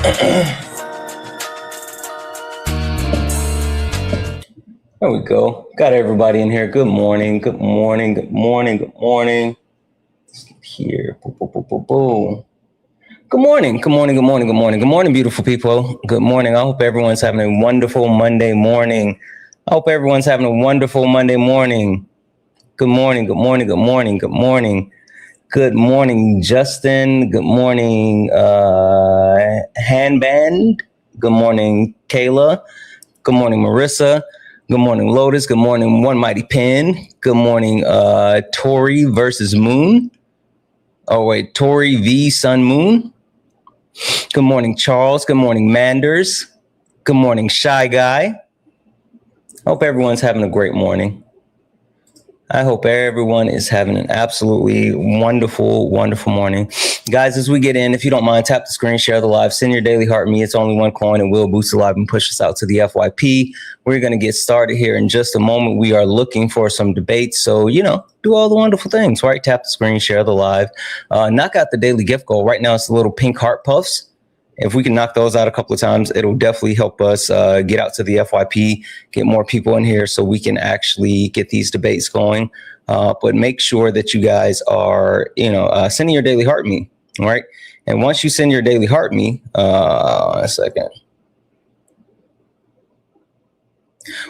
There we go. Got everybody in here. Good morning. Good morning. Good morning. Good morning. Let's get here. Boo, boo, boo, boo, boo. Good morning. Good morning. Good morning. Good morning. Good morning, beautiful people. Good morning. I hope everyone's having a wonderful Monday morning. I hope everyone's having a wonderful Monday morning. Good morning. Good morning. Good morning. Good morning. Good morning, Justin. Good morning, Handband. Good morning, Kayla. Good morning, Marissa. Good morning, Lotus. Good morning, One Mighty Pen. Good morning, Tori versus Moon. Oh, wait, Tori v. Sun Moon. Good morning, Charles. Good morning, Manders. Good morning, Shy Guy. Hope everyone's having a great morning. I hope everyone is having an absolutely wonderful, wonderful morning. Guys, as we get in, if you don't mind, tap the screen, share the live, send your daily heart me. It's only one coin and will boost the live and push us out to the FYP. We're going to get started here in just a moment. We are looking for some debates. So, do all the wonderful things, right? Tap the screen, share the live, knock out the daily gift goal. Right now, it's the little pink heart puffs. If we can knock those out a couple of times, it'll definitely help us get out to the FYP, get more people in here so we can actually get these debates going. But make sure that you guys are, sending your daily heart me, right? And once you send your daily heart me, a second.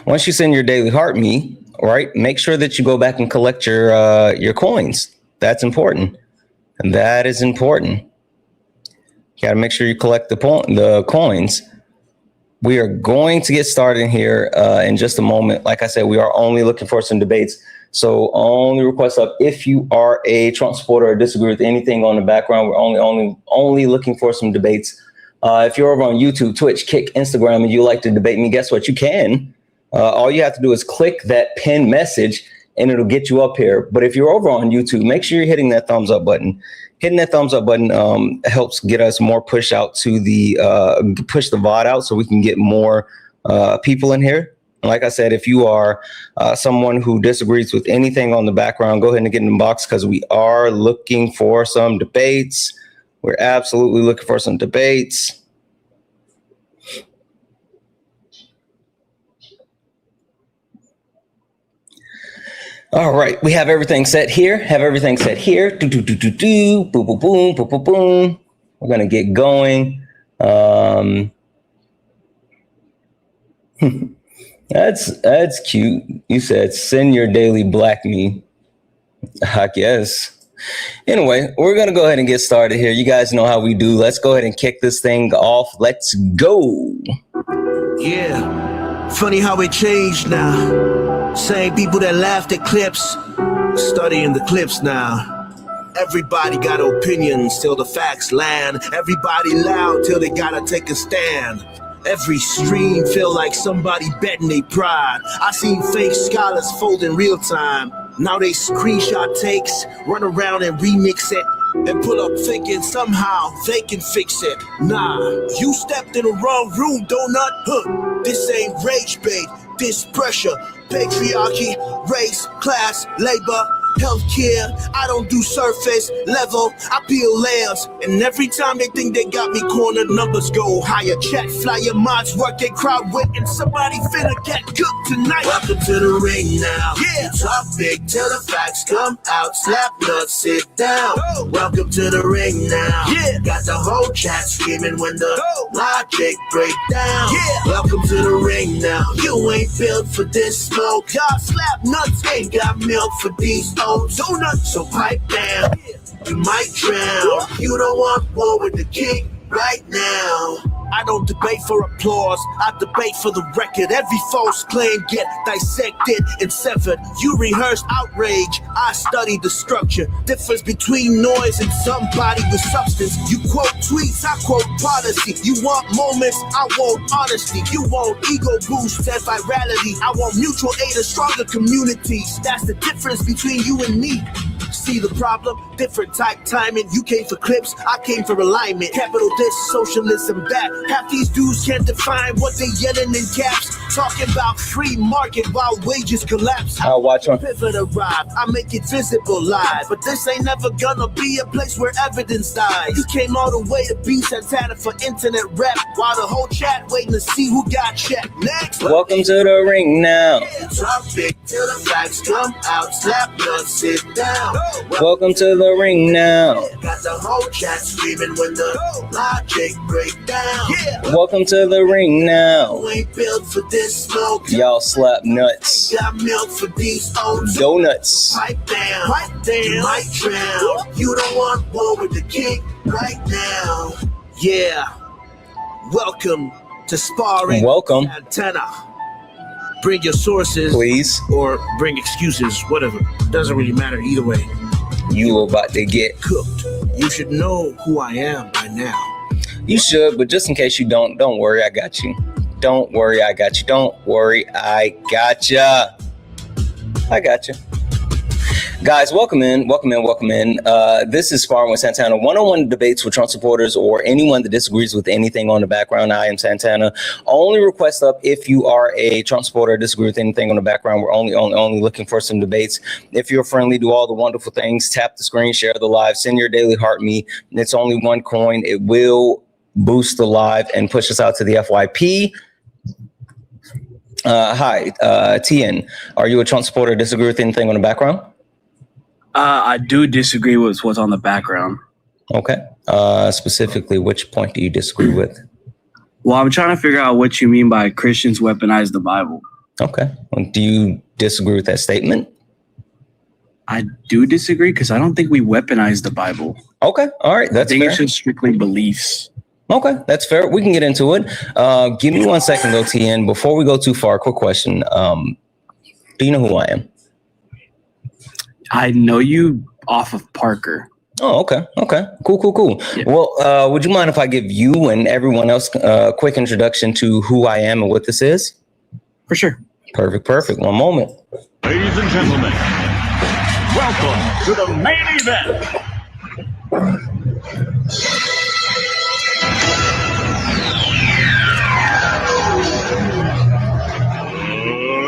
Once you send your daily heart me, right, make sure that you go back and collect your coins. That's important. And that is important. You got to make sure you collect the coins. We are going to get started here in just a moment. Like I said, we are only looking for some debates. So only request up if you are a Trump supporter or disagree with anything on the background. We're only looking for some debates. If you're over on YouTube, Twitch, Kick, Instagram, and you like to debate me, guess what? You can. All you have to do is click that pin message and it'll get you up here. But if you're over on YouTube, make sure you're hitting that thumbs up button. Hitting that thumbs up button helps get us more push out to the push the VOD out so we can get more people in here. Like I said, if you are someone who disagrees with anything on the background, go ahead and get in the box because we are looking for some debates. We're absolutely looking for some debates. All right, we have everything set here. Do, do, do, do, do. Boom, boom, boom, boom, boom, boom. We're gonna get going. That's cute. You said send your daily black me. I guess. Anyway, we're gonna go ahead and get started here. You guys know how we do. Let's go ahead and kick this thing off. Let's go. Yeah, funny how it changed now. Same people that laughed at clips, studying the clips now. Everybody got opinions till the facts land. Everybody loud till they gotta take a stand. Every stream feel like somebody betting they pride. I seen fake scholars fold in real time. Now they screenshot takes, run around and remix it, and pull up thinking somehow they can fix it. Nah, you stepped in the wrong room, donut. This ain't rage bait, this pressure. Patriarchy, race, class, labor, healthcare. I don't do surface level, I peel layers. And every time they think they got me cornered, numbers go higher. Chat, flyer, mods, work, they crowd with, and somebody finna get cooked tonight. Welcome to the ring now. Yeah. Talk big till the facts come out. Slap nuts, sit down. Go. Welcome to the ring now. Yeah. Got the whole chat screaming when the logic break down. Yeah. Welcome to the ring now. You ain't built for this smoke. Y'all slap nuts, ain't got milk for these oats. Donuts, so pipe down. You might drown. You don't want war with the king right now. I don't debate for applause, I debate for the record. Every false claim get dissected and severed. You rehearse outrage, I study the structure. Difference between noise and somebody with substance. You quote tweets, I quote policy. You want moments, I want honesty. You want ego boosts and virality. I want mutual aid and stronger communities. That's the difference between you and me. See the problem? Different type timing. You came for clips, I came for alignment. Capital this, socialism that. Half these dudes can't define what they yelling in caps. talking about free market while wages collapse. I'll watch one. Pivot arrived, I make it visible live. But this ain't never gonna be a place where evidence dies. You came all the way to be Santana for internet rap, while the whole chat waiting to see who got checked. Next, Welcome to the ring now. talk big till the facts come out. Slap nuts, sit down. Welcome to the ring now. Got the whole chat screaming when the logic break down. Yeah, Welcome to the ring now. we ain't built for this smoke. Y'all slap nuts. Got milk for these old Donuts. pipe down, you might drown. You don't want war with the king right now. Yeah, welcome to Sparring. Welcome. Santana. Bring your sources, Please. or bring excuses, whatever. Doesn't really matter either way. You about to get Cooked. You should know who I am by now. You should, but just in case you don't worry, I got you. Don't worry, I got you. Don't worry, I got ya. I got you. Guys, welcome in. This is Sparring with Santana. One-on-one debates with Trump supporters or anyone that disagrees with anything on the background. I am Santana. Only request up if you are a Trump supporter or disagree with anything on the background. We're only looking for some debates. If you're friendly, do all the wonderful things. Tap the screen, share the live, send your daily heart me. It's only one coin. It will boost the live and push us out to the FYP. Hi, TN. Are you a Trump supporter or disagree with anything on the background? I do disagree with what's on the background. Okay. Specifically, which point do you disagree with? Well, I'm trying to figure out what you mean by Christians weaponize the Bible. Okay. Well, do you disagree with that statement? I do disagree because I don't think we weaponize the Bible. Okay. All right. That's I think fair. it's just strictly beliefs. Okay. That's fair. We can get into it. Give me 1 second, though, TN. Before we go too far, quick question. Do you know who I am? I know you off of Parker. Oh, okay. Okay. Cool. Yeah. Well, would you mind if I give you and everyone else a quick introduction to who I am and what this is? For sure. Perfect. 1 moment. Ladies and gentlemen, welcome to the main event.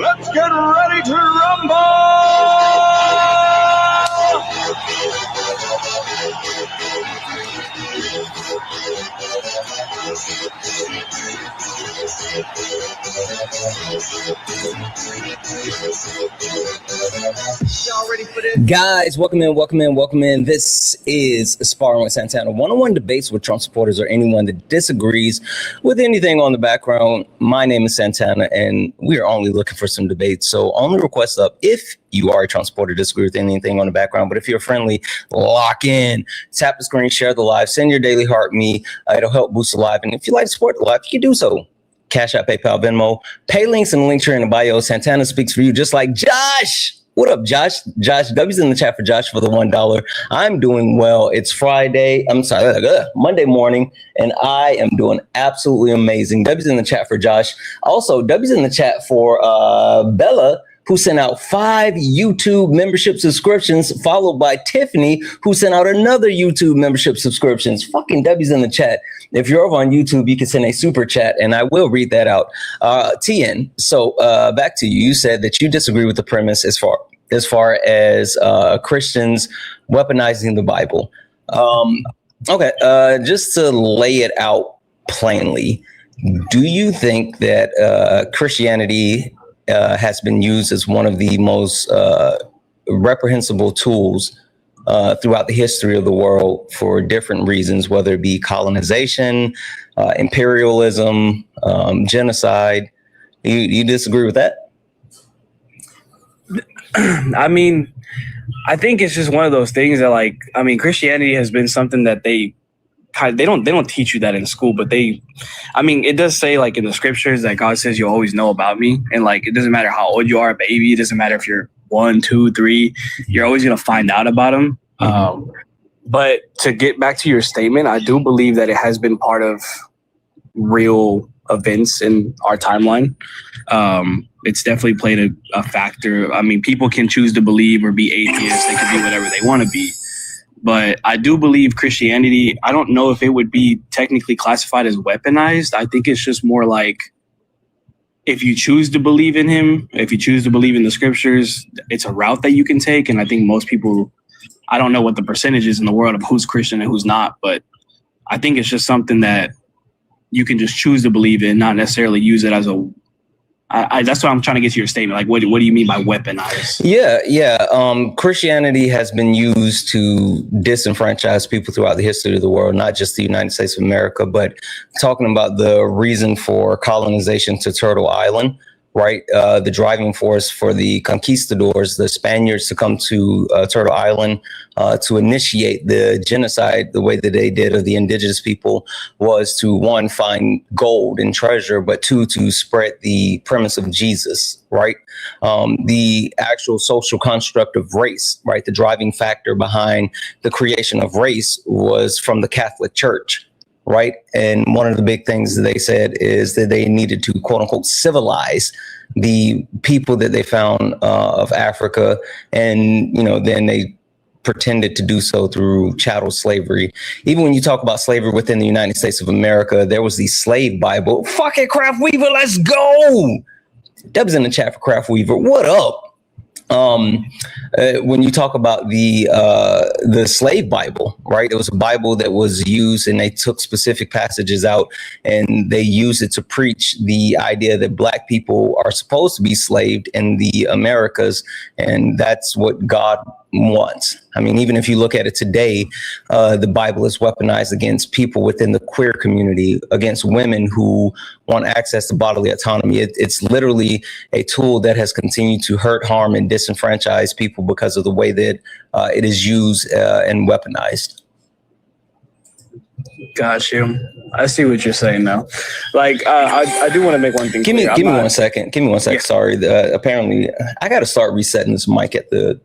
Let's get ready to rumble! Y'all ready for this? Guys, welcome in. This is Sparring with Santana. One-on-one debates with Trump supporters or anyone that disagrees with anything on the background. My name is Santana, and we are only looking for some debates. So only request up if you are a Trump supporter, disagree with anything on the background. But if you're friendly, lock in. Tap the screen, share the live, send your daily heart me. It'll help boost the live. And if you like to support the live, you can do so. Cash App, PayPal, Venmo. Pay links in the link tree in the bio. Santana speaks for you, just like Josh. What up, Josh? Josh, W's in the chat for Josh for the $1. I'm doing well. It's Monday morning, and I am doing absolutely amazing. W's in the chat for Josh. Also, W's in the chat for Bella, who sent out 5 YouTube membership subscriptions, followed by Tiffany, who sent out another YouTube membership subscriptions. Fucking W's in the chat. If you're over on YouTube, you can send a super chat, and I will read that out. TN, so back to you. You said that you disagree with the premise as far as Christians weaponizing the Bible. Okay, just to lay it out plainly, do you think that Christianity has been used as one of the most reprehensible tools throughout the history of the world for different reasons, whether it be colonization, imperialism, genocide? You disagree with that? I mean, I think it's just one of those things that, Christianity has been something that they don't teach you that in school, but it does say in the scriptures that God says you always know about me. And it doesn't matter how old you are, a baby. It doesn't matter if you're 1, 2, 3, you're always going to find out about him. But to get back to your statement, I do believe that it has been part of real events in our timeline. It's definitely played a factor. I mean, people can choose to believe or be atheists. They can be whatever they want to be. But I do believe Christianity, I don't know if it would be technically classified as weaponized. I think it's just more if you choose to believe in him, if you choose to believe in the scriptures, it's a route that you can take. And I think most people, I don't know what the percentage is in the world of who's Christian and who's not, but I think it's just something that you can just choose to believe in, not necessarily use it as a, that's what I'm trying to get to your statement. Like, what do you mean by weaponize? Yeah. Christianity has been used to disenfranchise people throughout the history of the world, not just the United States of America, but talking about the reason for colonization to Turtle Island, right? The driving force for the conquistadors, the Spaniards, to come to Turtle Island to initiate the genocide the way that they did of the indigenous people was to, one, find gold and treasure, but two, to spread the premise of Jesus, right? The actual social construct of race, right? The driving factor behind the creation of race was from the Catholic Church. Right. And one of the big things that they said is that they needed to, quote unquote, civilize the people that they found of Africa. And, you know, then they pretended to do so through chattel slavery. Even when you talk about slavery within the United States of America, there was the slave Bible. Fuck it, Craft Weaver, let's go. Deb's in the chat for Craft Weaver. What up? When you talk about the slave Bible, right? It was a Bible that was used, and they took specific passages out and they used it to preach the idea that Black people are supposed to be slaved in the Americas, and that's what God wants. I mean, even if you look at it today, the Bible is weaponized against people within the queer community, against women who want access to bodily autonomy. It's literally a tool that has continued to hurt, harm, and disenfranchise people because of the way that it is used and weaponized. Got you. I see what you're saying now. Like, I do want to make one thing clear. Give me 1 second. Give me 1 second. Yeah. Sorry. Apparently, I got to start resetting this mic at the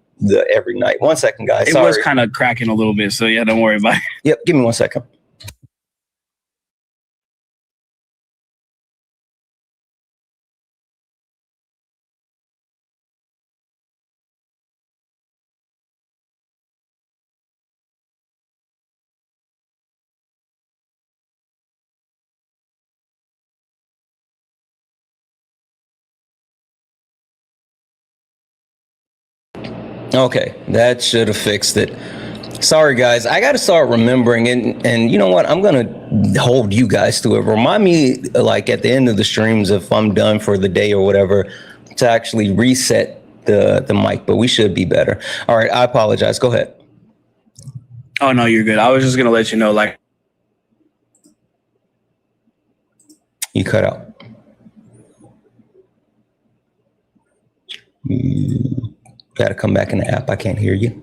every night. 1 second, guys. It was kind of cracking a little bit, so yeah, don't worry about it. Yep. Give me 1 second. Okay, that should have fixed it. Sorry, guys. I got to start remembering, and you know what? I'm going to hold you guys to it. Remind me, like, at the end of the streams, if I'm done for the day or whatever, to actually reset the mic, but we should be better. All right, I apologize. Go ahead. Oh, no, you're good. I was just going to let you know, like. You cut out. You got to come back in the app. I can't hear you.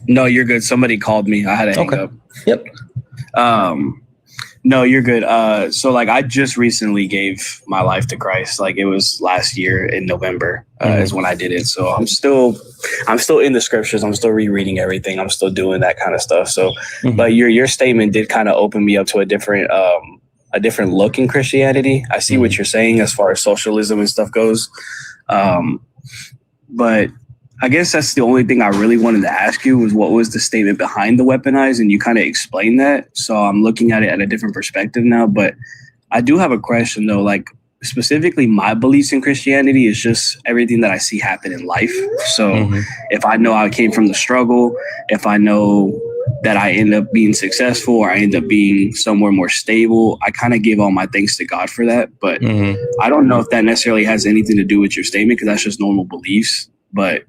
No, you're good. Somebody called me. I had to hang up. Yep. No, you're good. So like I just recently gave my life to Christ. Like it was last year in November is when I did it. So I'm still in the scriptures. I'm still rereading everything. I'm still doing that kind of stuff. So, but your statement did kind of open me up to a different look in Christianity. I see what you're saying as far as socialism and stuff goes. But I guess that's the only thing I really wanted to ask you was what was the statement behind the weaponize, and you kind of explained that. So I'm looking at it at a different perspective now. But I do have a question though, like specifically my beliefs in Christianity is just everything that I see happen in life. So if I know I came from the struggle, if I know that I end up being successful or I end up being somewhere more stable, I kind of give all my thanks to God for that. But I don't know if that necessarily has anything to do with your statement because that's just normal beliefs. But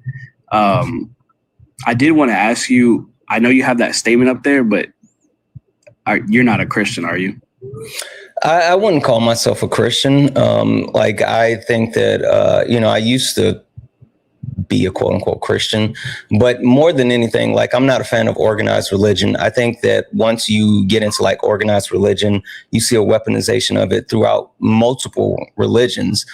I did want to ask you, I know you have that statement up there, but you're not a Christian, are you? I wouldn't call myself a Christian. Like, I think that, I used to be a quote unquote Christian, but more than anything, like I'm not a fan of organized religion. I think that once you get into like organized religion, you see a weaponization of it throughout multiple religions,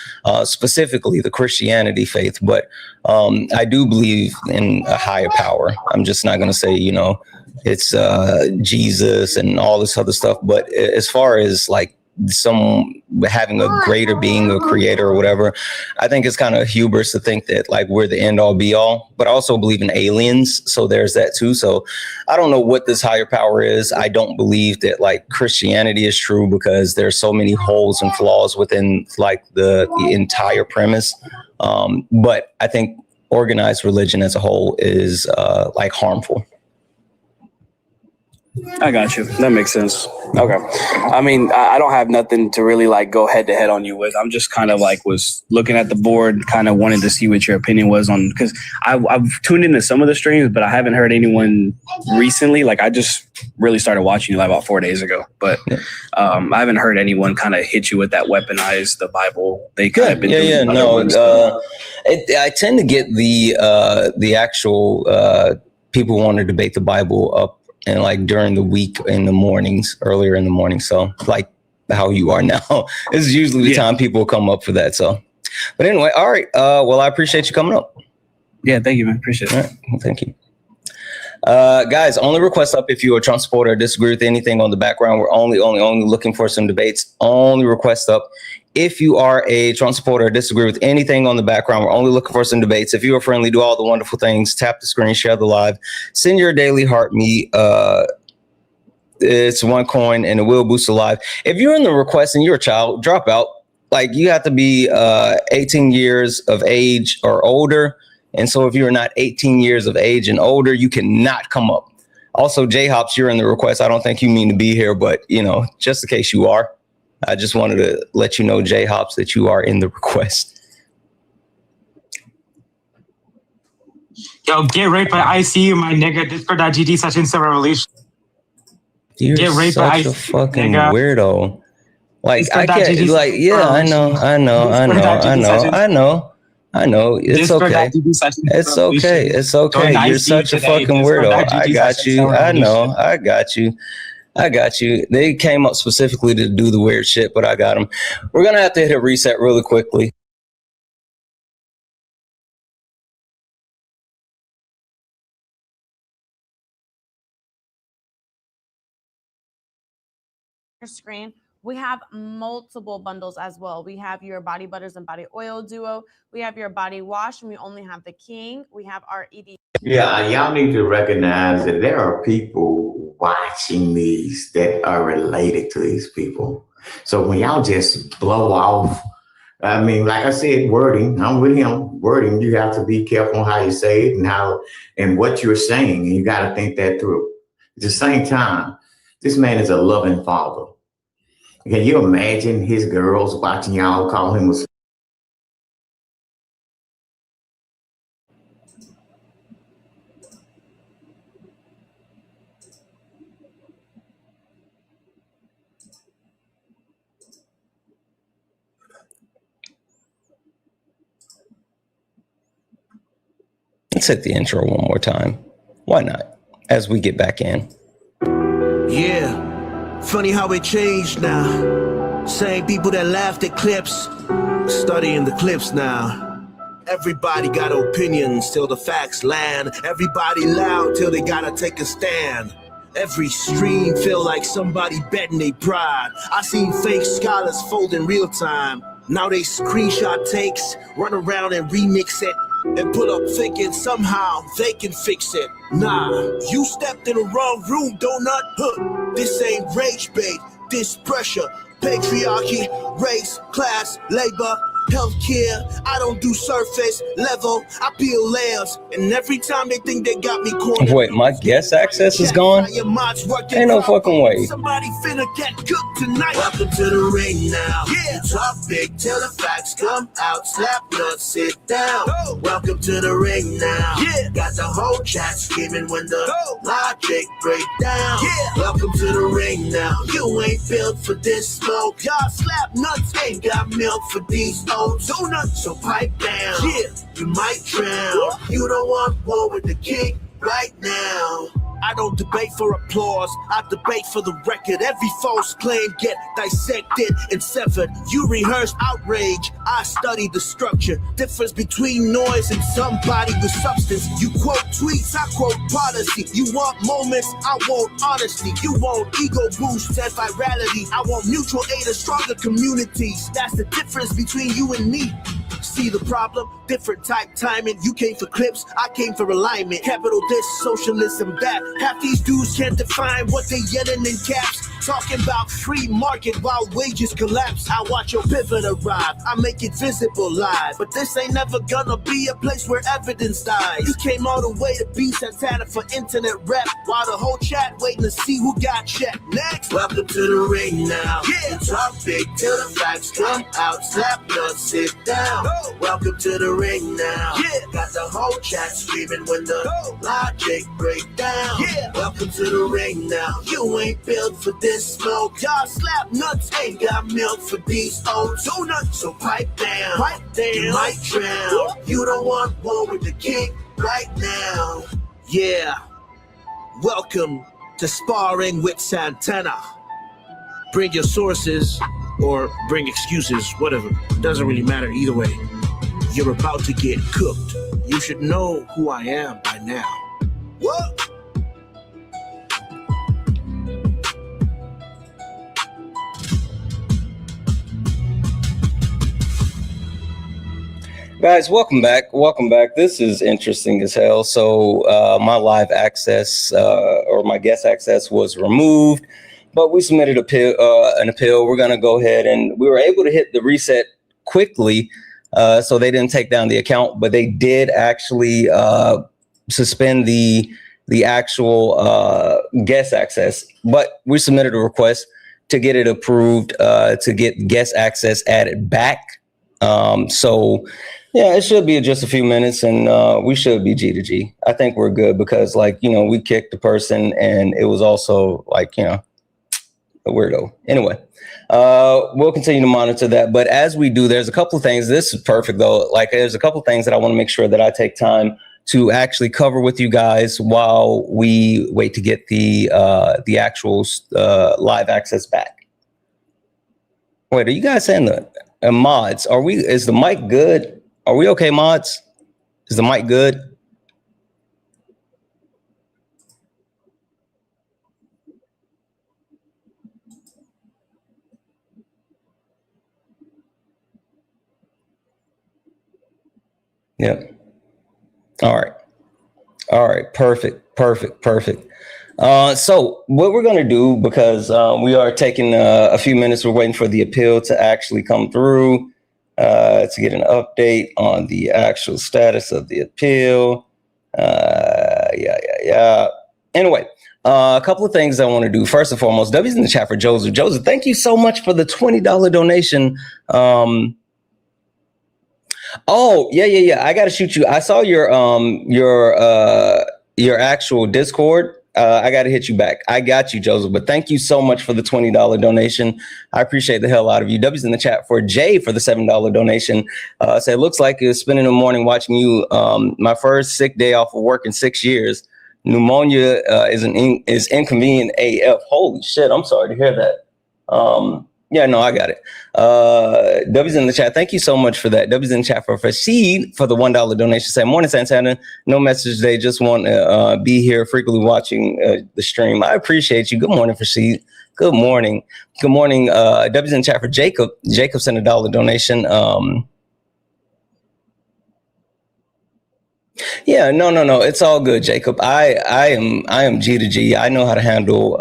specifically the Christianity faith. But I do believe in a higher power. I'm just not going to say, it's Jesus and all this other stuff. But as far as like some having a greater being, a creator or whatever. I think it's kind of hubris to think that like we're the end all be all, but I also believe in aliens. So there's that too. So I don't know what this higher power is. I don't believe that like Christianity is true because there's so many holes and flaws within like the entire premise. But I think organized religion as a whole is like harmful. I got you. That makes sense. Okay. I mean, I don't have nothing to really like go head to head on you with. I'm just kind of like was looking at the board, kind of wanted to see what your opinion was on, because I've tuned into some of the streams, but I haven't heard anyone recently. Like I just really started watching you like about 4 days ago, but I haven't heard anyone kind of hit you with that weaponize the Bible. They kind of been doing no. I tend to get the actual people who want to debate the Bible up and like during the week in the mornings, earlier in the morning. So like how you are now, this is usually the time people come up for that. So, but anyway, all right. Well, I appreciate you coming up. Yeah, thank you, man. Appreciate it. All right. Well, thank you. Guys, only request up if you're a Trump supporter or disagree with anything on the background. We're only looking for some debates. Only request up if you are a Trump supporter or disagree with anything on the background. We're only looking for some debates. If you are friendly, do all the wonderful things. Tap the screen, share the live, send your daily heart me. It's $1 and it will boost the live. If you're in the request and you're a child, drop out. Like you have to be 18 years of age or older. And so if you're not 18 years of age and older, you cannot come up. Also, J-Hops, you're in the request. I don't think you mean to be here, but, you know, just in case you are, I just wanted to let you know, J-Hops, that you are in the request. Yo, get raped by ICU, my nigga. Discord.gg /server-revolution. You're get raped such by a ICU, fucking nigga. weirdo. Like, I can't, Discord.gg like, yeah, I know. It's okay. It's okay. It's okay. You're such a fucking weirdo. I got you. I know. I got you. They came up specifically to do the weird shit, but I got them. We're going to have to hit a reset really quickly. Screen. We have multiple bundles as well. We have your body butters and body oil duo. We have your body wash, and we only have the king. We have our ED. Yeah, y'all need to recognize that there are people watching these that are related to these people. So when y'all just blow off, I mean, like I said, wording, I'm with him. Wording, you have to be careful on how you say it and what you're saying, and you got to think that through. At the same time, this man is a loving father. Can you imagine his girls watching y'all call him a... Let's hit the intro one more time. Why not? As we get back in. Yeah. Funny how it changed now. Same people that laughed at clips, studying the clips now. Everybody got opinions till the facts land. Everybody loud till they gotta take a stand. Every stream feel like somebody betting they pride. I seen fake scholars fold in real time. Now they screenshot takes, run around and remix it, and put up thinking somehow they can fix it. Nah, you stepped in the wrong room, donut. Huh. This ain't rage bait, this pressure. Patriarchy, race, class, labor, healthcare. I don't do surface level, I peel layers. And every time they think they got me cornered. Wait, my guest access is gone? Ain't no fucking way. Somebody finna get cooked tonight. Welcome to the ring now. Yeah. Talk big till the facts come out. Slap nuts, sit down. Welcome to the ring now. Yeah. Got the whole chat screaming when the logic break down. Yeah. Welcome to the ring now. You ain't built for this smoke. Y'all slap nuts ain't got milk for these old donuts. So pipe down. Yeah. You might drown. You don't want war with the king right now. I don't debate for applause, I debate for the record. Every false claim get dissected and severed. You rehearse outrage, I study the structure. Difference between noise and somebody with substance. You quote tweets, I quote policy. You want moments, I want honesty. You want ego boosts and virality. I want mutual aid and stronger communities. That's the difference between you and me. See the problem? Different type timing. You came for clips, I came for alignment. Capital this, socialism that. Half these dudes can't define what they yelling in caps. Talking about free market while wages collapse. I watch your pivot arrive, I make it visible live. But this ain't never gonna be a place where evidence dies. You came all the way to be Santana for internet rap, while the whole chat waiting to see who got checked. Next, welcome to the ring now. Yeah, talk big till the facts come out. Slap nuts, sit down. Go. Welcome to the ring now. Yeah, got the whole chat screaming when the logic break down. Yeah, welcome to the ring now. You ain't built for this smoke. Y'all slap nuts ain't got milk for these old donuts. So pipe down, you might drown. You don't want war with the king right now. Yeah, welcome to Sparring with Santana. Bring your sources or bring excuses, whatever. Doesn't really matter either way. You're about to get cooked. You should know who I am by now. What? Guys, welcome back. Welcome back. This is interesting as hell. So my live access or my guest access was removed, but we submitted an appeal. We're going to go ahead and we were able to hit the reset quickly. So they didn't take down the account, but they did actually suspend the actual guest access. But we submitted a request to get it approved, to get guest access added back. So yeah, it should be just a few minutes and we should be G to G. I think we're good because, like, you know, we kicked the person and it was also like, you know, a weirdo. Anyway, we'll continue to monitor that. But as we do, there's a couple of things. This is perfect, though. Like, there's a couple of things that I want to make sure that I take time to actually cover with you guys while we wait to get the actual live access back. Wait, are you guys saying that? Mods, is the mic good? Are we okay, mods? Is the mic good? Yeah. All right. All right. Perfect. So what we're going to do, because we are taking a few minutes, we're waiting for the appeal to actually come through, to get an update on the actual status of the appeal. Anyway, a couple of things I want to do. First and foremost, W's in the chat for Joseph. Joseph, thank you so much for the $20 donation. Oh, yeah. I got to shoot you. I saw your actual Discord. I got to hit you back. I got you, Joseph, but thank you so much for the $20 donation. I appreciate the hell out of you. W's in the chat for Jay for the $7 donation. So it looks like you're spending the morning watching you. My first sick day off of work in 6 years. Pneumonia is inconvenient AF. Holy shit. I'm sorry to hear that. Yeah, no, I got it. W's in the chat. Thank you so much for that. W's in the chat for Rashid for the $1 donation. Say, morning, Santana. No message today. Just want to be here frequently watching the stream. I appreciate you. Good morning, Rashid. Good morning. Good morning. W's in the chat for Jacob. Jacob sent a $1 donation. Yeah, no. It's all good, Jacob. I am G to G. I know how to handle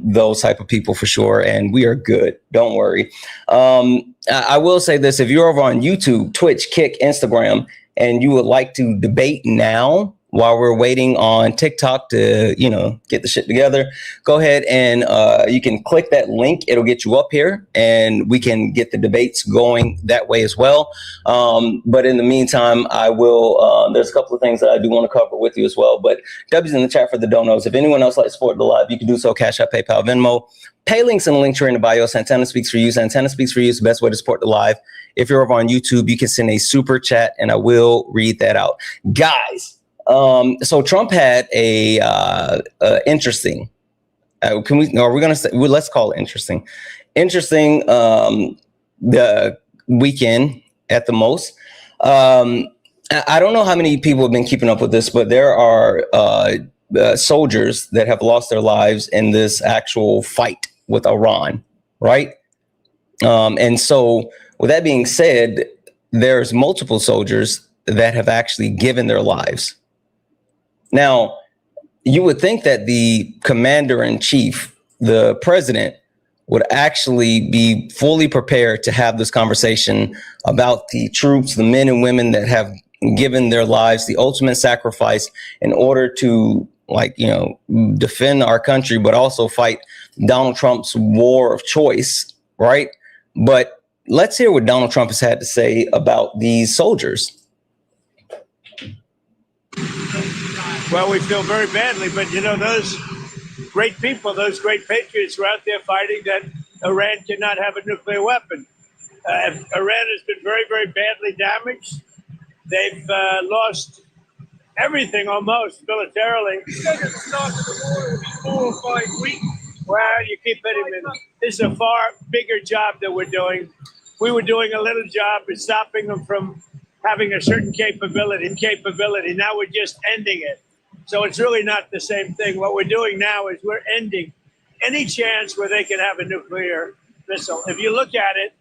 those type of people for sure, and we are good. Don't worry. I will say this: if you're over on YouTube, Twitch, Kick, Instagram, and you would like to debate now while we're waiting on TikTok to, you know, get the shit together, go ahead and you can click that link. It'll get you up here and we can get the debates going that way as well. But in the meantime, I will, there's a couple of things that I do want to cover with you as well. But W's in the chat for the donos. If anyone else likes to support the live, you can do so. Cash App, PayPal, Venmo. Pay links in the link tree in the bio. Santana Speaks for You. Santana Speaks for You is the best way to support the live. If you're over on YouTube, you can send a super chat and I will read that out. Guys, So Trump had a interesting. Are we going to say? Well, let's call it interesting. Interesting. The weekend at the most. I don't know how many people have been keeping up with this, but there are soldiers that have lost their lives in this actual fight with Iran, right? And so, with that being said, there's multiple soldiers that have actually given their lives. Now, you would think that the commander-in-chief, the president, would actually be fully prepared to have this conversation about the troops, the men and women that have given their lives, the ultimate sacrifice in order to, defend our country, but also fight Donald Trump's war of choice, right? But let's hear what Donald Trump has had to say about these soldiers. Well, we feel very badly, but those great people, those great patriots were out there fighting that Iran cannot have a nuclear weapon. Iran has been very, very badly damaged. They've lost everything almost militarily. Instead of starting the war, it would be 4 or 5 weeks. Well, you keep hitting me. This is a far bigger job that we're doing. We were doing a little job in stopping them from having a certain capability. Now we're just ending it. So it's really not the same thing. What we're doing now is we're ending any chance where they can have a nuclear missile. If you look at it,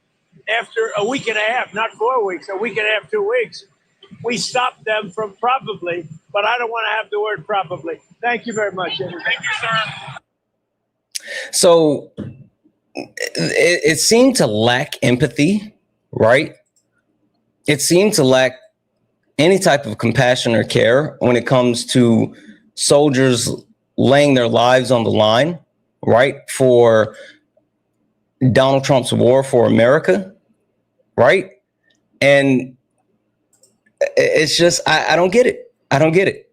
after a week and a half, not 4 weeks, a week and a half, 2 weeks, we stopped them from probably, but I don't want to have the word probably. Thank you very much. Thank you, sir. So it seemed to lack empathy, right? It seemed to lack any type of compassion or care when it comes to soldiers laying their lives on the line, right? For Donald Trump's war for America, right? And it's just, I don't get it. I don't get it.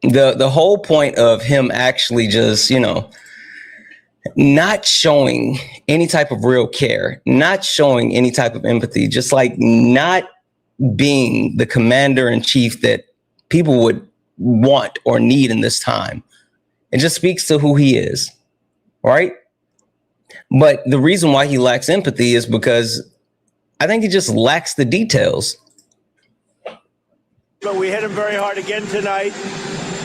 The whole point of him actually just, not showing any type of real care, not showing any type of empathy, just like not being the commander in chief that people would want or need in this time. It just speaks to who he is, right? But the reason why he lacks empathy is because I think he just lacks the details. But we hit him very hard again tonight,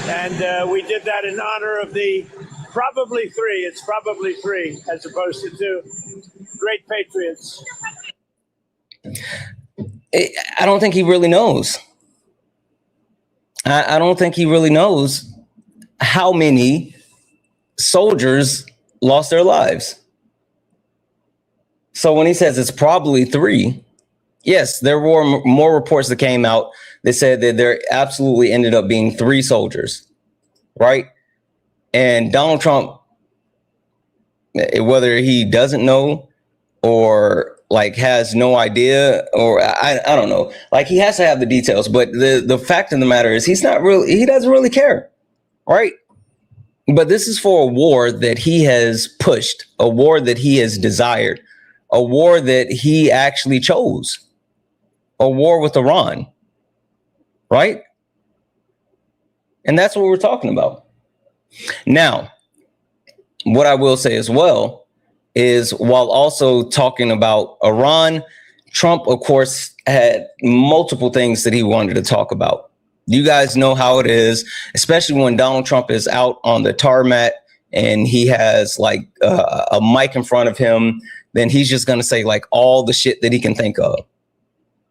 and we did that in honor of the probably 3. It's probably 3 as opposed to 2 great patriots. I don't think he really knows. I don't think he really knows how many soldiers lost their lives. So when he says it's probably 3, yes, there were more reports that came out that said that there absolutely ended up being 3 soldiers, right? And Donald Trump, whether he doesn't know or has no idea, or I don't know, he has to have the details. But the fact of the matter is he doesn't really care, right? But this is for a war that he has pushed, a war that he has desired, a war that he actually chose, a war with Iran, right? And that's what we're talking about. Now, what I will say as well is, while also talking about Iran, Trump, of course, had multiple things that he wanted to talk about. You guys know how it is, especially when Donald Trump is out on the tarmac and he has a mic in front of him, then he's just going to say all the shit that he can think of.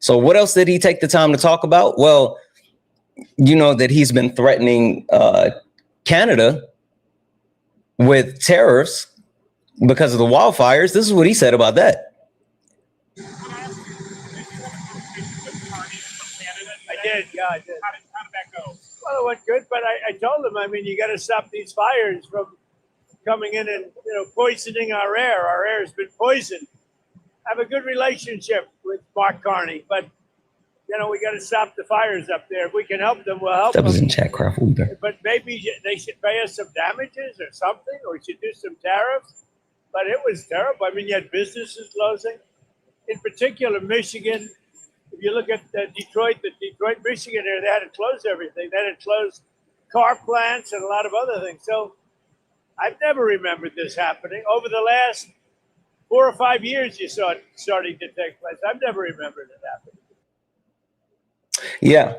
So what else did he take the time to talk about? Well, that he's been threatening Canada with tariffs because of the wildfires. This is what he said about that. I did, yeah, I did. How did that go? Well, it went good, but I told him, you got to stop these fires from coming in and poisoning our air. Our air has been poisoned. I have a good relationship with Mark Carney, but we got to stop the fires up there. If we can help them, we'll help them. That was in chat craft either. But maybe they should pay us some damages or something, or we should do some tariffs. But it was terrible. You had businesses closing. In particular, Michigan, If you look at Detroit, Michigan, there, they had to close everything. They had to close car plants and a lot of other things. So I've never remembered this happening. Over the last 4 or 5 years, you saw it starting to take place. I've never remembered it happening. Yeah.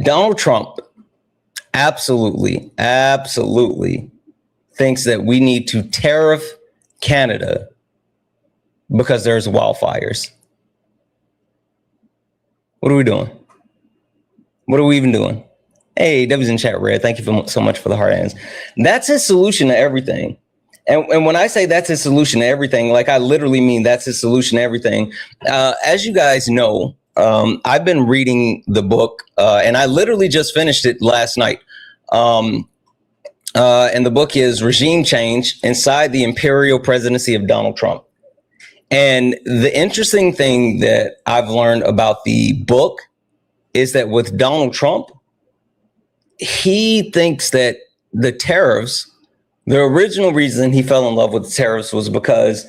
Donald Trump absolutely thinks that we need to tariff Canada because there's wildfires. What are we doing? What are we even doing? Hey, W's in chat, Red. Thank you so much for the heart hands. That's his solution to everything. And when I say that's his solution to everything, like I literally mean that's his solution to everything. As you guys know, I've been reading the book and I literally just finished it last night. And the book is Regime Change Inside the Imperial Presidency of Donald Trump. And the interesting thing that I've learned about the book is that with Donald Trump, he thinks that the tariffs, the original reason he fell in love with the tariffs was because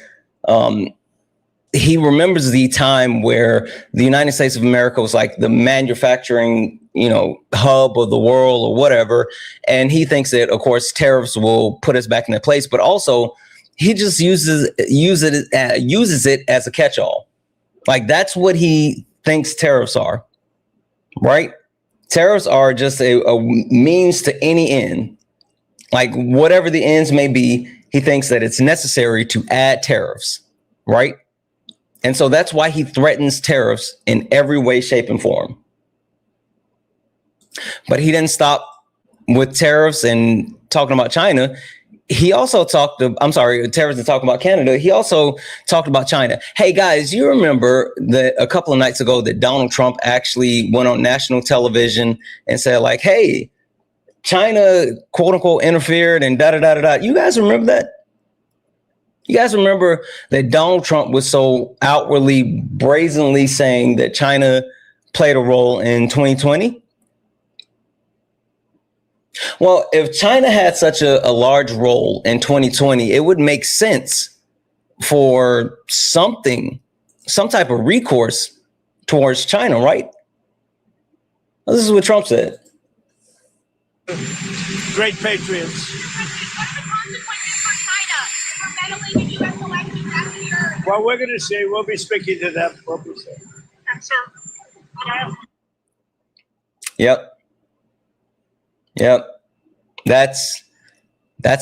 he remembers the time where the United States of America was like the manufacturing, hub of the world or whatever. And he thinks that, of course, tariffs will put us back in that place. But also, he just uses it as a catch-all. Like that's what he thinks tariffs are, right? Tariffs are just a means to any end. Like whatever the ends may be, he thinks that it's necessary to add tariffs, right? And so that's why he threatens tariffs in every way, shape, and form. But he didn't stop with tariffs and talking about China. He also tariffs and talking about Canada. He also talked about China. Hey guys, you remember that a couple of nights ago that Donald Trump actually went on national television and said like, hey, China, quote unquote, interfered and da-da-da-da-da. You guys remember that? You guys remember that Donald Trump was so outwardly, brazenly saying that China played a role in 2020? Well, if China had such a large role in 2020, it would make sense for some type of recourse towards China, right? Well, this is what Trump said. Great patriots. What's the consequences for China for meddling in U.S. elections after your... Well, we're going to see. We'll be speaking to them. We'll be seeing. And sir, can I ask... Yep. That's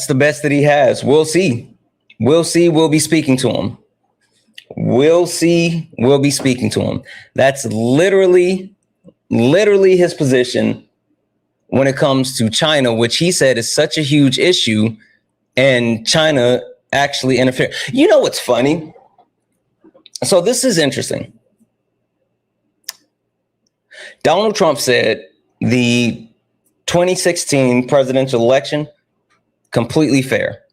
the best that he has. We'll see. We'll be speaking to him. We'll be speaking to him. That's literally his position when it comes to China, which he said is such a huge issue, and China actually interfered. You know what's funny? So this is interesting. Donald Trump said the 2016 presidential election, completely fair.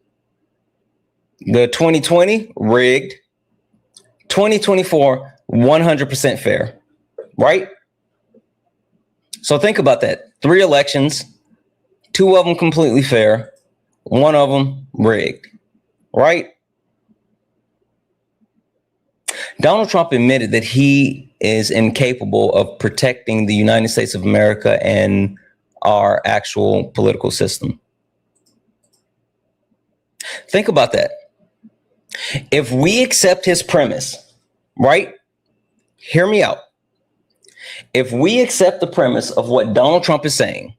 The 2020, rigged. 2024, 100% fair, right? So think about that. 3 elections, 2 of them completely fair, 1 of them rigged, right? Donald Trump admitted that he is incapable of protecting the United States of America and our actual political system. Think about that. If we accept his premise, right? Hear me out. If we accept the premise of what Donald Trump is saying,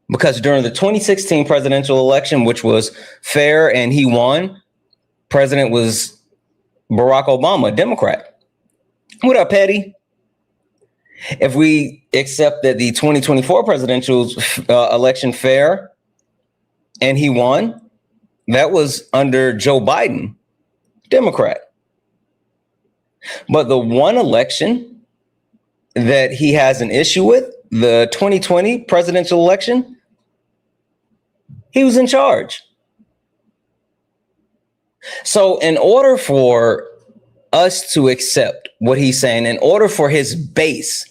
because during the 2016 presidential election, which was fair and he won, president was Barack Obama, Democrat. What up, Petty? If we accept that the 2024 presidential election fair and he won, that was under Joe Biden, Democrat. But the one election that he has an issue with, the 2020 presidential election, he was in charge. So in order for us to accept what he's saying, in order for his base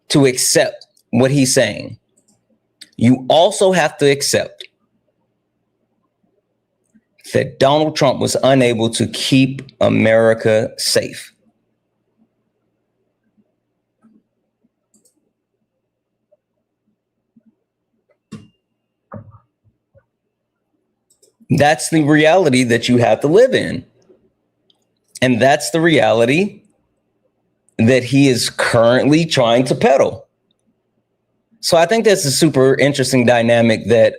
to accept what he's saying, you also have to accept that Donald Trump was unable to keep America safe. That's the reality that you have to live in. And that's the reality that he is currently trying to peddle. So I think that's a super interesting dynamic that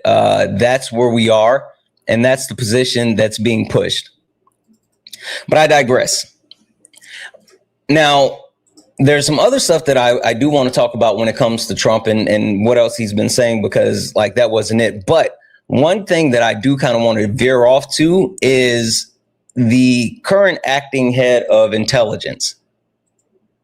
that's where we are. And that's the position that's being pushed. But I digress. Now, there's some other stuff that I do want to talk about when it comes to Trump and what else he's been saying, because like that wasn't it. But one thing that I do kind of want to veer off to is the current acting head of intelligence,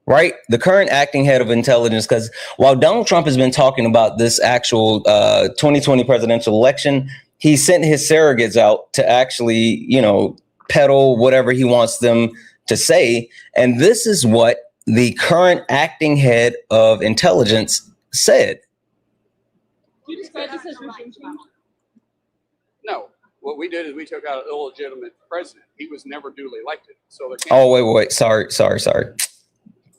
right? The current acting head of intelligence, because while Donald Trump has been talking about this actual 2020 presidential election, he sent his surrogates out to actually, you know, peddle whatever he wants them to say. And this is what the current acting head of intelligence said. You describe this as regime change? No. What we did is we took out an illegitimate president. He was never duly elected. So there can't Oh, wait. Sorry.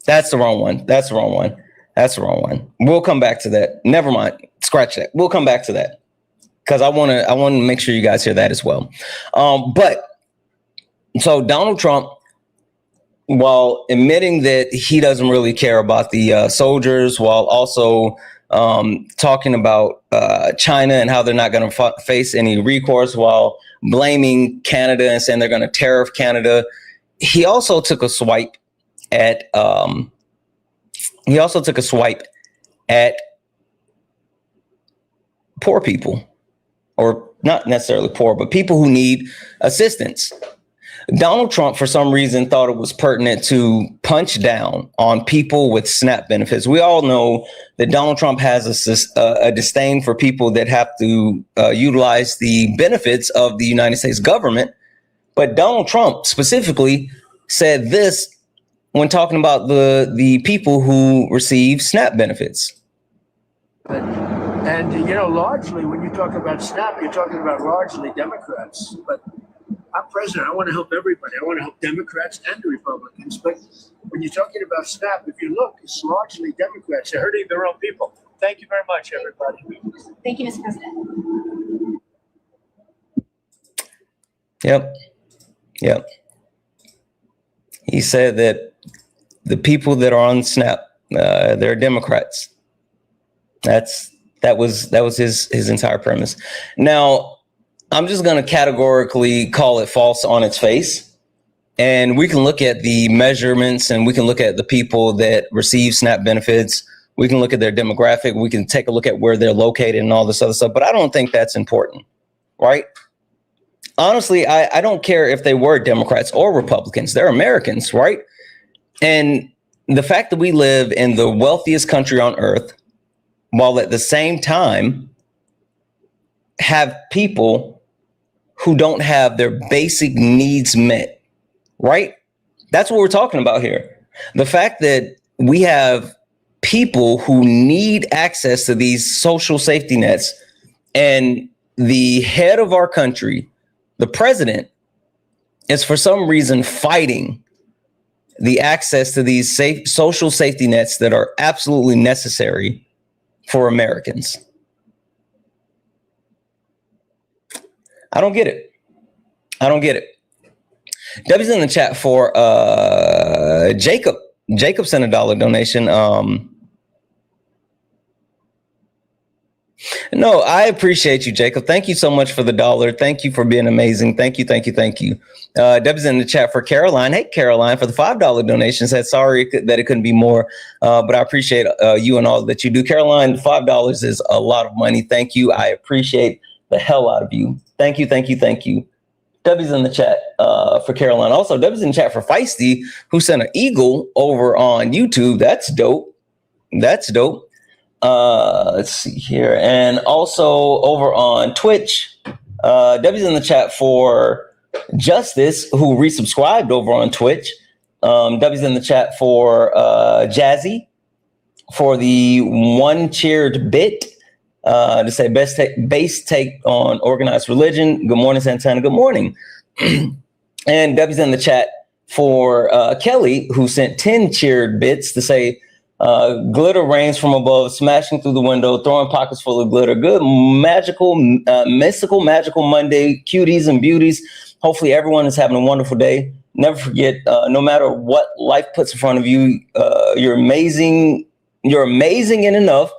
That's the wrong one. That's the wrong one. We'll come back to that. Never mind. Scratch that. We'll come back to that because I want to make sure you guys hear that as well. But so Donald Trump, while admitting that he doesn't really care about the soldiers, while also talking about China and how they're not going to face any recourse, while blaming Canada and saying they're going to tariff Canada, he also took a swipe at poor people, or not necessarily poor, but people who need assistance. Donald Trump, for some reason, thought it was pertinent to punch down on people with SNAP benefits. We all know that Donald Trump has a disdain for people that have to utilize the benefits of the United States government. But Donald Trump specifically said this when talking about the people who receive SNAP benefits. And, you know, largely when you talk about SNAP, you're talking about largely Democrats. But I'm president. I want to help everybody. I want to help Democrats and Republicans. But when you're talking about SNAP, if you look, it's largely Democrats. They're hurting their own people. Thank you very much, everybody. Thank you, Mr. President. Yep. He said that the people that are on SNAP, they're Democrats. That was his entire premise. Now, I'm just going to categorically call it false on its face. And we can look at the measurements and we can look at the people that receive SNAP benefits. We can look at their demographic. We can take a look at where they're located and all this other stuff. But I don't think that's important, right? Honestly, I don't care if they were Democrats or Republicans. They're Americans, right? And the fact that we live in the wealthiest country on earth, while at the same time have people who don't have their basic needs met, right? That's what we're talking about here. The fact that we have people who need access to these social safety nets, and the head of our country, the president, is for some reason fighting the access to these social safety nets that are absolutely necessary for Americans. I don't get it. Debbie's in the chat for Jacob. Jacob sent a $1 donation. No, I appreciate you, Jacob. Thank you so much for the $1. Thank you for being amazing. Thank you. Debbie's in the chat for Caroline. Hey, Caroline, for the $5 donation. Said sorry that it couldn't be more, but I appreciate you and all that you do. Caroline, $5 is a lot of money. Thank you. I appreciate the hell out of you. Thank you. Debbie's in the chat for Caroline. Also, Debbie's in the chat for Feisty, who sent an eagle over on YouTube. That's dope. Let's see here. And also over on Twitch, Debbie's in the chat for Justice, who resubscribed over on Twitch. Debbie's in the chat for Jazzy for the one cheered bit. to say base take on organized religion. Good morning, Santana. Good morning. And Debbie's in the chat for Kelly, who sent 10 cheered bits to say, glitter rains from above, smashing through the window, throwing pockets full of glitter. Good, magical, mystical, magical Monday, cuties and beauties. Hopefully everyone is having a wonderful day. Never forget, no matter what life puts in front of you, you're amazing. You're amazing in enough.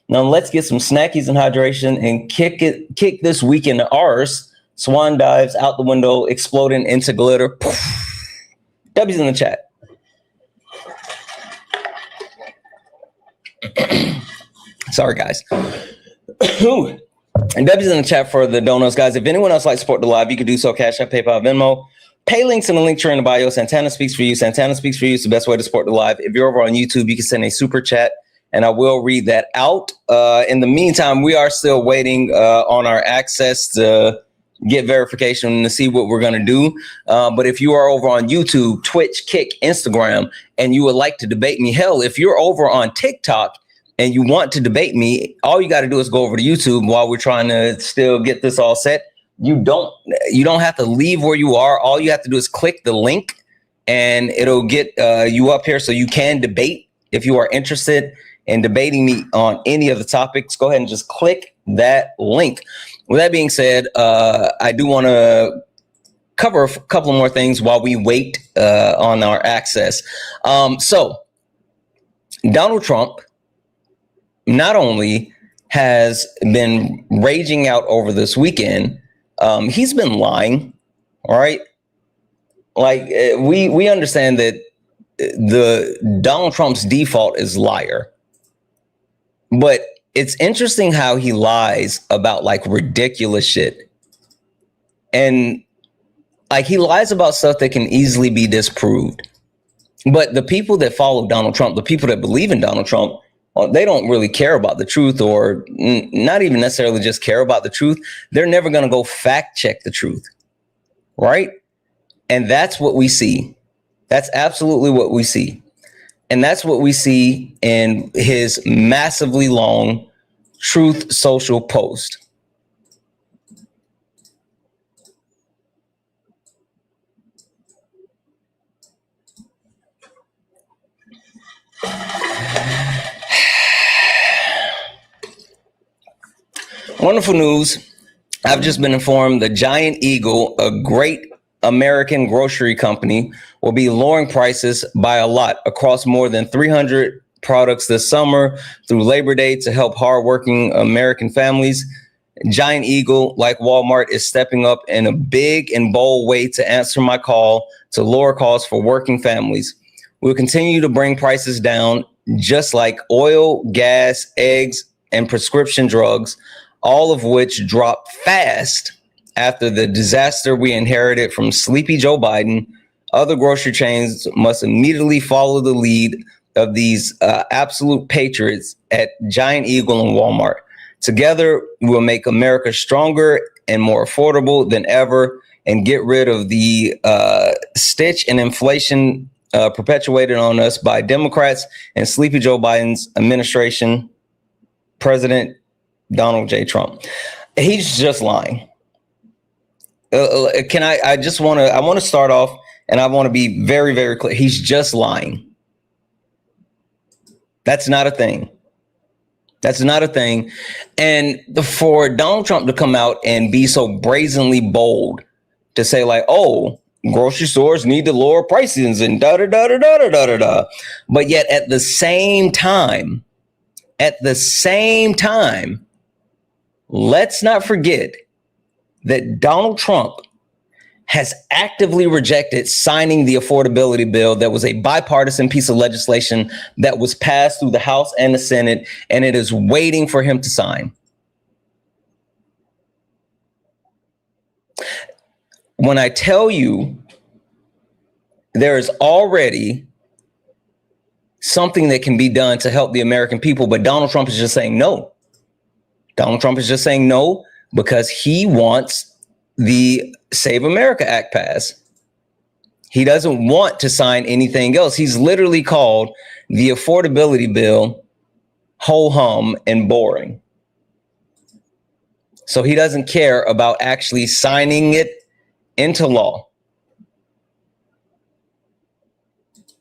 Now let's get some snackies and hydration and kick this week into ours. Swan dives out the window, exploding into glitter. Poof. W's in the chat. Sorry, guys. And W's in the chat for the donuts, guys. If anyone else likes to support the live, you can do so. Cash App, PayPal, Venmo. Pay links in the link tree in the bio. Santana speaks for you. Santana speaks for you. It's the best way to support the live. If you're over on YouTube, you can send a super chat, and I will read that out. In the meantime, we are still waiting on our access to get verification to see what we're going to do. But if you are over on YouTube, Twitch, Kick, Instagram, and you would like to debate me, hell, if you're over on TikTok and you want to debate me, all you got to do is go over to YouTube while we're trying to still get this all set. You don't have to leave where you are. All you have to do is click the link and it'll get you up here so you can debate. If you are interested in debating me on any of the topics, go ahead and just click that link. With that being said, I do want to cover a couple more things while we wait on our access. So Donald Trump not only has been raging out over this weekend, he's been lying. All right. Like we understand that the Donald Trump's default is liar, but it's interesting how he lies about like ridiculous shit. And like he lies about stuff that can easily be disproved. But the people that follow Donald Trump, the people that believe in Donald Trump, they don't really care about the truth, or not even necessarily just care about the truth. They're never going to go fact check the truth. Right. And that's what we see. That's absolutely what we see. And that's what we see in his massively long Truth Social post. Wonderful news. I've just been informed the Giant Eagle, a great American grocery company, will be lowering prices by a lot across more than 300 products this summer through Labor Day to help hardworking American families. Giant Eagle, like Walmart, is stepping up in a big and bold way to answer my call to lower costs for working families. We'll continue to bring prices down, just like oil, gas, eggs, and prescription drugs, all of which dropped fast after the disaster we inherited from Sleepy Joe Biden. Other grocery chains must immediately follow the lead of these absolute patriots at Giant Eagle and Walmart. Together, we'll make America stronger and more affordable than ever and get rid of the stitch and inflation perpetuated on us by Democrats and Sleepy Joe Biden's administration, President Donald J. Trump. He's just lying. I want to start off, and I want to be very, very clear. He's just lying. That's not a thing. That's not a thing. And for Donald Trump to come out and be so brazenly bold to say like, oh, grocery stores need to lower prices and da da da da da da da da. But yet at the same time, let's not forget that Donald Trump has actively rejected signing the affordability bill that was a bipartisan piece of legislation that was passed through the House and the Senate, and it is waiting for him to sign. When I tell you there is already something that can be done to help the American people, but Donald Trump is just saying no. Donald Trump is just saying no because he wants the Save America Act passed. He doesn't want to sign anything else. He's literally called the affordability bill ho hum and boring. So he doesn't care about actually signing it into law.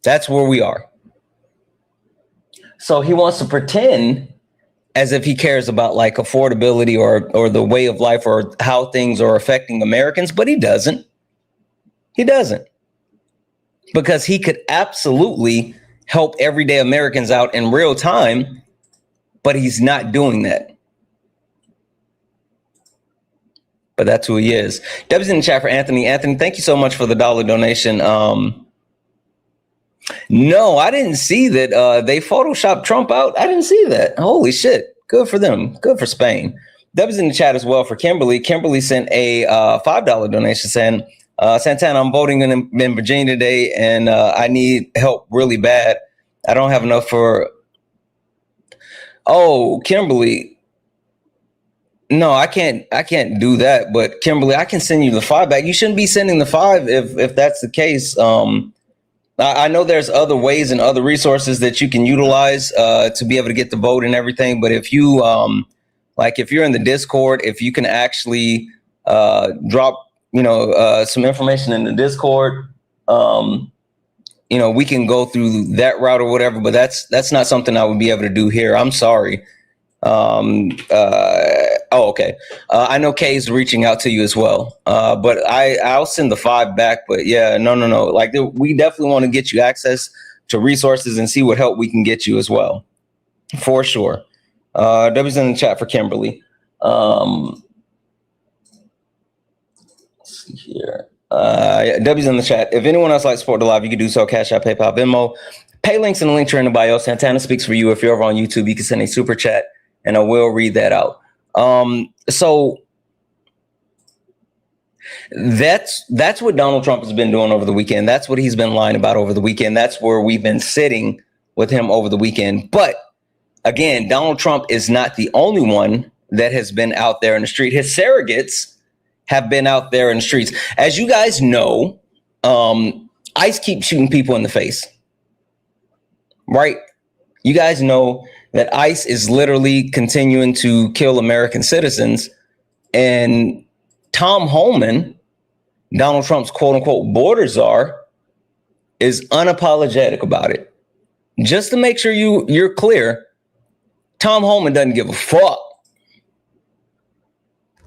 That's where we are. So he wants to pretend as if he cares about like affordability or the way of life or how things are affecting Americans, but he doesn't. He doesn't. Because he could absolutely help everyday Americans out in real time, but he's not doing that. But that's who he is. Debbie's in the chat for Anthony. Anthony, thank you so much for the $1 donation. No, I didn't see that they photoshopped Trump out. I didn't see that. Holy shit. Good for them. Good for Spain. Debbie's in the chat as well for Kimberly. Kimberly sent a $5 donation saying, Santana, I'm voting in Virginia today, and I need help really bad. I don't have enough for... Oh, Kimberly... No, I can't do that. But Kimberly, I can send you the 5 back. You shouldn't be sending the 5 if that's the case. I know there's other ways and other resources that you can utilize to be able to get the vote and everything. But if you like, if you're in the Discord, if you can actually drop, some information in the Discord, we can go through that route or whatever. But that's not something I would be able to do here. I'm sorry. Okay. I know Kay's reaching out to you as well. But I'll send the 5 back. But yeah, no. Like we definitely want to get you access to resources and see what help we can get you as well. For sure. Debbie's in the chat for Kimberly. Let's see here. Debbie's in the chat. If anyone else likes to support the live, you can do so. Cash App, PayPal, Venmo. Pay links in the link tree in the bio. Santana speaks for you. If you're over on YouTube, you can send a super chat and I will read that out. So that's what Donald Trump has been doing over the weekend. That's what he's been lying about over the weekend. That's where we've been sitting with him over the weekend. But again, Donald Trump is not the only one that has been out there in the street. His surrogates have been out there in the streets. As you guys know, ICE keeps shooting people in the face, right? You guys know that ICE is literally continuing to kill American citizens. And Tom Homan, Donald Trump's quote unquote border czar, is unapologetic about it. Just to make sure you're clear, Tom Homan doesn't give a fuck.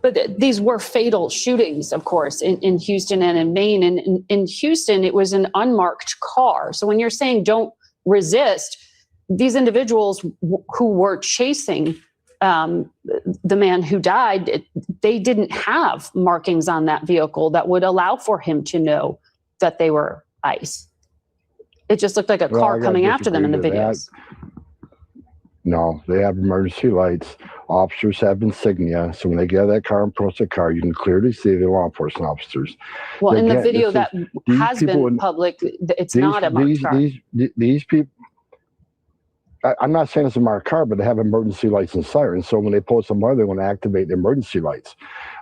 But these were fatal shootings, of course, in Houston and in Maine. And in Houston, it was an unmarked car. So when you're saying don't resist, these individuals who were chasing the man who died, they didn't have markings on that vehicle that would allow for him to know that they were ICE. It just looked like a car coming after them in the videos. No, they have emergency lights. Officers have insignia. So when they get out of that car and approach the car, you can clearly see the law enforcement officers. Well, in the video that has been public, it's not a marked car. These people, I'm not saying it's a marked car, but they have emergency lights and sirens. So when they post them, they want to activate the emergency lights.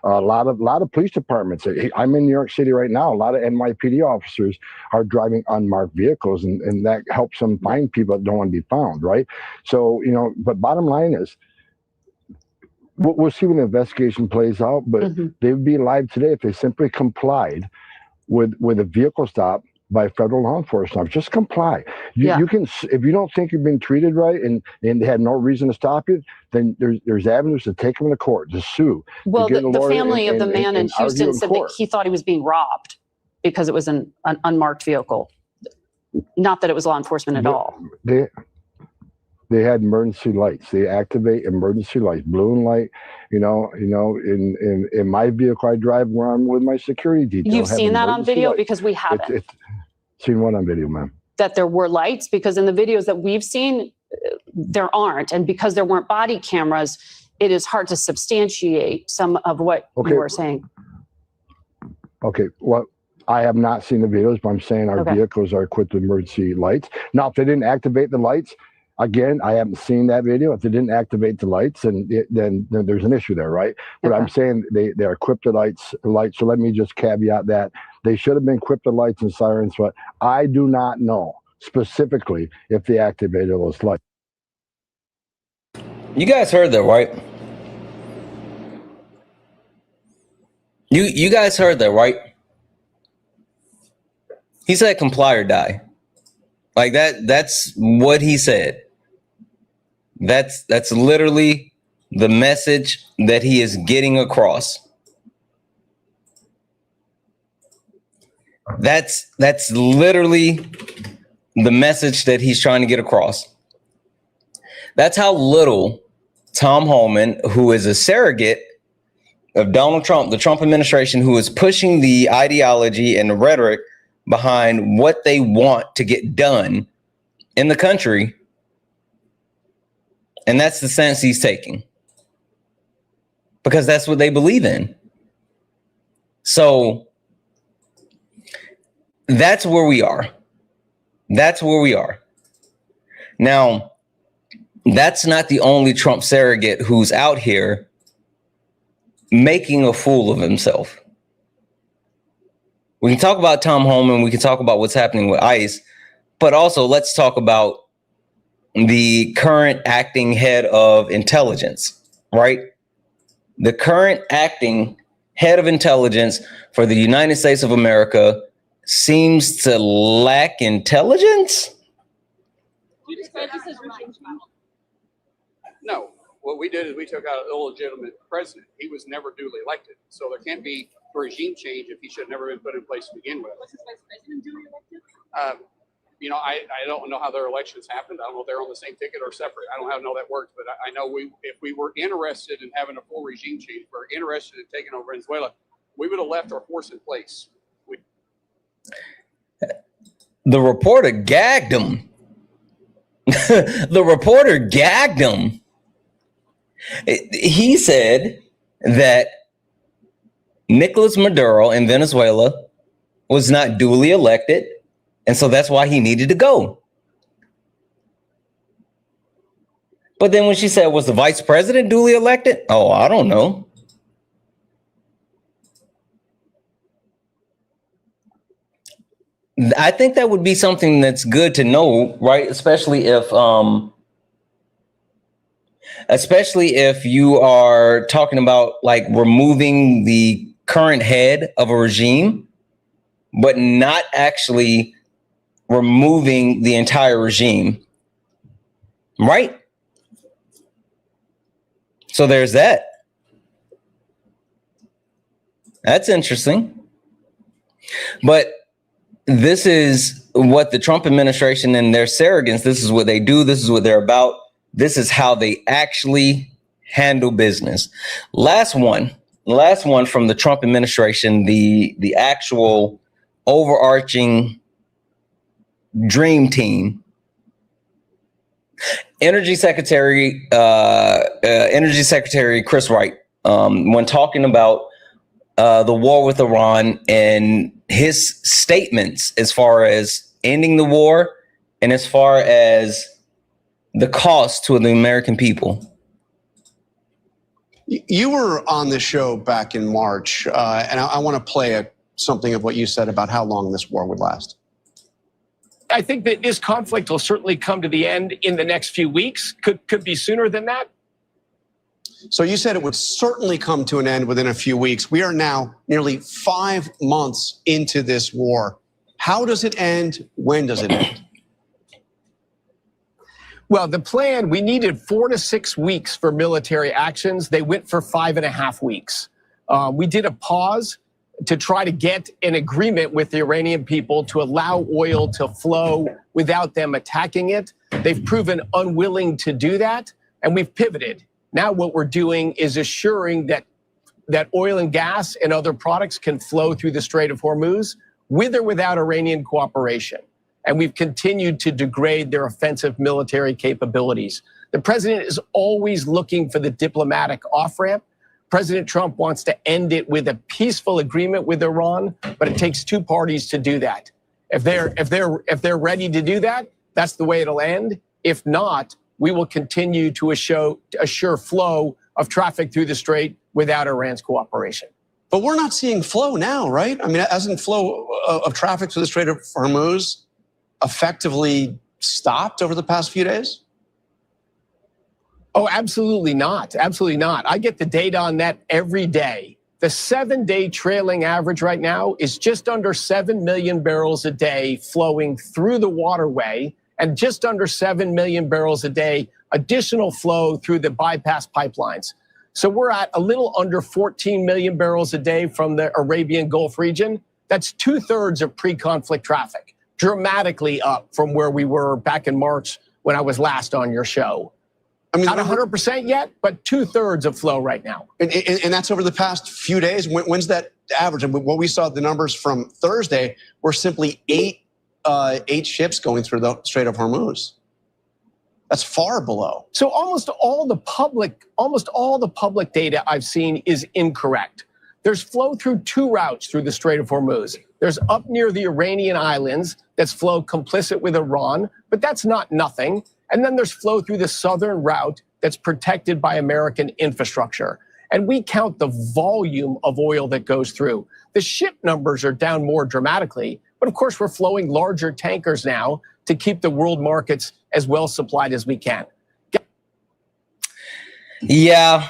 A lot of police departments. I'm in New York City right now. A lot of NYPD officers are driving unmarked vehicles, and that helps them find people that don't want to be found, right? So, but bottom line is, we'll see when the investigation plays out, but they would be alive today if they simply complied with a vehicle stop by federal law enforcement. Just comply. You can, if you don't think you've been treated right and they had no reason to stop you, then there's avenues to take them to court, to sue. Well, the family of the man in Houston said that he thought he was being robbed because it was an unmarked vehicle. Not that it was law enforcement at all. They had emergency lights. They activate emergency lights, blue and light. In my vehicle, I drive around with my security detail. You've seen that on video? Because we haven't. Seen what on video, ma'am? That there were lights, because in the videos that we've seen, there aren't. And because there weren't body cameras, it is hard to substantiate some of what you were saying. Okay, well, I have not seen the videos, but I'm saying our vehicles are equipped with emergency lights. Now, if they didn't activate the lights, again, I haven't seen that video. If they didn't activate the lights, then there's an issue there, right? But I'm saying they're equipped with lights. So let me just caveat that. They should have been equipped with lights and sirens, but I do not know specifically if they activated those lights. You guys heard that, right? You guys heard that, right? He said comply or die. Like that's what he said. That's literally the message that he is getting across. That's literally the message that he's trying to get across. That's how little Tom Homan, who is a surrogate of Donald Trump, the Trump administration, who is pushing the ideology and the rhetoric behind what they want to get done in the country. And that's the stance he's taking. Because that's what they believe in. So that's where we are. That's where we are. Now, that's not the only Trump surrogate who's out here making a fool of himself. We can talk about Tom Homan, we can talk about what's happening with ICE, but also let's talk about the current acting head of intelligence, right? The current acting head of intelligence for the United States of America seems to lack intelligence. You describe this as regime change? No. What we did is we took out an illegitimate president. He was never duly elected. So there can't be regime change if he should have never been put in place to begin with. Was his vice president duly elected? I don't know how their elections happened. I don't know if they're on the same ticket or separate. I don't know how that works, but I know if we were interested in having a full regime change, we're interested in taking over Venezuela, we would have left our force in place. The reporter gagged him. The reporter gagged him. He said that Nicolas Maduro in Venezuela was not duly elected, and so that's why he needed to go. But then when she said, was the vice president duly elected? Oh, I don't know. I think that would be something that's good to know, right? Especially if you are talking about like removing the current head of a regime, but not actually removing the entire regime, right? So there's that. That's interesting. But this is what the Trump administration and their surrogates, this is what they do. This is what they're about. This is how they actually handle business. Last one from the Trump administration, the actual overarching dream team. Energy Secretary Chris Wright, when talking about the war with Iran and his statements as far as ending the war and as far as the cost to the American people. You were on the show back in March, and I want to play something of what you said about how long this war would last. I think that this conflict will certainly come to the end in the next few weeks. Could be sooner than that. So you said it would certainly come to an end within a few weeks. We are now nearly 5 months into this war. How does it end? When does it end? Well, the plan, we needed 4 to 6 weeks for military actions. They went for 5.5 weeks. We did a pause to try to get an agreement with the Iranian people to allow oil to flow without them attacking it. They've proven unwilling to do that, and we've pivoted. Now what we're doing is assuring that oil and gas and other products can flow through the Strait of Hormuz with or without Iranian cooperation. And we've continued to degrade their offensive military capabilities. The president is always looking for the diplomatic off-ramp. President Trump wants to end it with a peaceful agreement with Iran, but it takes two parties to do that. If they're ready to do that, that's the way it'll end. If not, we will continue to assure flow of traffic through the strait without Iran's cooperation. But we're not seeing flow now, right? I mean, hasn't flow of traffic through the Strait of Hormuz effectively stopped over the past few days? Oh, absolutely not. Absolutely not. I get the data on that every day. The 7-day trailing average right now is just under 7 million barrels a day flowing through the waterway, and just under 7 million barrels a day additional flow through the bypass pipelines. So we're at a little under 14 million barrels a day from the Arabian Gulf region. That's 2/3 of pre-conflict traffic, dramatically up from where we were back in March when I was last on your show. I mean, not 100% yet, but 2/3 of flow right now. And that's over the past few days. When's that average? And what we saw, the numbers from Thursday were simply eight ships going through the Strait of Hormuz. That's far below. So almost all the public data I've seen is incorrect. There's flow through 2 routes through the Strait of Hormuz. There's up near the Iranian islands that's flow complicit with Iran, but that's not nothing. And then there's flow through the southern route that's protected by American infrastructure. And we count the volume of oil that goes through. The ship numbers are down more dramatically, but of course we're flowing larger tankers now to keep the world markets as well supplied as we can. Yeah.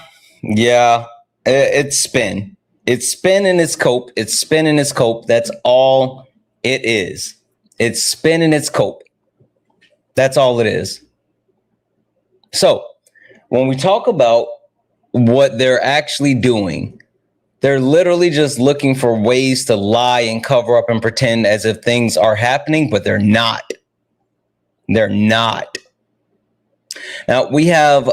It's spin. It's spin in its cope. It's spin in its cope. That's all it is. It's spin in its cope. That's all it is. So when we talk about what they're actually doing, they're literally just looking for ways to lie and cover up and pretend as if things are happening, but they're not. They're not. Now we have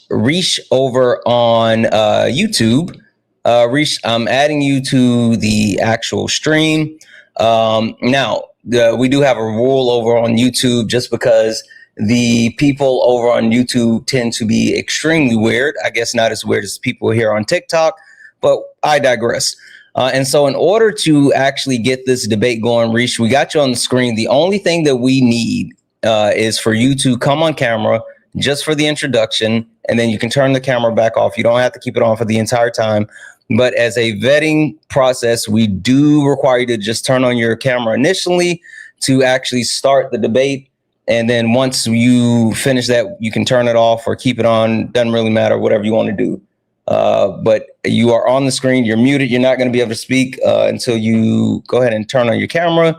Rish over on YouTube. Rish, I'm adding you to the actual stream. Now, we do have a rule over on YouTube, just because the people over on YouTube tend to be extremely weird. I guess not as weird as people here on TikTok, but I digress. And so in order to actually get this debate going, Rish, we got you on the screen. The only thing that we need is for you to come on camera just for the introduction, and then you can turn the camera back off. You don't have to keep it on for the entire time. But as a vetting process, we do require you to just turn on your camera initially to actually start the debate. And then once you finish that, you can turn it off or keep it on. Doesn't really matter, whatever you want to do. But you are on the screen. You're muted. You're not going to be able to speak until you go ahead and turn on your camera.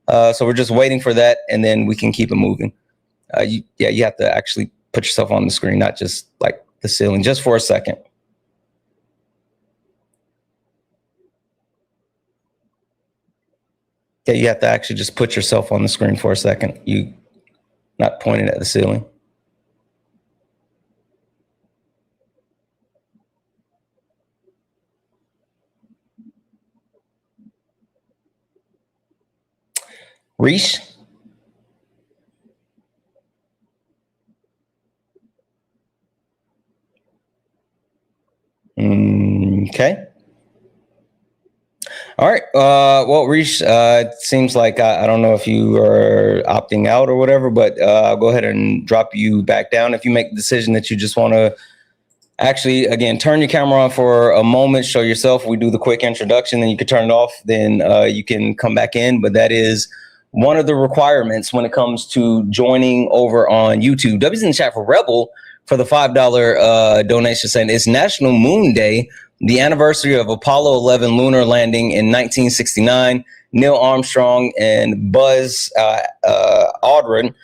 So we're just waiting for that, and then we can keep it moving. You have to actually put yourself on the screen, not just like the ceiling, just for a second. Yeah, you have to actually just put yourself on the screen for a second. You not pointing at the ceiling. Reese? Okay. All right. Well, Reese, it seems like I don't know if you are opting out or whatever, but I'll go ahead and drop you back down. If you make the decision that you just want to actually, again, turn your camera on for a moment, show yourself. We do the quick introduction, then you can turn it off. Then you can come back in. But that is one of the requirements when it comes to joining over on YouTube. W's in the chat for Rebel for the $5 donation, saying it's National Moon Day, the anniversary of Apollo 11 lunar landing in 1969. Neil Armstrong and Buzz Aldrin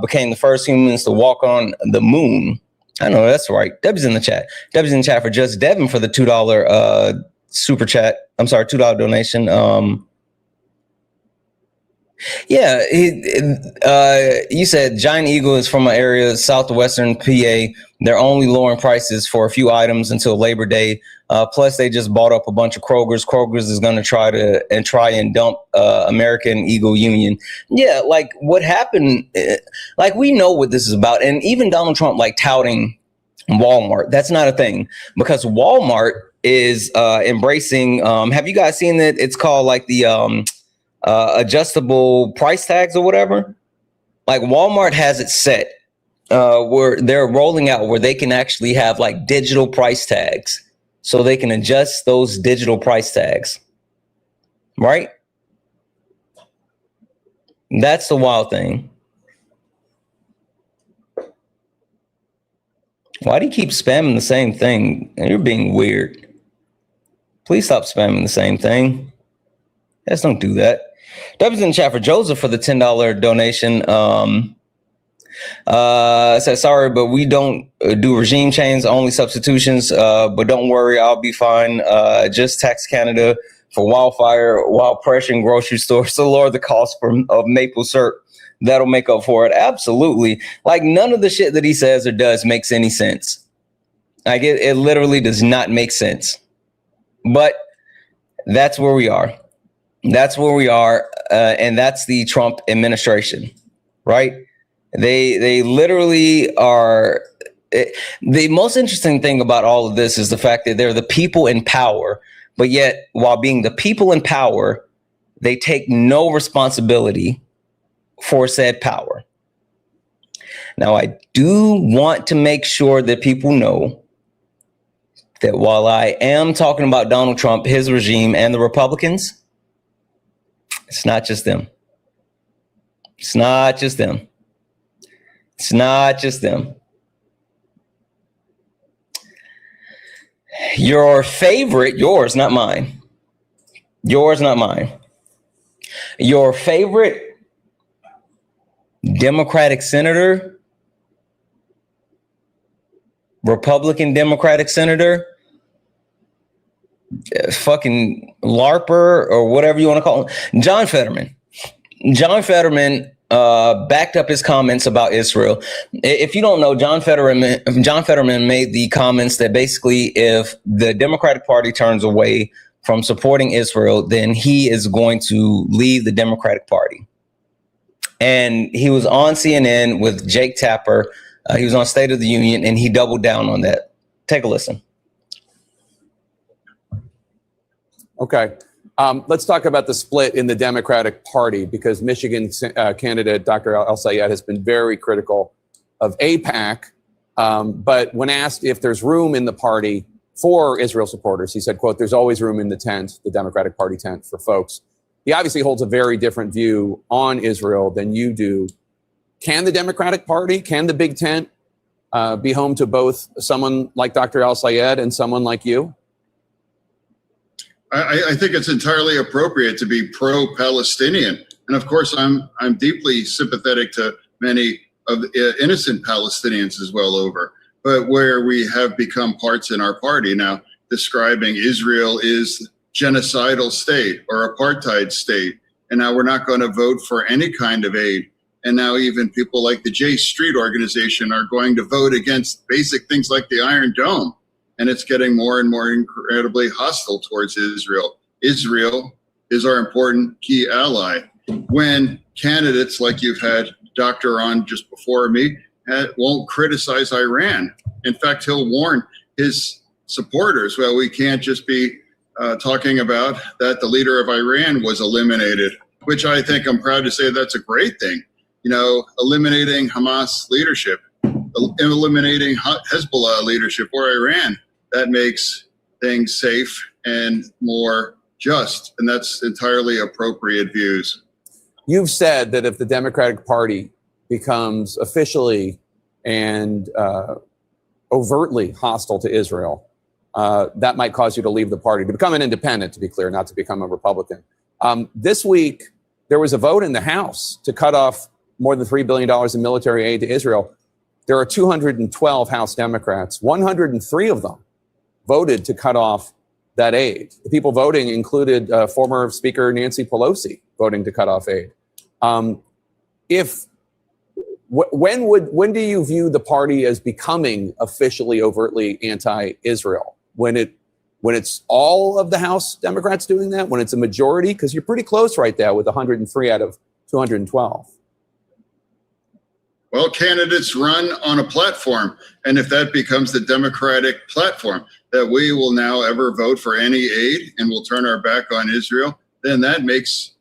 became the first humans to walk on the moon. I know that's right. Debbie's in the chat. Debbie's in the chat for Just Devin for the $2 super chat. I'm sorry, $2 donation. Yeah, you said Giant Eagle is from an area southwestern PA. They're only lowering prices for a few items until Labor Day. Plus, they just bought up a bunch of Kroger's. Kroger's is going to try and dump American Eagle Union. Yeah, like what happened? Like we know what this is about, and even Donald Trump like touting Walmart. That's not a thing because Walmart is embracing. Have you guys seen that? It's called like the adjustable price tags or whatever. Like Walmart has it set where they're rolling out where they can actually have like digital price tags, so they can adjust those digital price tags. Right? That's the wild thing. Why do you keep spamming the same thing? You're being weird. Please stop spamming the same thing. Let's don't do that. W's in the chat for Joseph for the $10 donation. Said sorry, but we don't do regime change, only substitutions. But don't worry, I'll be fine. Just tax Canada for wildfire while pressuring grocery stores to lower the cost of maple syrup. That'll make up for it. Absolutely. Like none of the shit that he says or does makes any sense. Like it literally does not make sense. But that's where we are. That's where we are. And that's the Trump administration, right? They literally are. The most interesting thing about all of this is the fact that they're the people in power, but yet while being the people in power, they take no responsibility for said power. Now, I do want to make sure that people know that while I am talking about Donald Trump, his regime, and the Republicans, it's not just them. It's not just them. It's not just them. Your favorite, yours, not mine. Yours, not mine. Your favorite Democratic senator, Republican Democratic senator, fucking LARPer or whatever you want to call him, John Fetterman. John Fetterman backed up his comments about Israel. If you don't know, John Fetterman made the comments that basically if the Democratic Party turns away from supporting Israel, then he is going to leave the Democratic Party. And he was on CNN with Jake Tapper. He was on State of the Union, and he doubled down on that. Take a listen. Okay. Let's talk about the split in the Democratic Party, because Michigan candidate Dr. El-Sayed has been very critical of AIPAC. But when asked if there's room in the party for Israel supporters, he said, quote, "There's always room in the tent, the Democratic Party tent, for folks." He obviously holds a very different view on Israel than you do. Can the Democratic Party, can the big tent be home to both someone like Dr. El-Sayed and someone like you? I think it's entirely appropriate to be pro-Palestinian. And of course, I'm deeply sympathetic to many of the innocent Palestinians as well over. But where we have become parts in our party now, describing Israel is genocidal state or apartheid state. And now we're not going to vote for any kind of aid. And now even people like the J Street organization are going to vote against basic things like the Iron Dome. And it's getting more and more incredibly hostile towards Israel. Israel is our important key ally. When candidates like you've had Dr. on just before me won't criticize Iran. In fact, he'll warn his supporters, well, we can't just be talking about that the leader of Iran was eliminated, which I think I'm proud to say that's a great thing. You know, eliminating Hamas leadership, eliminating Hezbollah leadership or Iran, that makes things safe and more just. And that's entirely appropriate views. You've said that if the Democratic Party becomes officially and overtly hostile to Israel, that might cause you to leave the party, to become an independent, to be clear, not to become a Republican. This week, there was a vote in the House to cut off more than $3 billion in military aid to Israel. There are 212 House Democrats. 103 of them voted to cut off that aid. The people voting included former Speaker Nancy Pelosi voting to cut off aid. When do you view the party as becoming officially overtly anti-Israel? When it's all of the House Democrats doing that? When it's a majority? Because you're pretty close right there with 103 out of 212. Well, candidates run on a platform. And if that becomes the Democratic platform, that we will now ever vote for any aid and we'll turn our back on Israel, then that makes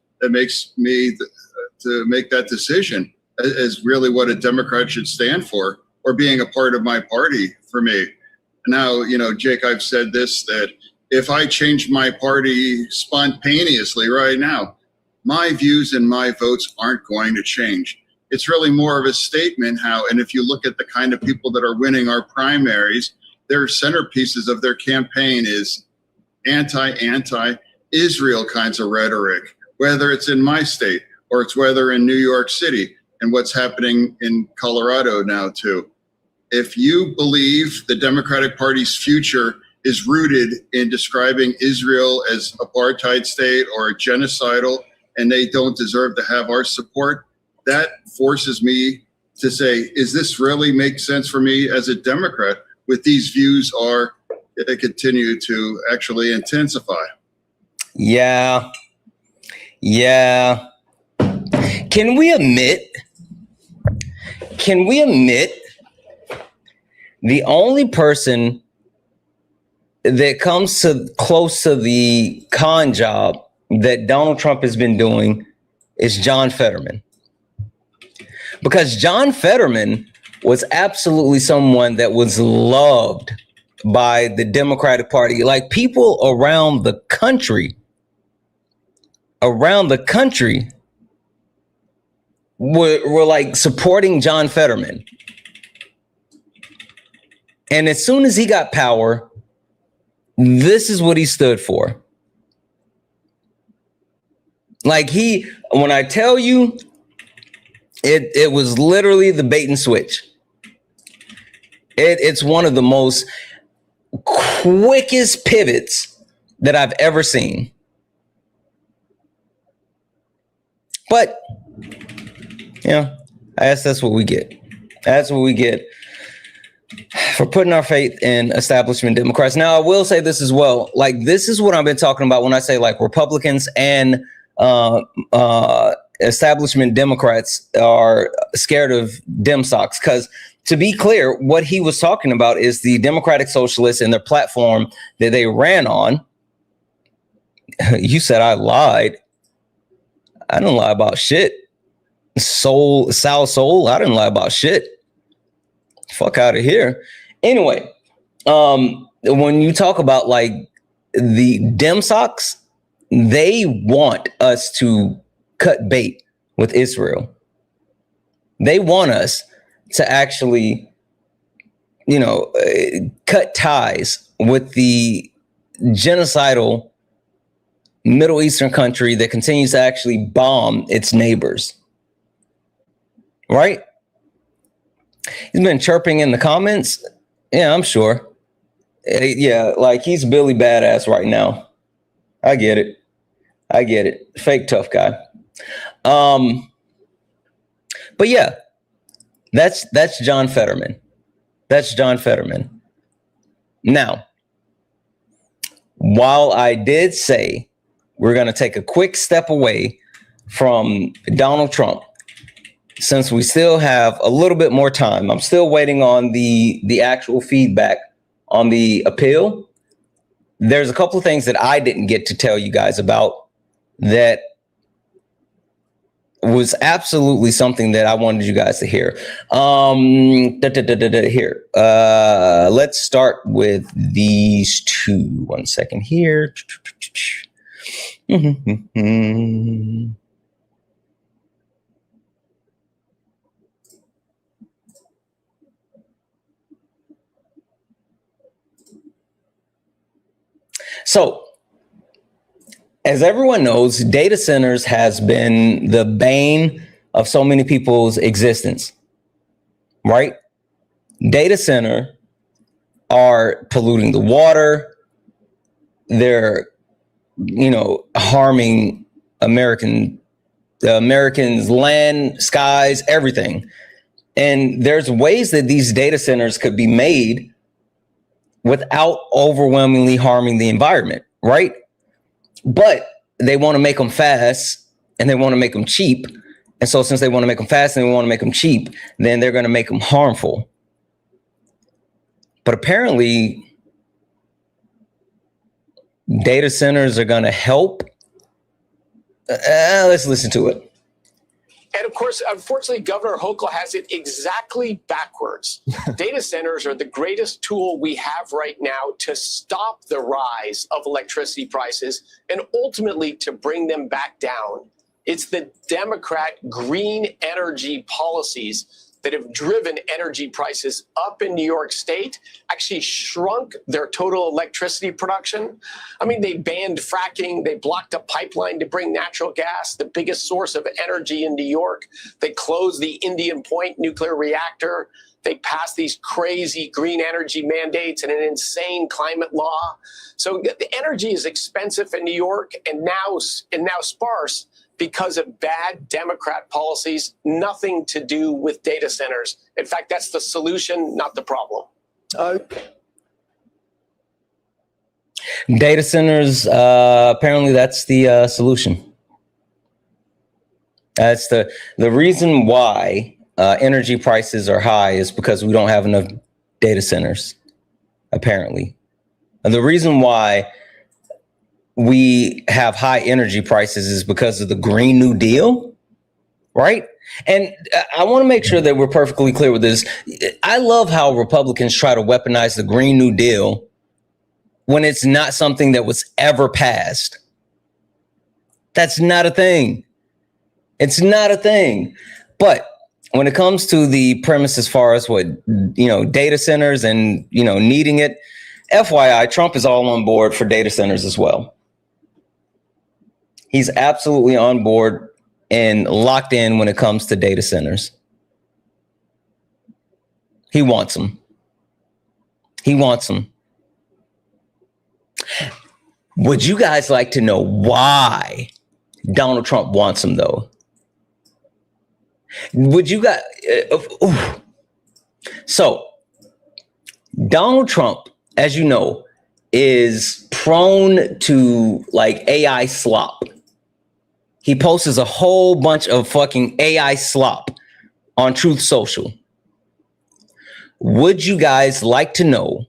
me to make that decision as really what a Democrat should stand for, or being a part of my party for me. Now, you know, Jake, I've said this, that if I change my party spontaneously right now, my views and my votes aren't going to change. It's really more of a statement how, and if you look at the kind of people that are winning our primaries, their centerpieces of their campaign is anti-Israel kinds of rhetoric, whether it's in my state or it's whether in New York City and what's happening in Colorado now too. If you believe the Democratic Party's future is rooted in describing Israel as apartheid state or genocidal and they don't deserve to have our support, that forces me to say, is this really make sense for me as a Democrat with these views are continue to actually intensify? Yeah. Yeah. Can we admit the only person that comes to close to the con job that Donald Trump has been doing is John Fetterman? Because John Fetterman was absolutely someone that was loved by the Democratic Party. Like, people around the country were like supporting John Fetterman. And as soon as he got power, this is what he stood for. Like, when I tell you, it was literally the bait and switch. It's one of the most quickest pivots that I've ever seen. But, yeah, I guess that's what we get. That's what we get for putting our faith in establishment Democrats. Now, I will say this as well. Like, this is what I've been talking about when I say, like, Republicans and establishment Democrats are scared of Dem socks. Because, to be clear, what he was talking about is the Democratic Socialists and their platform that they ran on. You said I lied. I didn't lie about shit. Sal Soul, I didn't lie about shit. Fuck out of here. Anyway, when you talk about like the Dem socks, they want us to cut bait with Israel. They want us to actually, cut ties with the genocidal Middle Eastern country that continues to actually bomb its neighbors. Right? He's been chirping in the comments. Yeah, I'm sure. Yeah, like he's Billy Badass right now. I get it. Fake tough guy. But yeah, that's John Fetterman. Now, while I did say we're going to take a quick step away from Donald Trump, since we still have a little bit more time, I'm still waiting on the actual feedback on the appeal. There's a couple of things that I didn't get to tell you guys about that was absolutely something that I wanted you guys to hear. Here, let's start with these two. 1 second here. So, as everyone knows, data centers has been the bane of so many people's existence, right? Data center are polluting the water. They're, harming Americans' land, skies, everything. And there's ways that these data centers could be made without overwhelmingly harming the environment, right? But they want to make them fast and they want to make them cheap. And so since they want to make them fast and they want to make them cheap, then they're going to make them harmful. But apparently, data centers are going to help. Let's listen to it. And of course, unfortunately, Governor Hochul has it exactly backwards. Data centers are the greatest tool we have right now to stop the rise of electricity prices and ultimately to bring them back down. It's the Democrat green energy policies that have driven energy prices up in New York State actually shrunk their total electricity production. I mean, they banned fracking. They blocked a pipeline to bring natural gas, the biggest source of energy in New York. They closed the Indian Point nuclear reactor. They passed these crazy green energy mandates and an insane climate law. So the energy is expensive in New York and now sparse because of bad Democrat policies, nothing to do with data centers. In fact, that's the solution, not the problem. Data centers, apparently that's the solution. That's the reason why energy prices are high is because we don't have enough data centers, apparently. And the reason why we have high energy prices is because of the Green New Deal, right? And I want to make sure that we're perfectly clear with this. I love how Republicans try to weaponize the Green New Deal when it's not something that was ever passed. That's not a thing. It's not a thing. But when it comes to the premise as far as what, data centers and, needing it, FYI, Trump is all on board for data centers as well. He's absolutely on board and locked in when it comes to data centers. He wants them. He wants them. Would you guys like to know why Donald Trump wants them, though? Would you guys? So, Donald Trump, as you know, is prone to like AI slop. He posts a whole bunch of fucking AI slop on Truth Social. Would you guys like to know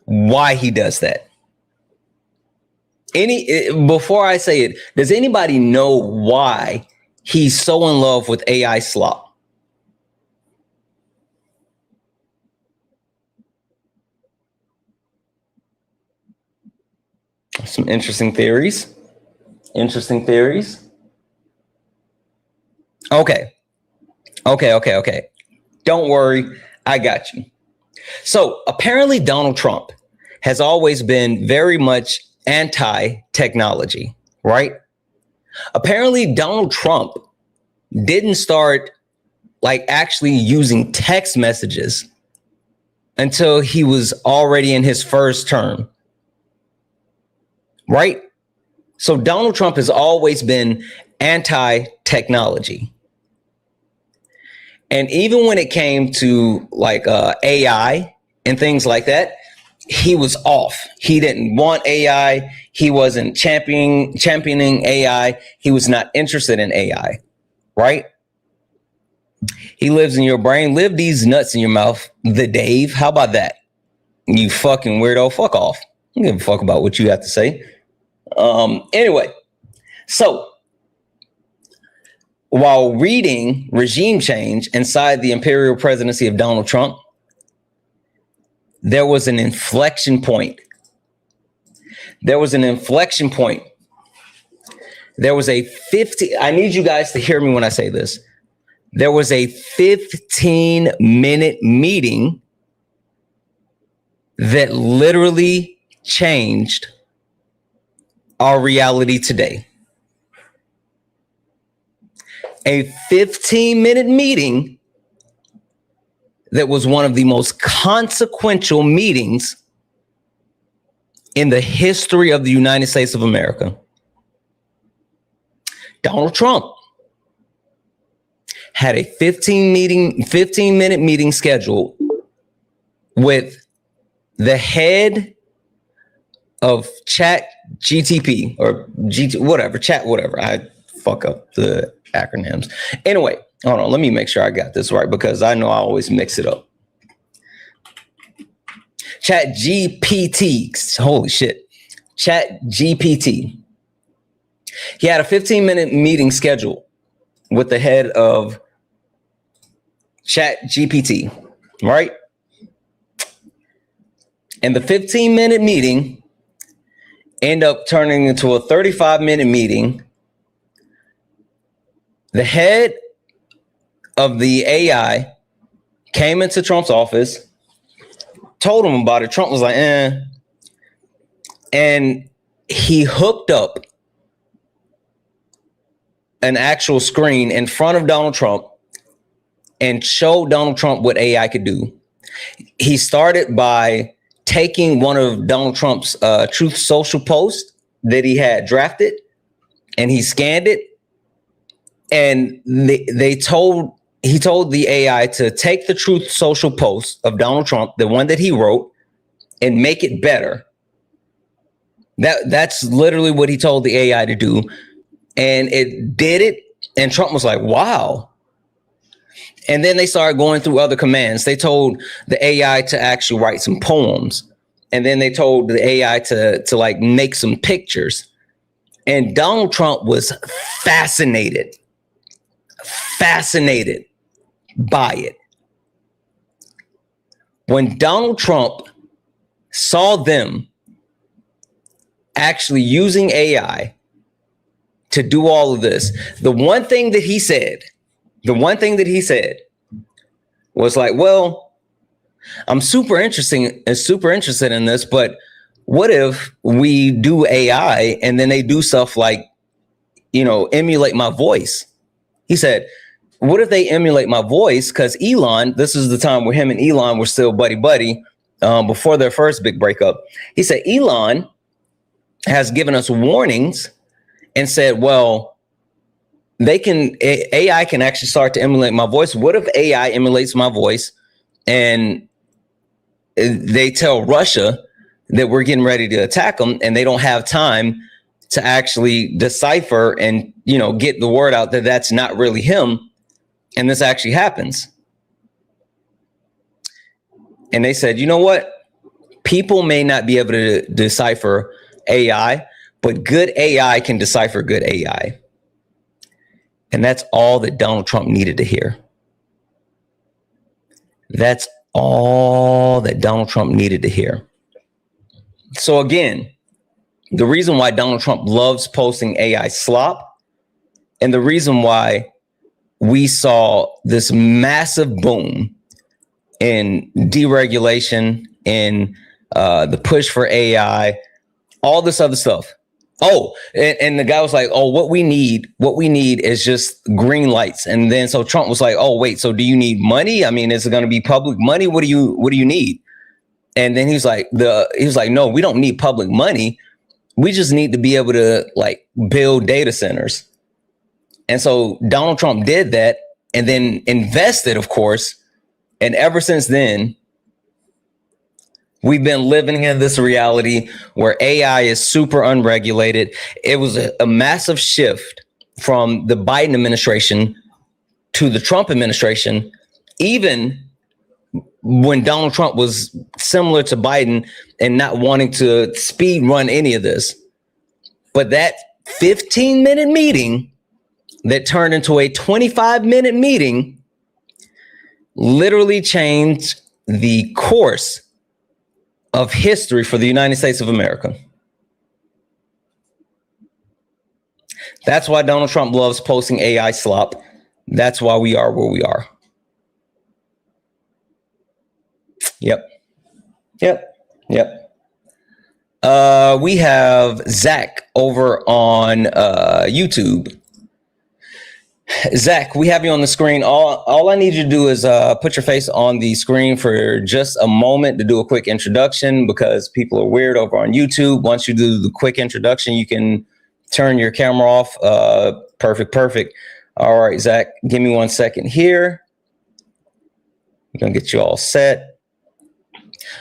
why he does that? Before I say it, does anybody know why he's so in love with AI slop? Some interesting theories. Interesting theories. Okay. Don't worry. I got you. So apparently Donald Trump has always been very much anti-technology, right? Apparently Donald Trump didn't start like actually using text messages until he was already in his first term, right? So Donald Trump has always been anti-technology. And even when it came to like AI and things like that, he was off. He didn't want AI. He wasn't championing AI. He was not interested in AI, right? He lives in your brain. Live these nuts in your mouth. The Dave. How about that? You fucking weirdo. Fuck off. I don't give a fuck about what you have to say. Anyway, so while reading Regime Change inside the imperial presidency of Donald Trump, there was an inflection point. There was an inflection point. There was a 50, I need you guys to hear me when I say this. There was a 15-minute meeting that literally changed our reality today. A 15-minute meeting that was one of the most consequential meetings in the history of the United States of America. Donald Trump had a 15-minute meeting scheduled with the head of Chat GTP or Chat whatever. I fuck up the acronyms. Anyway, hold on. Let me make sure I got this right because I know I always mix it up. Chat GPT. Holy shit. Chat GPT. He had a 15-minute meeting scheduled with the head of Chat GPT, right? And the 15-minute meeting ended up turning into a 35-minute meeting. The head of the AI came into Trump's office, told him about it. Trump was like, eh. And he hooked up an actual screen in front of Donald Trump and showed Donald Trump what AI could do. He started by taking one of Donald Trump's Truth Social posts that he had drafted, and he scanned it. And he told the AI to take the Truth Social post of Donald Trump, the one that he wrote, and make it better. That's literally what he told the AI to do. And it did it. And Trump was like, wow. And then they started going through other commands. They told the AI to actually write some poems. And then they told the AI to like make some pictures. And Donald Trump was fascinated by it. When Donald Trump saw them actually using AI to do all of this, the one thing that he said was like, well, I'm super interested in this, but what if we do AI and then they do stuff like, emulate my voice? He said, what if they emulate my voice? Because Elon, this is the time where him and Elon were still buddy before their first big breakup. He said, Elon has given us warnings and said, well, AI can actually start to emulate my voice. What if AI emulates my voice and they tell Russia that we're getting ready to attack them and they don't have time to actually decipher and, get the word out that that's not really him. And this actually happens. And they said, you know what? People may not be able to decipher AI, but good AI can decipher good AI. And that's all that Donald Trump needed to hear. That's all that Donald Trump needed to hear. So again, the reason why Donald Trump loves posting AI slop, and the reason why we saw this massive boom in deregulation, in the push for AI, all this other stuff. Oh, and the guy was like, oh, what we need is just green lights. And then so Trump was like, oh, wait, so do you need money? I mean, is it going to be public money? What do you need? And then he was like, no, we don't need public money. We just need to be able to like build data centers. And so Donald Trump did that and then invested, of course. And ever since then, we've been living in this reality where AI is super unregulated. It was a massive shift from the Biden administration to the Trump administration, even when Donald Trump was similar to Biden and not wanting to speed run any of this. But that 15-minute meeting that turned into a 25-minute meeting literally changed the course of history for the United States of America. That's why Donald Trump loves posting AI slop. That's why we are where we are. Yep. We have Zach over on YouTube. Zach, we have you on the screen. All I need you to do is put your face on the screen for just a moment to do a quick introduction, because people are weird over on YouTube. Once you do the quick introduction, you can turn your camera off. Perfect. All right, Zach, give me 1 second here. I'm gonna get you all set.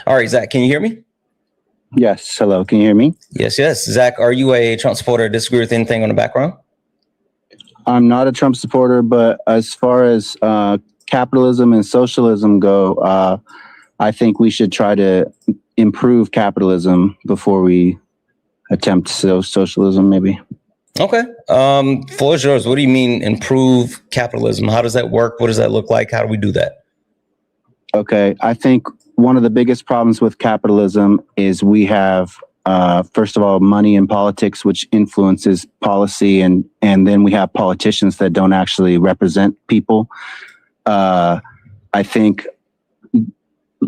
All right, Zach, can you hear me? Yes. Hello. Can you hear me? Yes. Zach, are you a Trump supporter? Disagree with anything on the background? I'm not a Trump supporter, but as far as capitalism and socialism go, I think we should try to improve capitalism before we attempt socialism, maybe. Okay. Floor is yours. What do you mean improve capitalism? How does that work? What does that look like? How do we do that? Okay. I think one of the biggest problems with capitalism is we have, first of all, money in politics, which influences policy, and then we have politicians that don't actually represent people. I think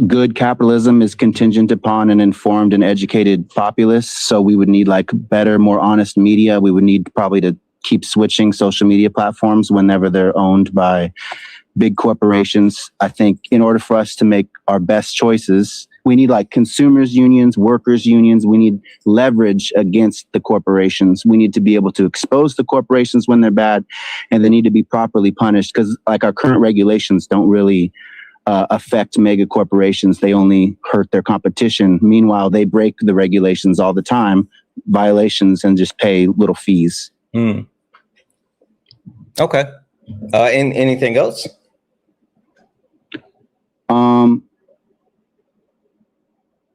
good capitalism is contingent upon an informed and educated populace. So we would need like better, more honest media. We would need probably to keep switching social media platforms whenever they're owned by big corporations. I think in order for us to make our best choices, we need like consumers unions, workers unions. We need leverage against the corporations. We need to be able to expose the corporations when they're bad, and they need to be properly punished, because like our current regulations don't really affect mega corporations. They only hurt their competition. Meanwhile, they break the regulations all the time, violations, and just pay little fees. Okay. Anything else?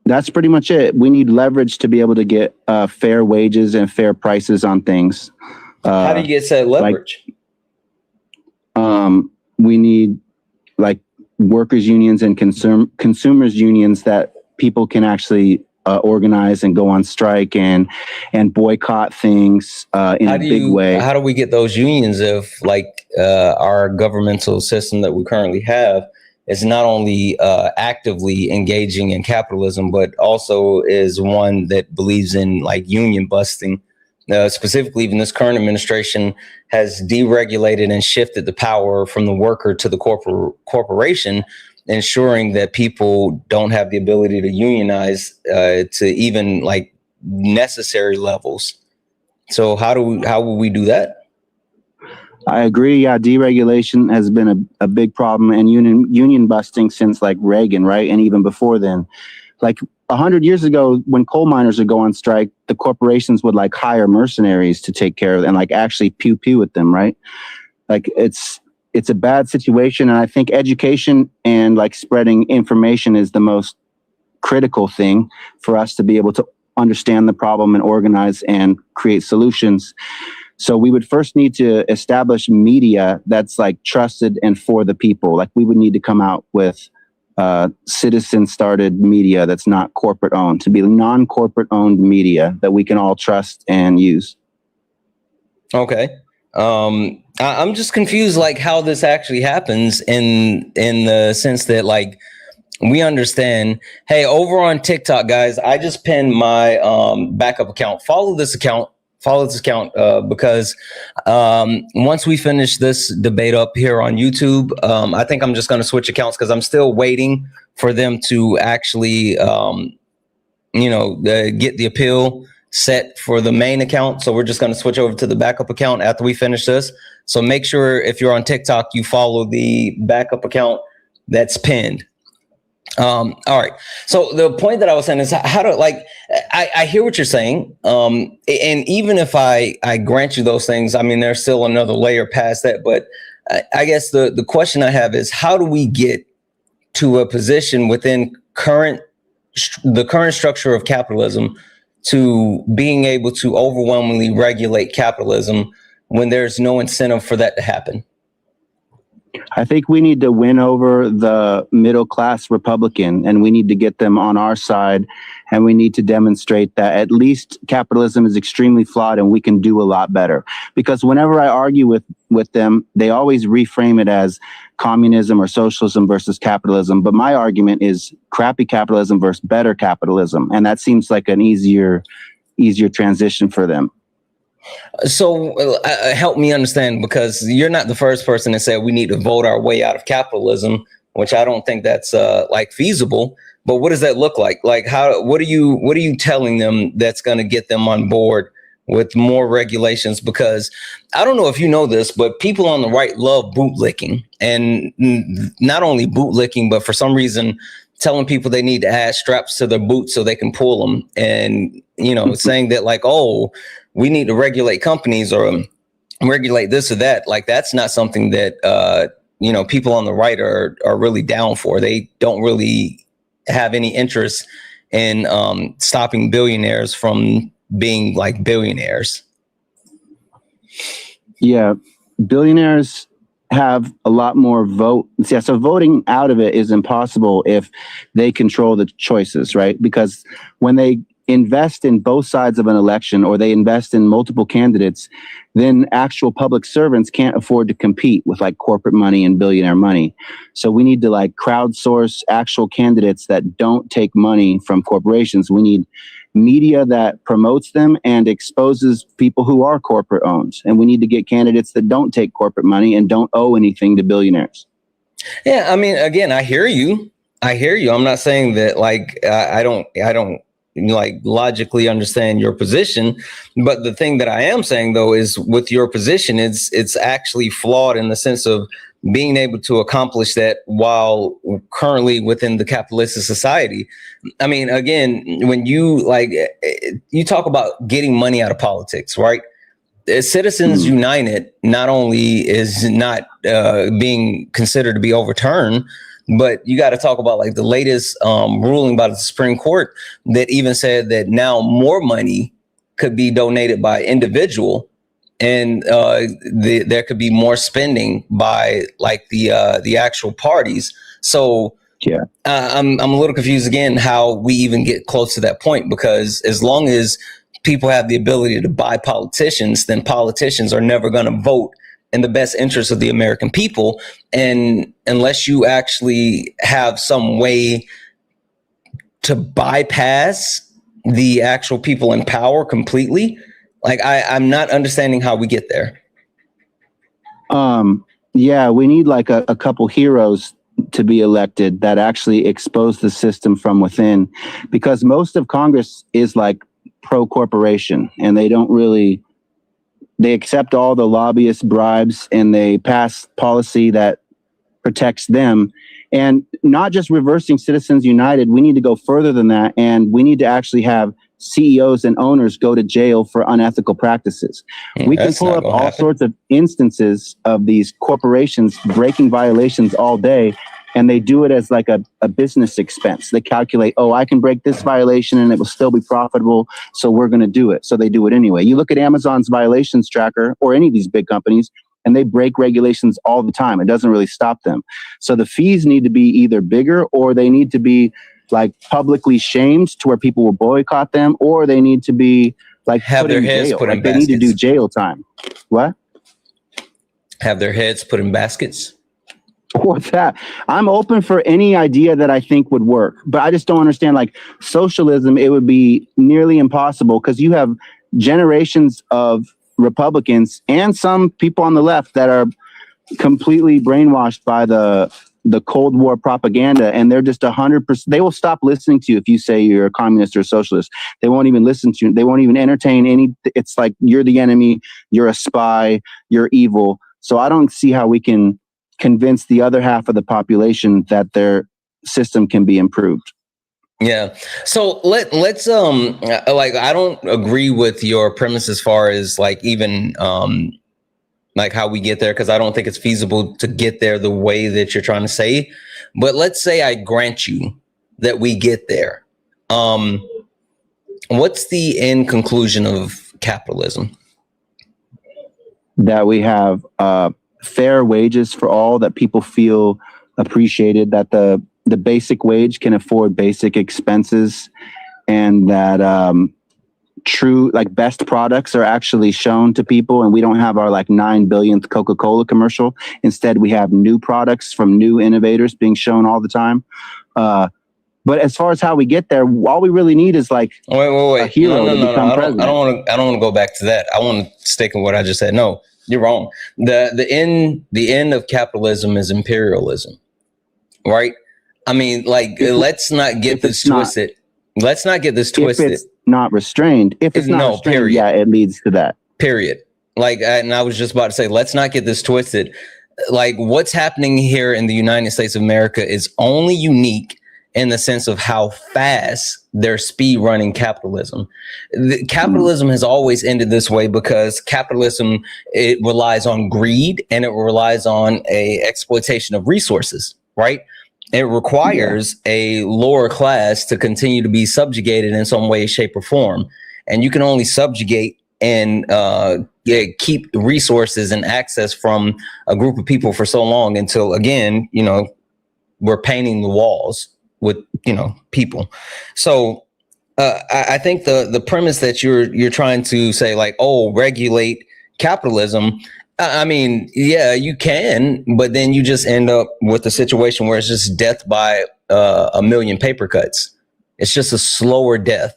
That's pretty much it. We need leverage to be able to get fair wages and fair prices on things. How do you get said leverage? We need like workers unions and consumers unions that people can actually organize and go on strike and boycott things in a big way. How do we get those unions if like our governmental system that we currently have is not only actively engaging in capitalism, but also is one that believes in like union busting? Specifically, even this current administration has deregulated and shifted the power from the worker to the corporation, ensuring that people don't have the ability to unionize to even like necessary levels. So how will we do that? I agree. Yeah, deregulation has been a big problem, and union busting since like Reagan, right? And even before then, like 100 years ago, when coal miners would go on strike, the corporations would like hire mercenaries to take care of them and like actually pew with them, right? Like it's a bad situation, and I think education and like spreading information is the most critical thing for us to be able to understand the problem and organize and create solutions. So we would first need to establish media that's like trusted and for the people. Like we would need to come out with citizen started media that's not corporate owned, to be non-corporate owned media that we can all trust and use. Okay. I'm just confused like how this actually happens in the sense that like we understand, hey, over on TikTok, guys, I just pinned my backup account. Follow this account because once we finish this debate up here on YouTube, I think I'm just going to switch accounts because I'm still waiting for them to actually, get the appeal set for the main account. So we're just going to switch over to the backup account after we finish this. So make sure if you're on TikTok, you follow the backup account that's pinned. All right. So the point that I was saying is how to like, I hear what you're saying. And even if I grant you those things, I mean, there's still another layer past that. But I guess the question I have is how do we get to a position within the current structure of capitalism to being able to overwhelmingly regulate capitalism when there's no incentive for that to happen? I think we need to win over the middle class Republican, and we need to get them on our side, and we need to demonstrate that at least capitalism is extremely flawed and we can do a lot better. Because whenever I argue with them, they always reframe it as communism or socialism versus capitalism. But my argument is crappy capitalism versus better capitalism, and that seems like an easier transition for them. So help me understand, because you're not the first person to say we need to vote our way out of capitalism, which I don't think that's like feasible. But what does that look like? Like what are you telling them that's going to get them on board with more regulations? Because I don't know if you know this, but people on the right love bootlicking, and not only bootlicking, but for some reason telling people they need to add straps to their boots so they can pull them, and saying that like, oh, we need to regulate companies or regulate this or that. Like that's not something that people on the right are really down for. They don't really have any interest in stopping billionaires from being like billionaires. Yeah, billionaires have a lot more vote. Yeah, so voting out of it is impossible if they control the choices, right? Because when they invest in both sides of an election, or they invest in multiple candidates, then actual public servants can't afford to compete with like corporate money and billionaire money. So we need to like crowdsource actual candidates that don't take money from corporations. We need media that promotes them and exposes people who are corporate owned. And we need to get candidates that don't take corporate money and don't owe anything to billionaires. Yeah, I mean, again, I hear you. I'm not saying that like I don't like logically understand your position, but the thing that I am saying though is with your position, it's actually flawed in the sense of being able to accomplish that while currently within the capitalistic society. I mean, again, when you talk about getting money out of politics, right? Citizens United not only is not being considered to be overturned, but you got to talk about like the latest ruling by the Supreme Court that even said that now more money could be donated by individual, and there could be more spending by like the actual parties. So yeah, I'm a little confused again how we even get close to that point, because as long as people have the ability to buy politicians, then politicians are never going to vote in the best interest of the American people. And unless you actually have some way to bypass the actual people in power completely, like I'm not understanding how we get there. Yeah, we need like a couple heroes to be elected that actually expose the system from within, because most of Congress is like pro-corporation, and they accept all the lobbyist bribes, and they pass policy that protects them. And not just reversing Citizens United, we need to go further than that, and we need to actually have CEOs and owners go to jail for unethical practices. We can pull up all sorts of instances of these corporations breaking violations all day, and they do it as like a business expense. They calculate, oh, I can break this violation and it will still be profitable, so we're going to do it. So they do it anyway. You look at Amazon's violations tracker or any of these big companies, and they break regulations all the time. It doesn't really stop them. So the fees need to be either bigger, or they need to be like publicly shamed to where people will boycott them, or they need to be like have their heads put in baskets. They need to do jail time. What? Have their heads put in baskets. What's that? I'm open for any idea that I think would work, but I just don't understand. Like socialism, it would be nearly impossible because you have generations of Republicans and some people on the left that are completely brainwashed by the Cold War propaganda, and they're just 100%. They will stop listening to you if you say you're a communist or a socialist. They won't even listen to you. They won't even entertain any. It's like you're the enemy. You're a spy. You're evil. So I don't see how we can convince the other half of the population that their system can be improved. Yeah. So let's like I don't agree with your premise as far as like even like how we get there, because I don't think it's feasible to get there the way that you're trying to say. But let's say I grant you that we get there. What's the end conclusion of capitalism? That we have fair wages for all, that people feel appreciated, that the basic wage can afford basic expenses, and that true like best products are actually shown to people, and we don't have our like 9 billionth Coca-Cola commercial. Instead, we have new products from new innovators being shown all the time. But as far as how we get there, all we really need is like wait. a hero to become president. I don't want to go back to that. I want to stick with what I just said. No, you're wrong. The end of capitalism is imperialism, right? I mean, like, let's not get this twisted. Let's not get this twisted. If it's not restrained, restrained, period. Yeah, it leads to that. Period. Like, and I was just about to say, let's not get this twisted. Like, what's happening here in the United States of America is only unique in the sense of how fast they're speed running capitalism. Capitalism has always ended this way because capitalism, it relies on greed and it relies on a exploitation of resources, right? It requires a lower class to continue to be subjugated in some way, shape, or form. And you can only subjugate and keep resources and access from a group of people for so long until, again, you know, we're painting the walls with, you know, people. So I think the premise that you're trying to say, like, oh, regulate capitalism. I mean, yeah, you can, but then you just end up with a situation where it's just death by a million paper cuts. It's just a slower death.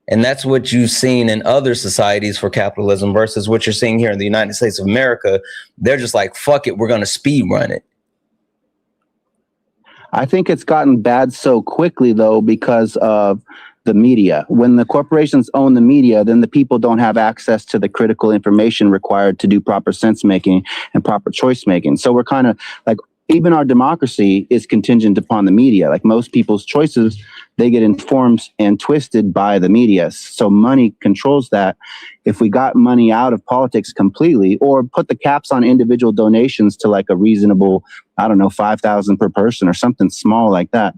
And that's what you've seen in other societies for capitalism versus what you're seeing here in the United States of America. They're just like, fuck it, we're going to speed run it. I think it's gotten bad so quickly, though, because of the media. When the corporations own the media, then the people don't have access to the critical information required to do proper sense making and proper choice making. So we're kind of like, even our democracy is contingent upon the media. Like most people's choices, they get informed and twisted by the media. So money controls that. If we got money out of politics completely, or put the caps on individual donations to like a reasonable, I don't know, 5,000 per person or something small like that,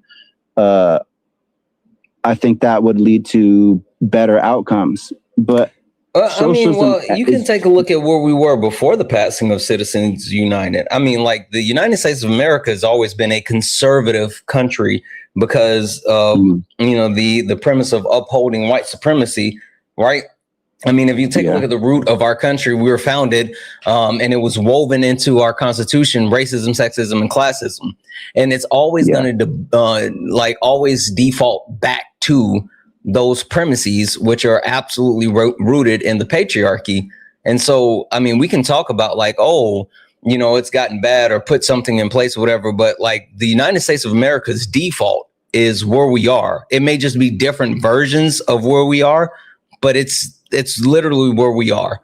I think that would lead to better outcomes. But I mean, well, you can take a look at where we were before the passing of Citizens United. I mean, like the United States of America has always been a conservative country because of, you know, the premise of upholding white supremacy, right? I mean, if you take a look at the root of our country, we were founded and it was woven into our constitution, racism, sexism, and classism. And it's always going to like always default back to those premises, which are absolutely rooted in the patriarchy. And so, I mean, we can talk about like, oh, you know, it's gotten bad or put something in place or whatever. But like the United States of America's default is where we are. It may just be different versions of where we are, but it's literally where we are.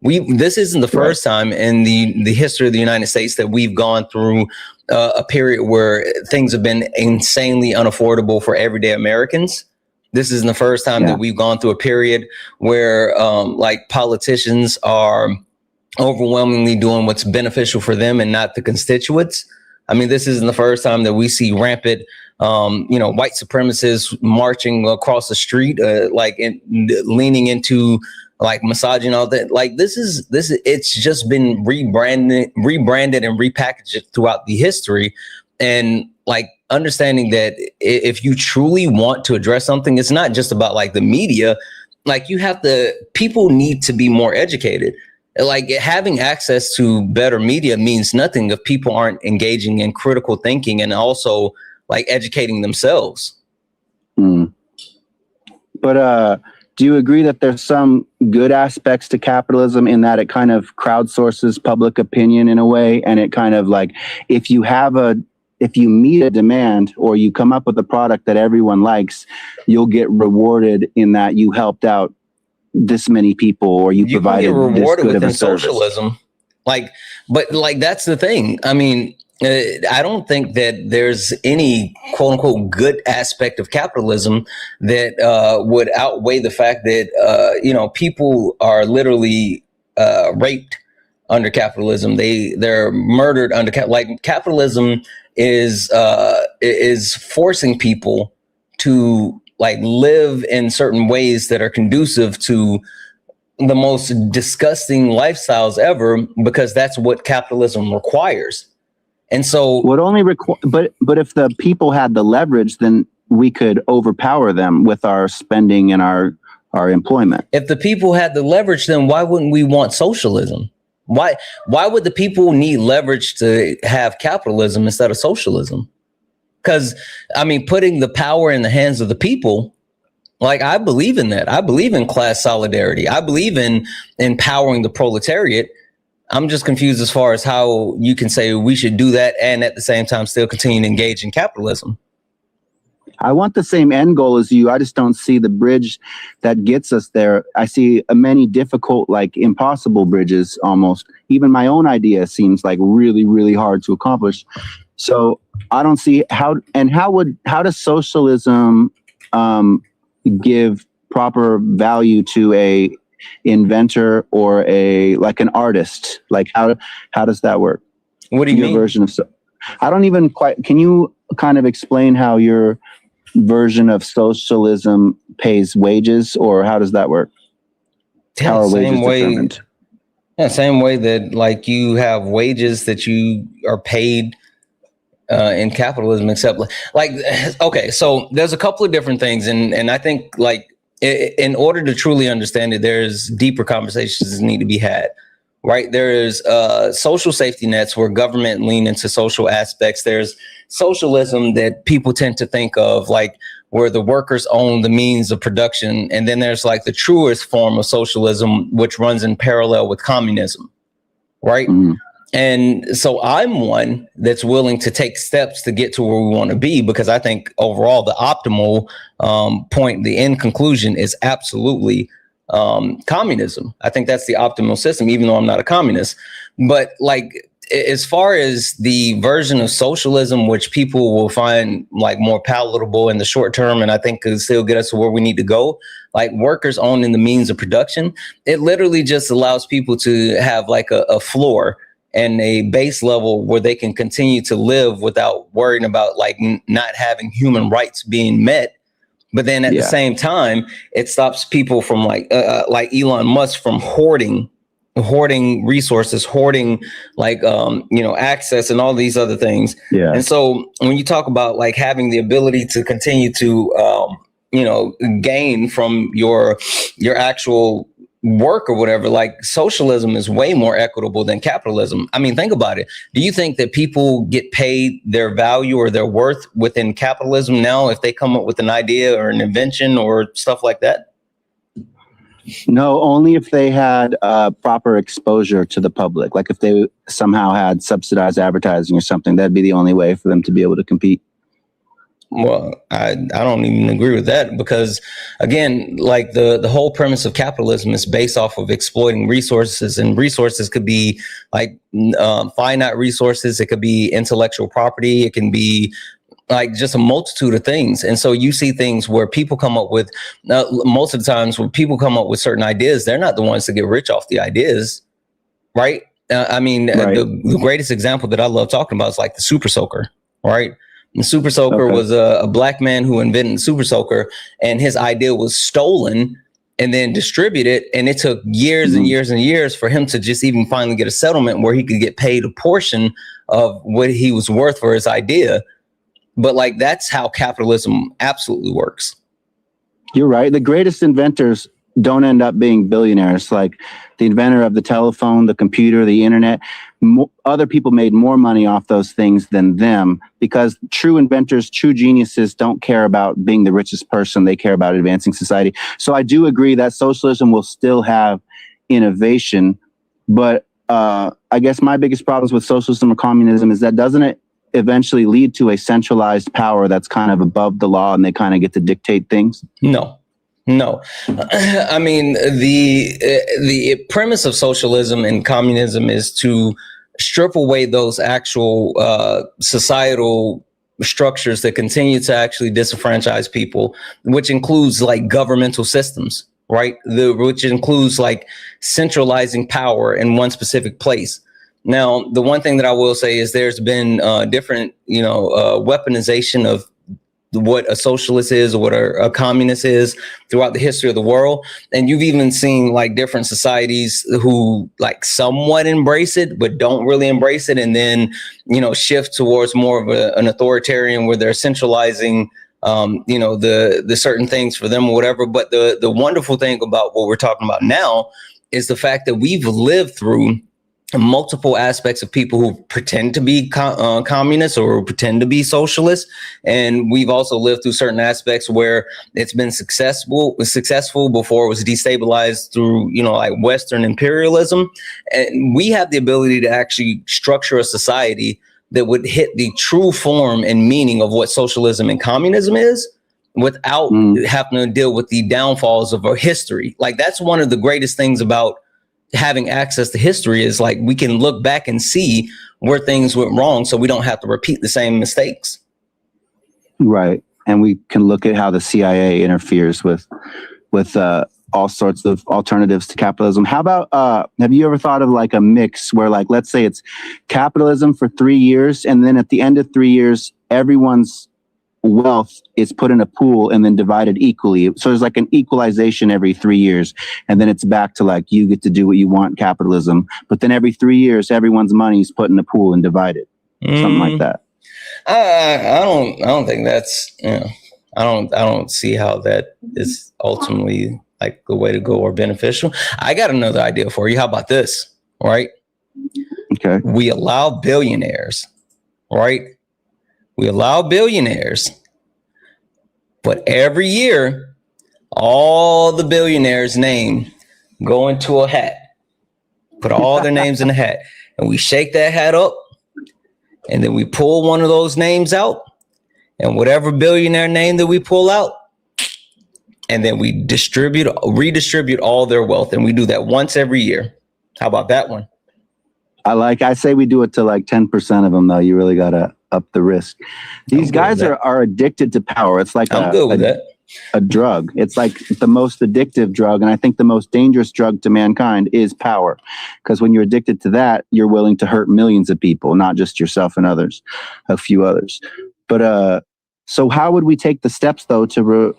This isn't the first time in the history of the United States that we've gone through a period where things have been insanely unaffordable for everyday Americans. This isn't the first time that we've gone through a period where like politicians are overwhelmingly doing what's beneficial for them and not the constituents. I mean, this isn't the first time that we see rampant, you know, white supremacists marching across the street, leaning into like misogyny, all that. Like it's just been rebranded and repackaged throughout the history. And like understanding that if you truly want to address something, it's not just about like the media. Like people need to be more educated. Like having access to better media means nothing if people aren't engaging in critical thinking and also like educating themselves. But do you agree that there's some good aspects to capitalism in that it kind of crowdsources public opinion in a way, and it kind of like if you meet a demand or you come up with a product that everyone likes, you'll get rewarded in that you helped out this many people or you provided get rewarded this good of a within service. socialism. But that's the thing. I mean, I don't think that there's any quote unquote good aspect of capitalism that would outweigh the fact that, you know, people are literally raped under capitalism. They're murdered under capitalism is forcing people to like live in certain ways that are conducive to the most disgusting lifestyles ever, because that's what capitalism requires. And so would only but if the people had the leverage, then we could overpower them with our spending and our employment. If the people had the leverage, then why wouldn't we want socialism? Why would the people need leverage to have capitalism instead of socialism? Because, I mean, putting the power in the hands of the people, like I believe in that. I believe in class solidarity. I believe in empowering the proletariat. I'm just confused as far as how you can say we should do that and at the same time still continue to engage in capitalism. I want the same end goal as you. I just don't see the bridge that gets us there. I see many difficult, like impossible bridges almost. Even my own idea seems like really, really hard to accomplish. So I don't see how does socialism give proper value to a inventor or an artist? Like how does that work? What do you mean? Version of I don't even quite. Can you kind of explain how your version of socialism pays wages, or how does that work? Yeah, how are wages determined? Yeah, same way that like you have wages that you are paid in capitalism, except like okay, so there's a couple of different things, and I think like in order to truly understand it, there's deeper conversations that need to be had, right? There's social safety nets where government lean into social aspects. There's socialism that people tend to think of like where the workers own the means of production. And then there's like the truest form of socialism, which runs in parallel with communism, right? And so I'm one that's willing to take steps to get to where we want to be, because I think overall the optimal point, the end conclusion is absolutely communism. I think that's the optimal system, even though I'm not a communist. But like, as far as the version of socialism, which people will find like more palatable in the short term, and I think could still get us to where we need to go, like workers owning the means of production, it literally just allows people to have like a floor and a base level where they can continue to live without worrying about like not having human rights being met. But then at the same time, it stops people from like Elon Musk from hoarding resources, hoarding like, access and all these other things. Yeah. And so when you talk about like having the ability to continue to, gain from your actual work or whatever, like socialism is way more equitable than capitalism. I mean, think about it. Do you think that people get paid their value or their worth within capitalism now if they come up with an idea or an invention or stuff like that? No, only if they had proper exposure to the public. Like if they somehow had subsidized advertising or something, that'd be the only way for them to be able to compete. Well, I don't even agree with that, because again, like the whole premise of capitalism is based off of exploiting resources, and resources could be like finite resources. It could be intellectual property. It can be like just a multitude of things. And so you see things where people come up with, most of the times when people come up with certain ideas, they're not the ones to get rich off the ideas, right? The greatest example that I love talking about is like the Super Soaker, right? The Super Soaker was a black man who invented the Super Soaker, and his idea was stolen and then distributed. And it took years and years and years for him to just even finally get a settlement where he could get paid a portion of what he was worth for his idea. But like, that's how capitalism absolutely works. You're right. The greatest inventors don't end up being billionaires. Like the inventor of the telephone, the computer, the internet, other people made more money off those things than them, because true inventors, true geniuses don't care about being the richest person. They care about advancing society. So I do agree that socialism will still have innovation, but I guess my biggest problems with socialism or communism is that doesn't it eventually lead to a centralized power that's kind of above the law and they kind of get to dictate things? No. I mean, the premise of socialism and communism is to strip away those actual societal structures that continue to actually disenfranchise people, which includes like governmental systems, right? Which includes like centralizing power in one specific place. Now, the one thing that I will say is there's been different, weaponization of what a socialist is or what a communist is throughout the history of the world. And you've even seen like different societies who like somewhat embrace it, but don't really embrace it. And then, shift towards more of an authoritarian where they're centralizing, the certain things for them or whatever. But the wonderful thing about what we're talking about now is the fact that we've lived through multiple aspects of people who pretend to be communists or pretend to be socialists. And we've also lived through certain aspects where it's been successful before it was destabilized through, like Western imperialism. And we have the ability to actually structure a society that would hit the true form and meaning of what socialism and communism is without having to deal with the downfalls of our history. Like that's one of the greatest things about having access to history is like we can look back and see where things went wrong so we don't have to repeat the same mistakes. Right. And we can look at how the CIA interferes with all sorts of alternatives to capitalism. How about have you ever thought of like a mix where, like, let's say it's capitalism for 3 years, and then at the end of 3 years, everyone's wealth is put in a pool and then divided equally. So there's like an equalization every 3 years, and then it's back to like you get to do what you want, capitalism. But then every 3 years, everyone's money is put in a pool and divided, something like that. I don't think that's I don't see how that is ultimately like the way to go or beneficial. I got another idea for you. How about this? Right? Okay. We allow billionaires, right? We allow billionaires, but every year, all the billionaires' name go into a hat. Put all their names in the hat, and we shake that hat up, and then we pull one of those names out, and whatever billionaire name that we pull out, and then we redistribute all their wealth, and we do that once every year. How about that one? I say we do it to like 10% of them, though. You really got to up the risk. These guys are addicted to power. It's like a drug. It's like the most addictive drug. And I think the most dangerous drug to mankind is power. Because when you're addicted to that, you're willing to hurt millions of people, not just yourself and others, a few others. But so how would we take the steps, though, to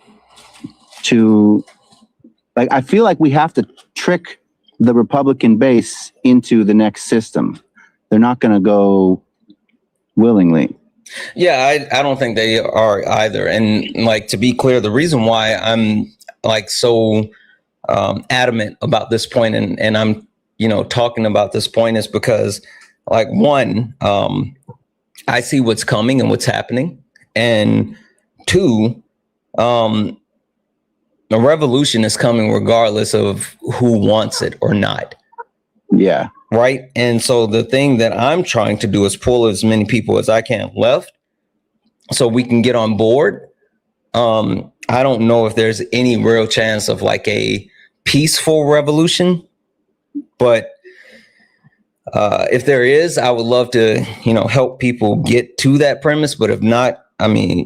like, I feel like we have to trick the Republican base into the next system. They're not going to go willingly. Yeah, I don't think they are either. And like, to be clear, the reason why I'm like so adamant about this point and I'm, talking about this point is because like, one, I see what's coming and what's happening. And two, a revolution is coming regardless of who wants it or not. Yeah. Right. And so the thing that I'm trying to do is pull as many people as I can left so we can get on board. I don't know if there's any real chance of like a peaceful revolution, but if there is, I would love to, help people get to that premise. But if not, I mean,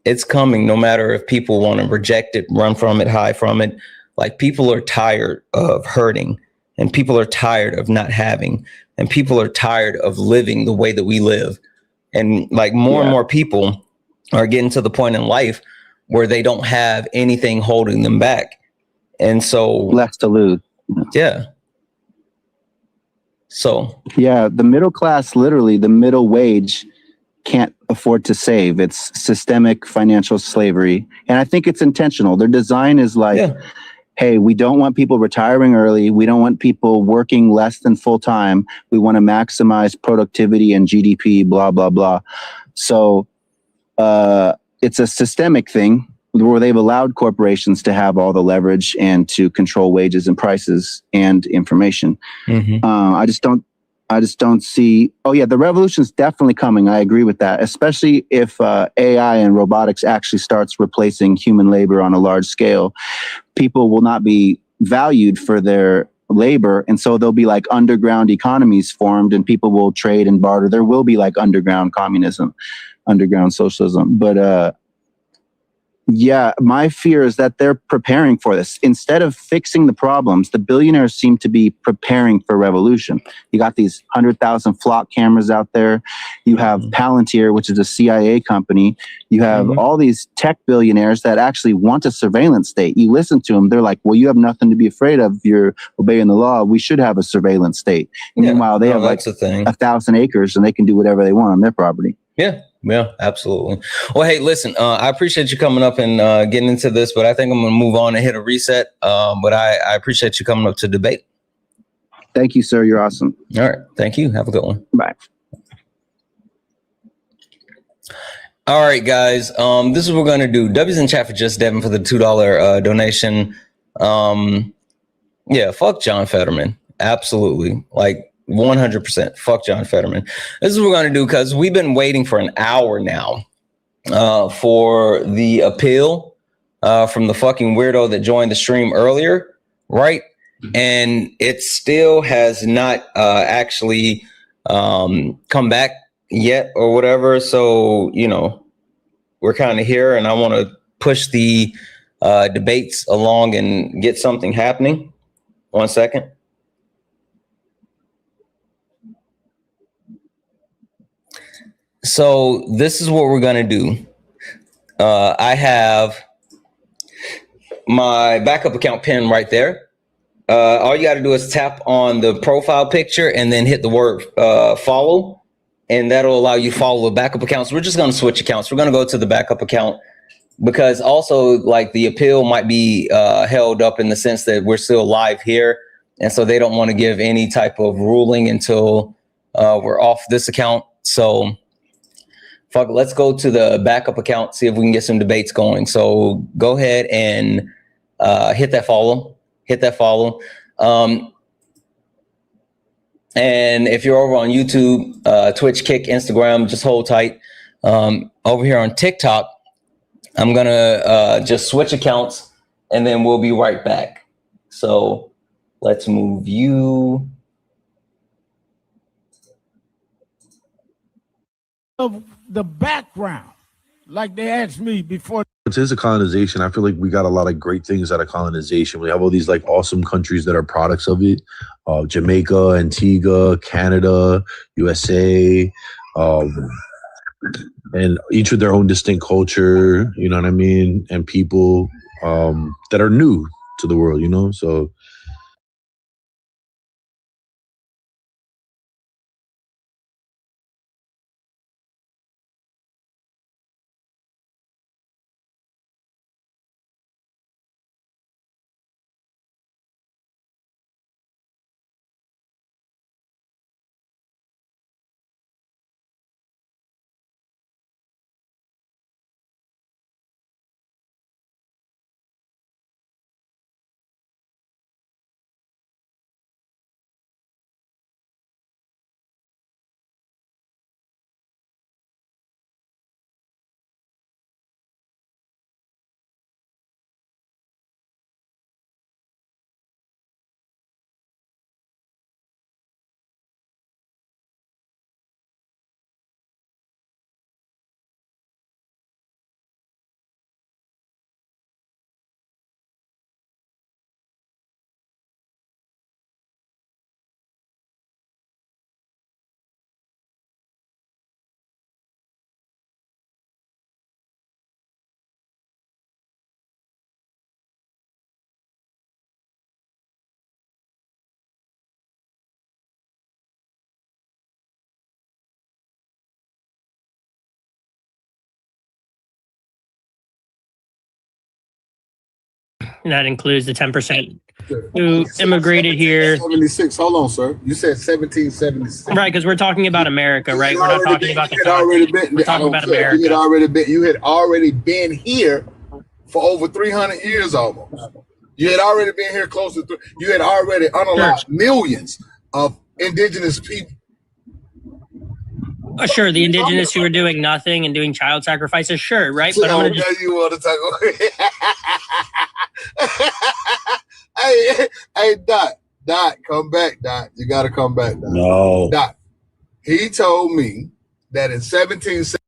it's coming no matter if people want to reject it, run from it, hide from it. Like, people are tired of hurting. And people are tired of not having, and people are tired of living the way that we live. And like more and more people are getting to the point in life where they don't have anything holding them back. And so less to lose. Yeah. So, yeah, the middle class, literally the middle wage can't afford to save. It's systemic financial slavery. And I think it's intentional. Their design is like, hey, we don't want people retiring early. We don't want people working less than full time. We want to maximize productivity and GDP, blah, blah, blah. So it's a systemic thing where they've allowed corporations to have all the leverage and to control wages and prices and information. Mm-hmm. I just don't see. Oh yeah, the revolution's definitely coming. I agree with that, especially if AI and robotics actually starts replacing human labor on a large scale. People will not be valued for their labor, and so there'll be like underground economies formed, and people will trade and barter. There will be like underground communism, underground socialism. But yeah, my fear is that they're preparing for this. Instead of fixing the problems, the billionaires seem to be preparing for revolution. You got these 100,000 flock cameras out there. You have Palantir, which is a CIA company. You have all these tech billionaires that actually want a surveillance state. You listen to them, they're like, well, you have nothing to be afraid of. You're obeying the law. We should have a surveillance state. And meanwhile, they have like 1,000 acres and they can do whatever they want on their property. Yeah, absolutely. Well, hey, listen, I appreciate you coming up and getting into this, but I think I'm going to move on and hit a reset. But I appreciate you coming up to debate. Thank you, sir. You're awesome. All right. Thank you. Have a good one. Bye. All right, guys. This is what we're going to do. W's in chat for Just Devin for the $2 donation. Yeah, fuck John Fetterman. Absolutely. Like, 100%. Fuck John Fetterman. This is what we're going to do because we've been waiting for an hour now for the appeal from the fucking weirdo that joined the stream earlier, right? And it still has not actually come back yet or whatever. So, we're kind of here and I want to push the debates along and get something happening. 1 second. So this is what we're going to do. I have my backup account pinned right there. All you got to do is tap on the profile picture and then hit the word follow. And that'll allow you to follow the backup accounts. We're just going to switch accounts. We're going to go to the backup account because also like the appeal might be held up in the sense that we're still live here. And so they don't want to give any type of ruling until we're off this account. So fuck it, let's go to the backup account, see if we can get some debates going. So go ahead and hit that follow. And if you're over on YouTube, Twitch, Kick, Instagram, just hold tight. Over here on TikTok, I'm gonna just switch accounts and then we'll be right back. So let's move you. Of the background, like they asked me before. Since the colonization, I feel like we got a lot of great things out of colonization. We have all these like awesome countries that are products of it. Jamaica, Antigua, Canada, USA, and each with their own distinct culture, you know what I mean? And people that are new to the world, you know? So And that includes the 10% who immigrated here. 76. Hold on, sir. You said 1776. Right, because we're talking about America, right? We're not talking about the We're talking about America. You had already been here for over 300 years almost. You had already been here close to you had already unlocked millions of indigenous people. Sure, the indigenous who are doing nothing and doing child sacrifices, sure, right? But I'm gonna you want to talk. hey, Dot, come back, Dot. You got to come back, Dot. No. Dot. He told me that in 1770.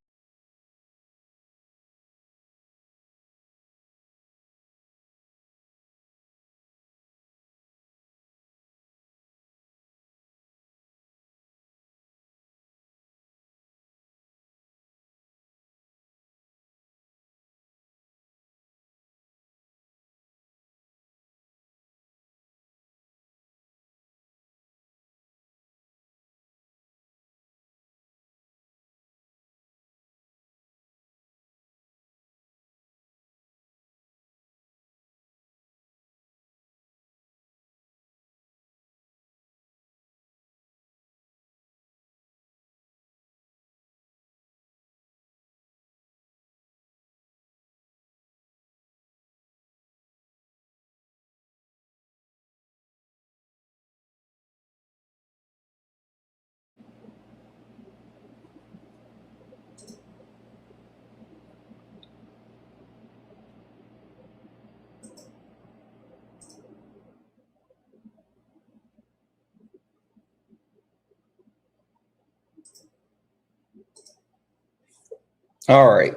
All right.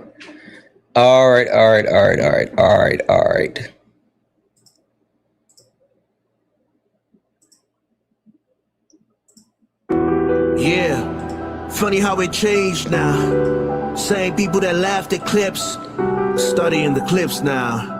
Yeah, funny how it changed now. Same people that laughed at clips, studying the clips now.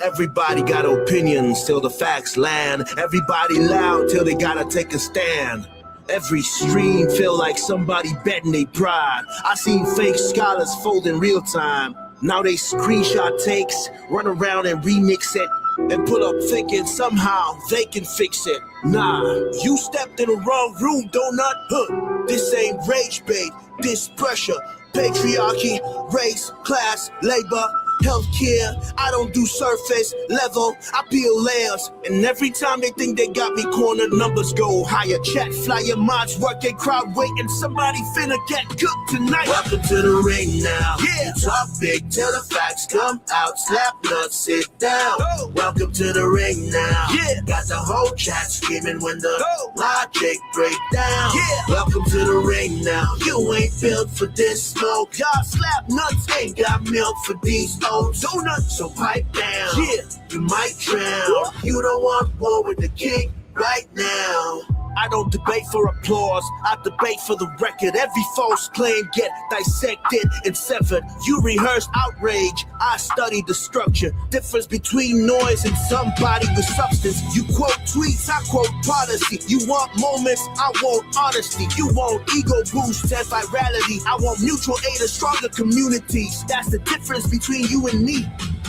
Everybody got opinions till the facts land. Everybody loud till they gotta take a stand. Every stream feel like somebody betting they pride. I seen fake scholars fold in real time. Now they screenshot takes, run around and remix it, and put up thinking somehow they can fix it. Nah, you stepped in the wrong room, donut. This ain't rage bait, this pressure. Patriarchy, race, class, labor, healthcare. I don't do surface level, I build layers. And every time they think they got me cornered, numbers go higher. Chat, flyer, mods, working, crowd waiting. Somebody finna get cooked tonight. Welcome to the ring now. Yeah. Talk big till the facts come out. Slap nuts, sit down. Welcome to the ring now. Yeah. Got the whole chat screaming when the logic break down. Yeah. Welcome to the ring now. You ain't built for this smoke. Y'all slap nuts ain't got milk for these old donuts. So pipe down. Yeah. You might drown. You don't want war with the king right now. I don't debate for applause, I debate for the record. Every false claim get dissected and severed. You rehearse outrage, I study the structure. Difference between noise and somebody with substance. You quote tweets, I quote policy. You want moments, I want honesty. You want ego boost and virality. I want mutual aid and stronger communities. That's the difference between you and me.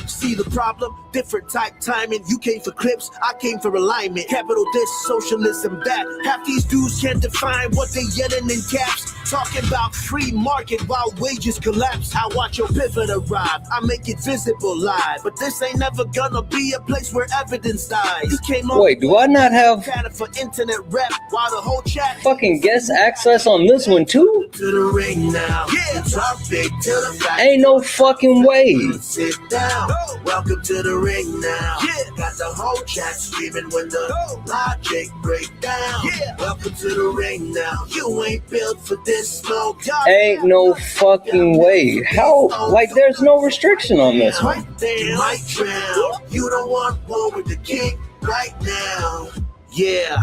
See the problem? Different type timing. You came for clips, I came for alignment. Capital this, socialism that. Half these dudes can't define what they yelling in caps. Talking about free market while wages collapse. I watch your pivot arrive, I make it visible live. But this ain't never gonna be a place where evidence dies. You came on. Wait, do I not have for internet rap while the whole chat fucking guest access on this one too? To the ring now. Yeah, talk big till the fact. Ain't no fucking way. Sit down. Welcome to the ring now. Yeah, got the whole chat screaming when the logic break down. Yeah, welcome to the ring now. You ain't built for this smoke. Ain't no fucking way. How? Like, there's no restriction on this one. You might drown. You don't want war with the king right now. Yeah.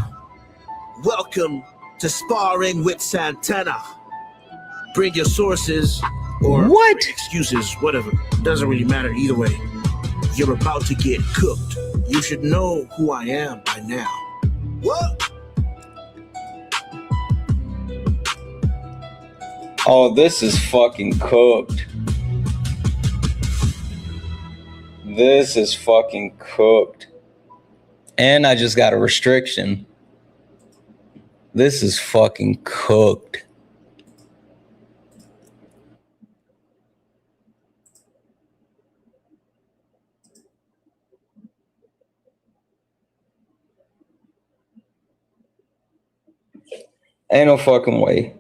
Welcome to Sparring with Santana. Bring your sources or what? Excuses, whatever. Doesn't really matter either way. You're about to get cooked. You should know who I am by now. What? Oh, this is fucking cooked. This is fucking cooked. And I just got a restriction. This is fucking cooked. Ain't no fucking way.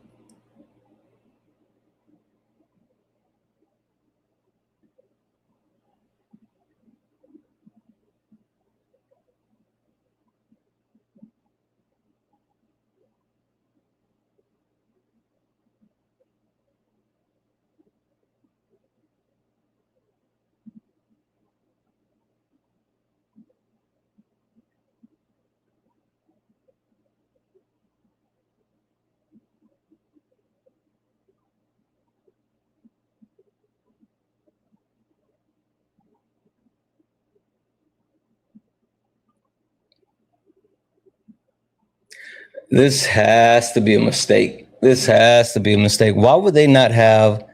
This has to be a mistake. This has to be a mistake. Why would they not have?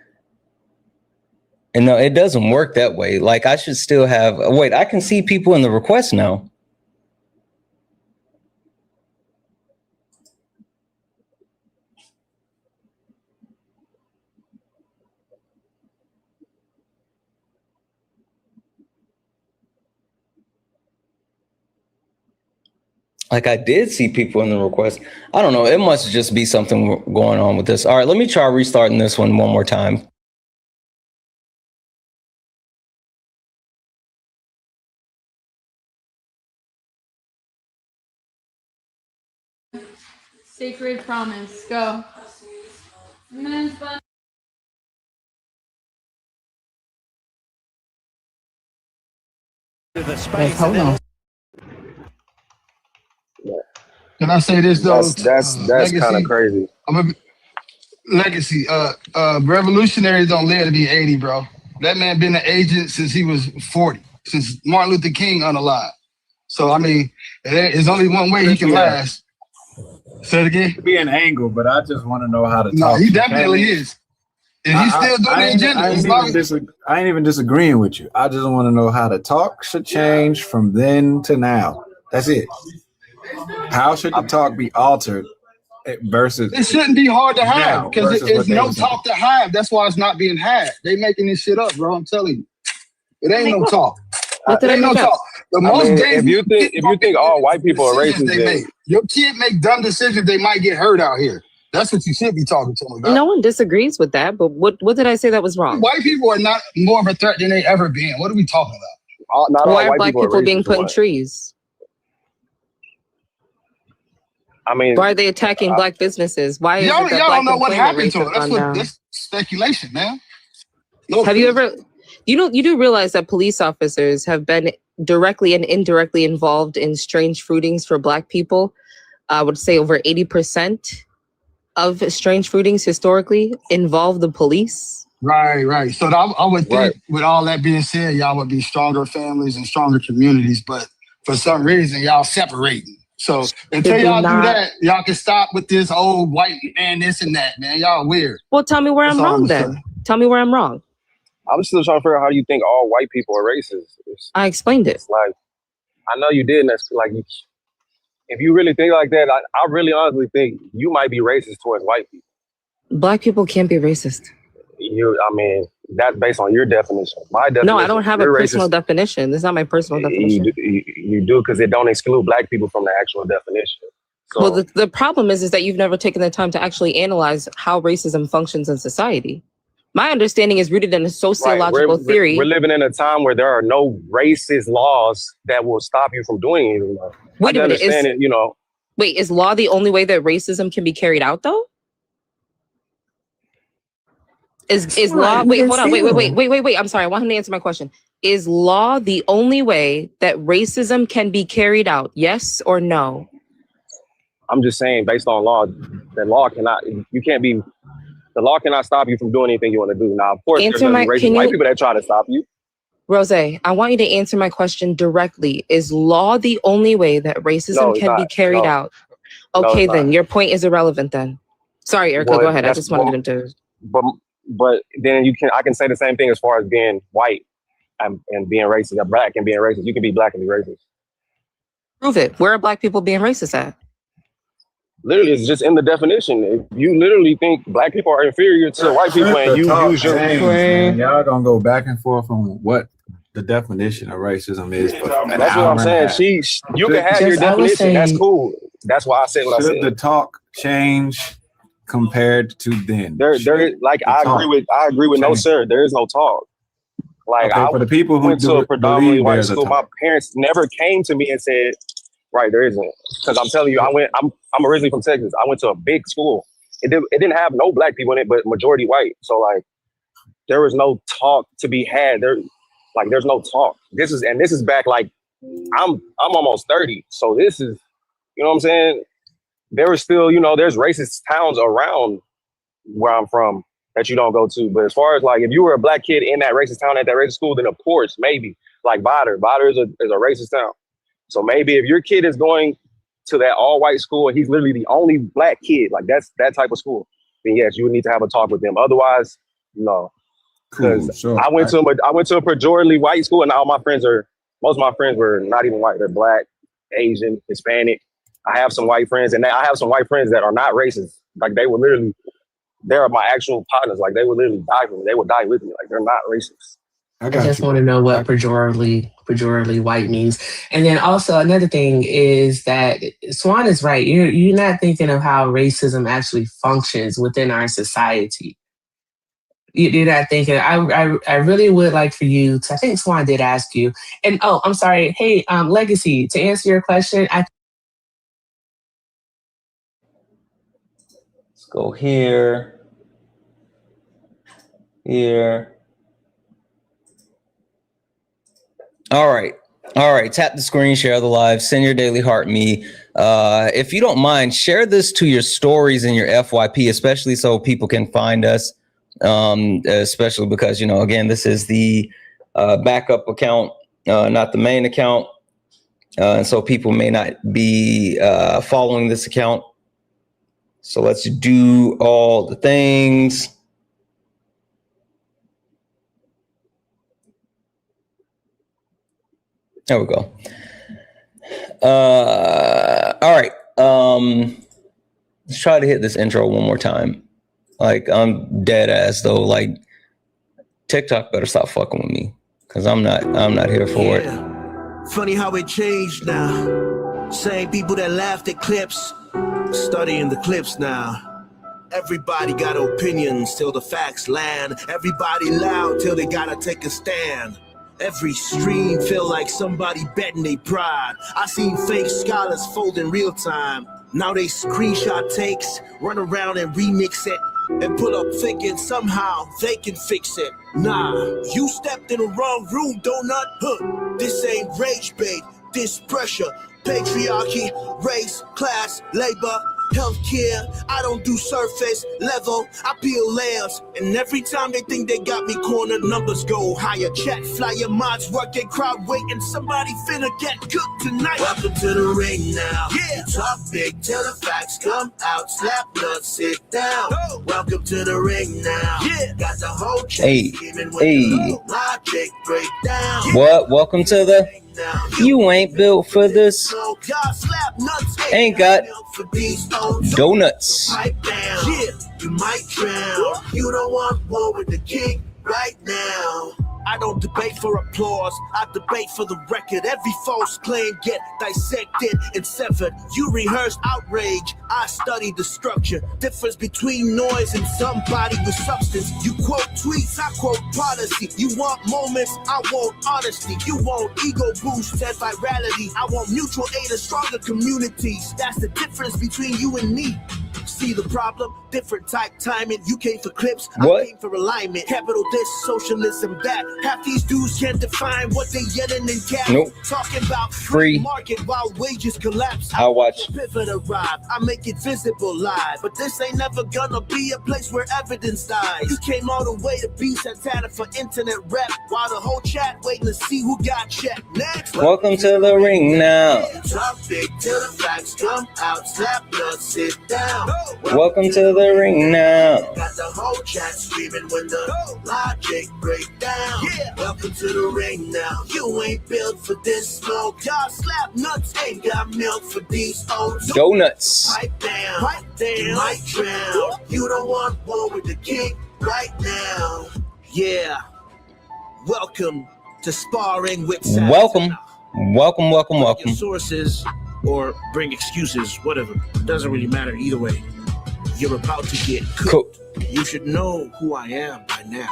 And no, it doesn't work that way. Like, I should still have. Wait, I can see people in the request now. Like, I did see people in the request. I don't know. It must just be something going on with this. All right, let me try restarting this one more time. Sacred promise. Go. Wait, hold on. Can I say this though? That's kind of crazy. I'm a legacy. Revolutionaries don't live to be 80, bro. That man been an agent since he was 40, since Martin Luther King unalive. So I mean, there's only one way he can last. Say it again. Be an angle, but I just want to know how to talk. No, he definitely is. If he's still doing the agenda, I ain't even disagreeing with you. I just want to know how the talk should change from then to now. That's it. How should the talk be altered versus? It shouldn't be hard to have because versus it's what they no was talk to have. That's why it's not being had. They making this shit up, bro. I'm telling you, it ain't no talk. It ain't no talk. The most if you think all white people are racist, then your kid make dumb decisions, they might get hurt out here. That's what you should be talking to them about. No one disagrees with that, but what did I say that was wrong? White people are not more of a threat than they ever been. What are we talking about? Why are black people being put in trees? I mean, why are they attacking black businesses? Why is y'all it that don't black know what happened to employment it. rates have gone down? That's speculation, man. Have you ever? You do realize that police officers have been directly and indirectly involved in strange fruitings for black people? I would say over 80% of strange fruitings historically involve the police. Right. So I would think with all that being said, y'all would be stronger families and stronger communities, but for some reason, y'all separating. So until y'all do that, y'all can stop with this old white man, this and that, man. Y'all weird. Well, tell me where I'm wrong then. Tell me where I'm wrong. I'm still trying to figure out how you think all white people are racist. I explained it. It's like, I know you did, and that's like, if you really think like that, I really honestly think you might be racist towards white people. Black people can't be racist. I mean, that's based on your definition. My definition. No, I don't have a personal definition. This is not my personal definition. You do because it don't exclude black people from the actual definition. So, well, the problem is that you've never taken the time to actually analyze how racism functions in society. My understanding is rooted in a sociological theory. We're living in a time where there are no racist laws that will stop you from doing anything. Wait a minute. Wait, is law the only way that racism can be carried out, though? Is law? Wait, hold on. Wait. I'm sorry. I want him to answer my question. Is law the only way that racism can be carried out? Yes or no? I'm just saying, based on law, the law cannot stop you from doing anything you want to do. Now, of course, there's going to be racist white people that try to stop you. Rose, I want you to answer my question directly. Is law the only way that racism can be carried out? Okay, then your point is irrelevant then. Sorry, Erica, go ahead. I just wanted him to. But then I can say the same thing as far as being white and being racist, or black and being racist. You can be black and be racist. Prove it. Where are black people being racist at? Literally, it's just in the definition. If you literally think black people are inferior to white people and you use your y'all gonna go back and forth on what the definition of racism is. That's what I'm saying. You can have your definition. That's cool. That's why I said what I said. Should the talk change compared to then? I agree with no sir. There is no talk. Like for the people who went to a predominantly white school, my parents never came to me and said, "Right, there isn't." Because I'm telling you, I'm originally from Texas. I went to a big school. It didn't have no black people in it, but majority white. So like, there was no talk to be had. There's no talk. This is back like I'm almost 30. So this is, you know what I'm saying? There was still, there's racist towns around where I'm from that you don't go to. But as far as like, if you were a black kid in that racist town at that racist school, then of course, maybe like Bader is a racist town. So maybe if your kid is going to that all white school and he's literally the only black kid, like that's that type of school, then yes, you would need to have a talk with them. Otherwise, no. Because I went to a pejoratively white school, and most of my friends were not even white. They're black, Asian, Hispanic. I have some white friends, and I have some white friends that are not racist. Like they're my actual partners. Like they would literally die for me. They would die with me. Like they're not racist. I just want to know what pejoratively white means. And then also another thing is that Swan is right. You're not thinking of how racism actually functions within our society. You're not thinking. I really would like for you to, I think Swan did ask you. And I'm sorry. Hey, Legacy, to answer your question, Let's go here. All right. Tap the screen, share the live, send your daily heart me. If you don't mind, share this to your stories in your FYP, especially so people can find us. Especially because, again, this is the backup account, not the main account. And so people may not be following this account. So let's do all the things. There we go. All right. Let's try to hit this intro one more time. Like, I'm dead ass though. Like, TikTok better stop fucking with me, because I'm not here for it. Funny how it changed now. Same people that laughed at clips, studying the clips now. Everybody got opinions till the facts land. Everybody loud till they gotta take a stand. Every stream feel like somebody betting they pride. I seen fake scholars fold in real time. Now they screenshot takes, run around and remix it, and put up thinking somehow they can fix it. Nah, you stepped in the wrong room, donut. Huh. This ain't rage bait, this pressure. Patriarchy, race, class, labor, healthcare. I don't do surface level, I peel layers. And every time they think they got me cornered, numbers go higher. Chat, flyer, mods, working, crowd waiting. Somebody finna get cooked tonight. Welcome to the ring now. Yeah. Talk big till the facts come out. Slap nuts, sit down. Welcome to the ring now. Yeah. Got the whole chat screaming with the logic breakdown. What? Welcome to the You Ain't Built for This. Ain't got donuts. Yeah, you might drown. You don't want war with the king right now. I don't debate for applause, I debate for the record. Every false claim get dissected and severed. You rehearse outrage, I study the structure. Difference between noise and somebody with substance. You quote tweets, I quote policy. You want moments, I want honesty. You want ego boosts and virality. I want mutual aid and stronger communities. That's the difference between you and me. See the problem? Different type timing. You came for clips, I came for alignment. Capital this, socialism that. Half these dudes can't define what they yelling in cap. Nope. Talking about Free market while wages collapse. I watch. Pivot arrive. I make it visible live. But this ain't never gonna be a place where evidence dies. You came all the way to be Santana for internet rap, while the whole chat waiting to see who got checked. Next. Welcome to the ring now. Talk big till the facts come out. Slap nuts, sit down. Welcome to the ring now. Got the whole chat screaming when the logic break down. Yeah. Welcome to the ring now. You ain't built for this smoke. Y'all slap nuts ain't got milk for these oats. Donuts. Pipe down. You might drown. You don't want war with the king right now. Yeah. Welcome to Sparring with Santana. Welcome. Sources or bring excuses, whatever. It doesn't really matter either way. You're about to get cooked. You should know who I am by now.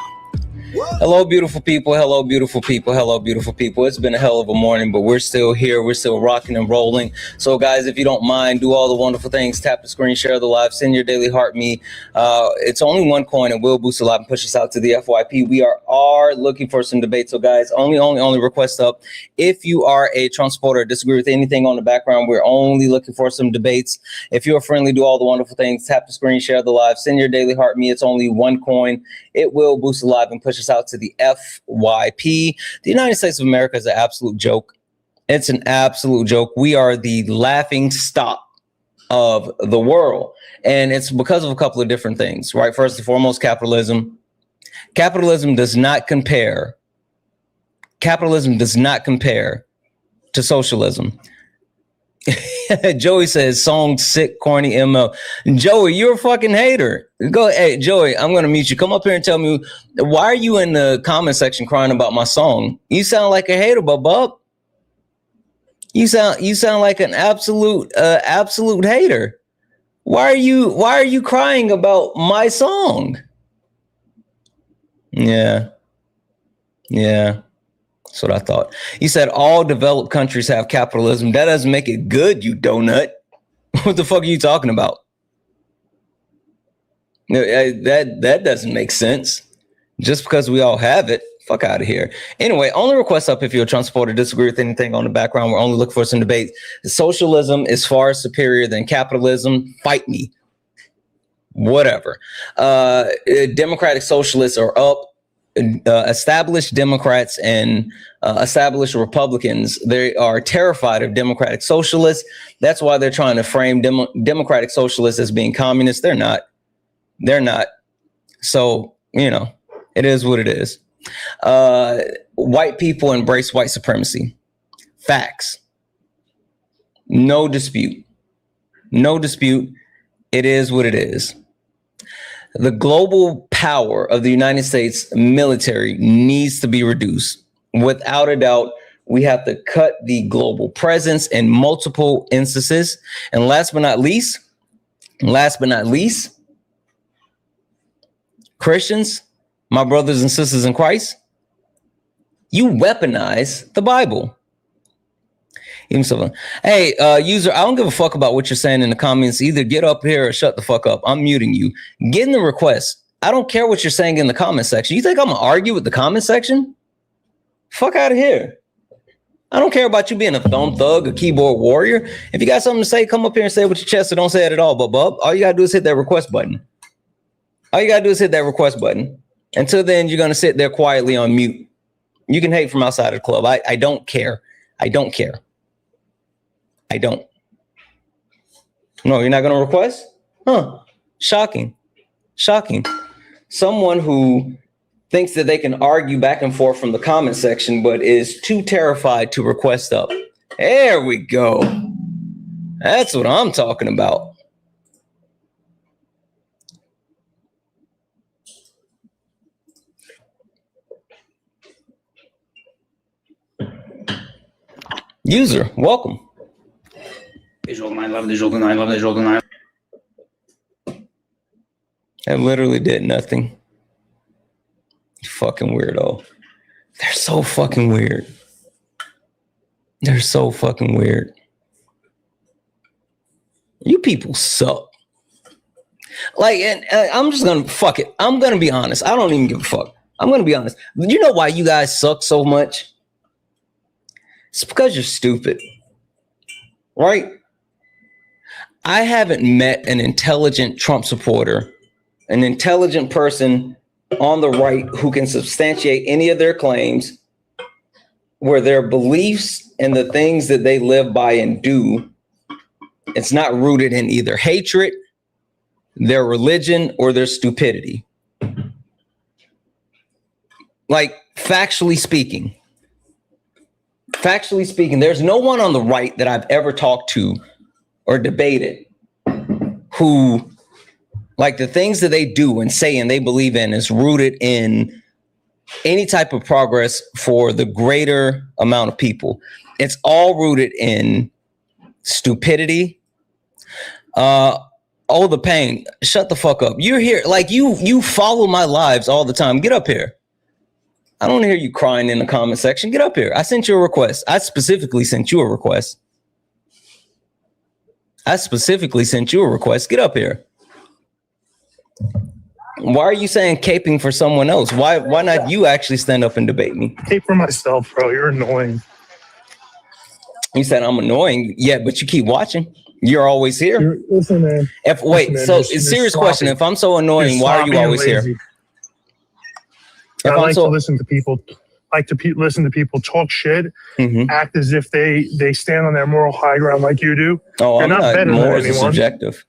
Hello, beautiful people. Hello, beautiful people. Hello, beautiful people. It's been a hell of a morning, but we're still here. We're still rocking and rolling. So, guys, if you don't mind, do all the wonderful things. Tap the screen, share the live, send your daily heart me. It's only one coin. It will boost the live and push us out to the FYP. We are looking for some debate. So, guys, only request up. If you are a Trump supporter, disagree with anything on the background, we're only looking for some debates. If you're friendly, do all the wonderful things. Tap the screen, share the live, send your daily heart me. It's only one coin. It will boost the live and push us out to the FYP. The United States of America is an absolute joke. It's an absolute joke. We are the laughing stock of the world. And it's because of a couple of different things, right? First and foremost, capitalism. Capitalism does not compare. Capitalism does not compare to socialism. Joey says, song sick, corny, ML. Joey, you're a fucking hater. Hey, Joey, I'm going to mute you. Come up here and tell me, why are you in the comment section crying about my song? You sound like a hater, bub. You sound like an absolute hater. Why are you crying about my song? Yeah. That's what I thought. You said all developed countries have capitalism. That doesn't make it good, you donut. What the fuck are you talking about? That doesn't make sense. Just because we all have it, fuck out of here. Anyway, only request up if you're a Trump supporter, disagree with anything on the background. We're only looking for some debate. Socialism is far superior than capitalism. Fight me. Whatever. Democratic socialists are up. Established Democrats and established Republicans, they are terrified of democratic socialists. That's why they're trying to frame democratic socialists as being communists. They're not. So, it is what it is. White people embrace white supremacy. Facts. No dispute. No dispute. It is what it is. The global power of the United States military needs to be reduced. Without a doubt, we have to cut the global presence in multiple instances. And last but not least, Christians, my brothers and sisters in Christ, you weaponize the Bible. Even so, hey, user, I don't give a fuck about what you're saying in the comments. Either get up here or shut the fuck up. I'm muting you. Get in the request. I don't care what you're saying in the comment section. You think I'm gonna argue with the comment section? Fuck out of here. I don't care about you being a thumb thug, a keyboard warrior. If you got something to say, come up here and say it with your chest, or don't say it at all. But bub, all you gotta do is hit that request button. All you gotta do is hit that request button. Until then, you're gonna sit there quietly on mute. You can hate from outside of the club. I don't care. I don't care. I don't. No, you're not gonna request? Huh. Shocking. Shocking. Someone who thinks that they can argue back and forth from the comment section, but is too terrified to request up. There we go. That's what I'm talking about. User, welcome. I literally did nothing. Fucking weirdo. They're so fucking weird. They're so fucking weird. You people suck. Like, and I'm just gonna fuck it. I'm gonna be honest. I don't even give a fuck. I'm gonna be honest. You know why you guys suck so much? It's because you're stupid. Right? I haven't met an intelligent Trump supporter, an intelligent person on the right who can substantiate any of their claims where their beliefs and the things that they live by and do, it's not rooted in either hatred, their religion, or their stupidity. Like, factually speaking, there's no one on the right that I've ever talked to or debated who, like, the things that they do and say and they believe in is rooted in any type of progress for the greater amount of people. It's all rooted in stupidity. Oh, the pain. Shut the fuck up. You're here. Like, you follow my lives all the time. Get up here. I don't want to hear you crying in the comment section. Get up here. I sent you a request. I specifically sent you a request. Get up here. Why are you saying caping for someone else? Why not you actually stand up and debate me? Cape for myself, bro. You're annoying. You said I'm annoying. Yeah, but you keep watching. You're always here. Listen, man. Serious question. If I'm so annoying, why are you always here? I like to listen to people. Listen to people talk shit, act as if they stand on their moral high ground like you do. Oh, You're I'm not better more than anyone. subjective.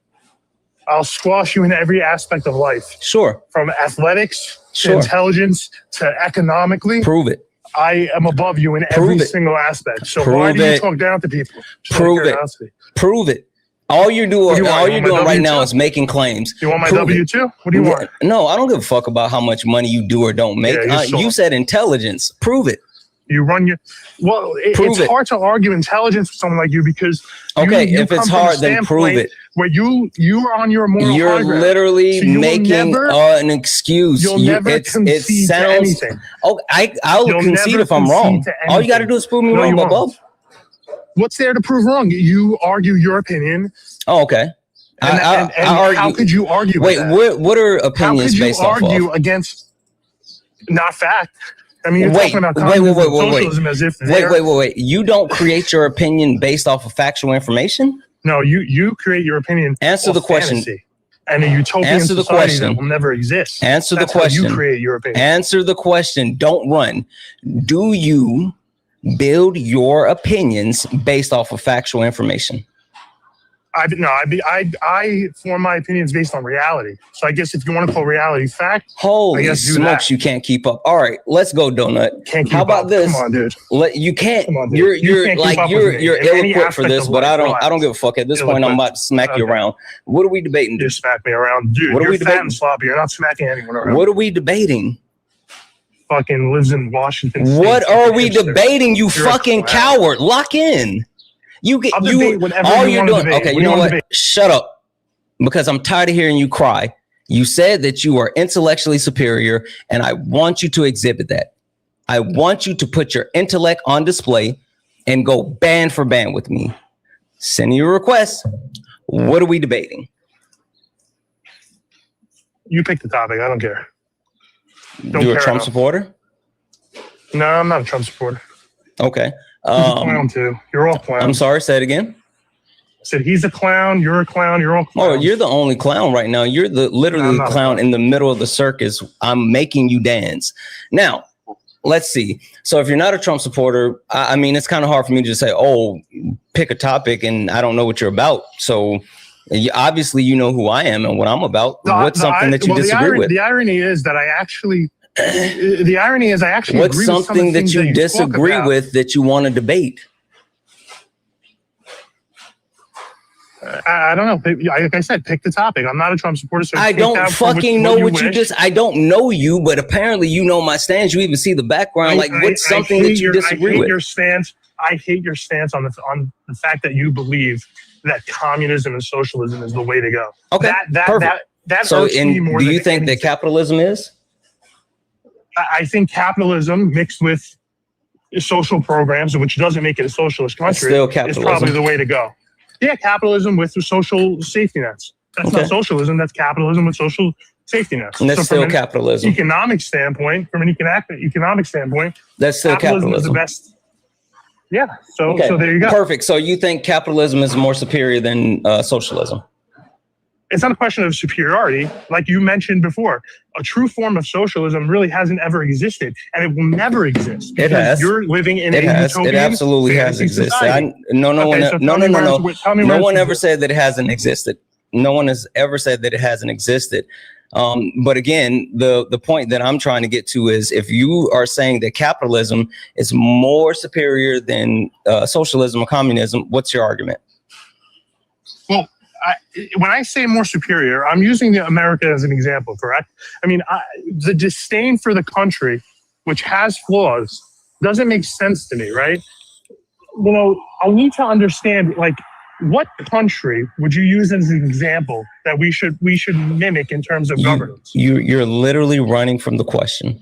I'll squash you in every aspect of life. Sure. From athletics to intelligence to economically. Prove it. I am above you in every single aspect. So why do you talk down to people? Prove it. All you're doing right now is making claims. You want my W-2? What do you want? No, I don't give a fuck about how much money you do or don't make. You said intelligence. Prove it. You run your... Well, it's hard to argue intelligence with someone like you because... Okay, if it's hard, then prove it. Where you are on your moral You're literally making an excuse. You'll never concede to anything. Oh, I'll concede if I'm wrong. All you got to do is prove me wrong, Bob. What's there to prove wrong? You argue your opinion. Oh, okay. And how could you argue? Wait, what are opinions based off of? How could you argue against not fact? I mean, you're talking about socialism as if wait. You don't create your opinion based off of factual information? No, you create your opinion. Answer the question. And a utopian society that will never exist. Answer the question. You create your opinion. Answer the question. Don't run. Do you build your opinions based off of factual information? I form my opinions based on reality. So I guess if you want to call reality fact, holy I guess smokes, you can't keep up. All right, let's go, Donut. Can't keep How about up. this? Come on, dude. You can't. Come on, dude. You're You can't keep up with me you're in any ill-equipped for aspect this, of but life. I don't give a fuck. At this point, I'm about to smack you around. What are we debating? You smack me around, dude. What are You're we fat debating? and sloppy. You're not smacking anyone around. What are we debating? Fucking lives in Washington State. What are we Hipster. debating? You You're a fucking clown. coward! Lock in. You get I'll you. debate whatever All you you're wanna doing. debate. Okay, What you do you know wanna what? debate? Shut up, because I'm tired of hearing you cry. You said that you are intellectually superior, and I want you to exhibit that. I want you to put your intellect on display and go band for band with me. Send you a request. What are we debating? You pick the topic. I don't care. Don't You're a care Trump enough. supporter? No, I'm not a Trump supporter. Okay. He's a clown too. You're all clowns. I'm sorry, say it again. I said he's a clown. You're a clown. You're all Oh, clowns. you're the only clown right now. You're literally I'm the not a clown in the middle of the circus. I'm making you dance. Now, let's see. So if you're not a Trump supporter, I mean, it's kind of hard for me to just say, oh, pick a topic and I don't know what you're about. So obviously you know who I am and what I'm about. What's something that you disagree with? The irony is that I actually agree What's with some of the something that things you talk disagree about. with that you want to debate? I don't know. Like I said, pick the topic. I'm not a Trump supporter. So I take don't that for fucking know what you wish. just. I don't know you, but apparently you know my stance. You even see the background. Like, what's something that you disagree I hate with? your stance. I hate your stance on the fact that you believe that communism and socialism is the way to go. Okay, That so, irks me more do than you think that capitalism is? I think capitalism mixed with social programs, which doesn't make it a socialist country, still is capitalism. probably the way to go. Yeah, capitalism with the social safety nets. That's not socialism. That's capitalism with social safety nets. And that's still from capitalism. An economic standpoint, That's still Is the capitalism. best. Yeah. So Okay, so there you go. Perfect. So you think capitalism is more superior than socialism? It's not a question of superiority. Like you mentioned before, a true form of socialism really hasn't ever existed, and it will never exist. It because has. You're living in It a has. utopian It absolutely has fantasy existed. society. No one ever ever said that it hasn't existed. No one has ever said that it hasn't existed. But again, the point that I'm trying to get to is if you are saying that capitalism is more superior than socialism or communism, what's your argument? Well, when I say more superior, I'm using America as an example, correct? I mean, the disdain for the country, which has flaws, doesn't make sense to me, right? You know, I need to understand, like, what country would you use as an example that we should mimic in terms of governance? You're literally running from the question.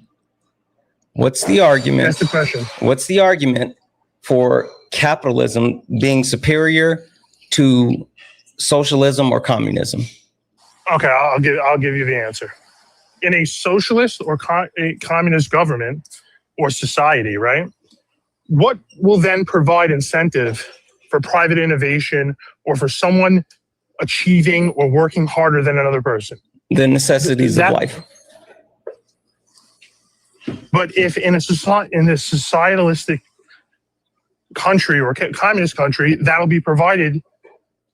What's the argument? That's the question. What's the argument for capitalism being superior to socialism or communism? Okay, I'll give you the answer. In a socialist or a communist government or society, right? What will then provide incentive for private innovation or for someone achieving or working harder than another person? The necessities of life. But if in a societalistic country or communist country, that'll be provided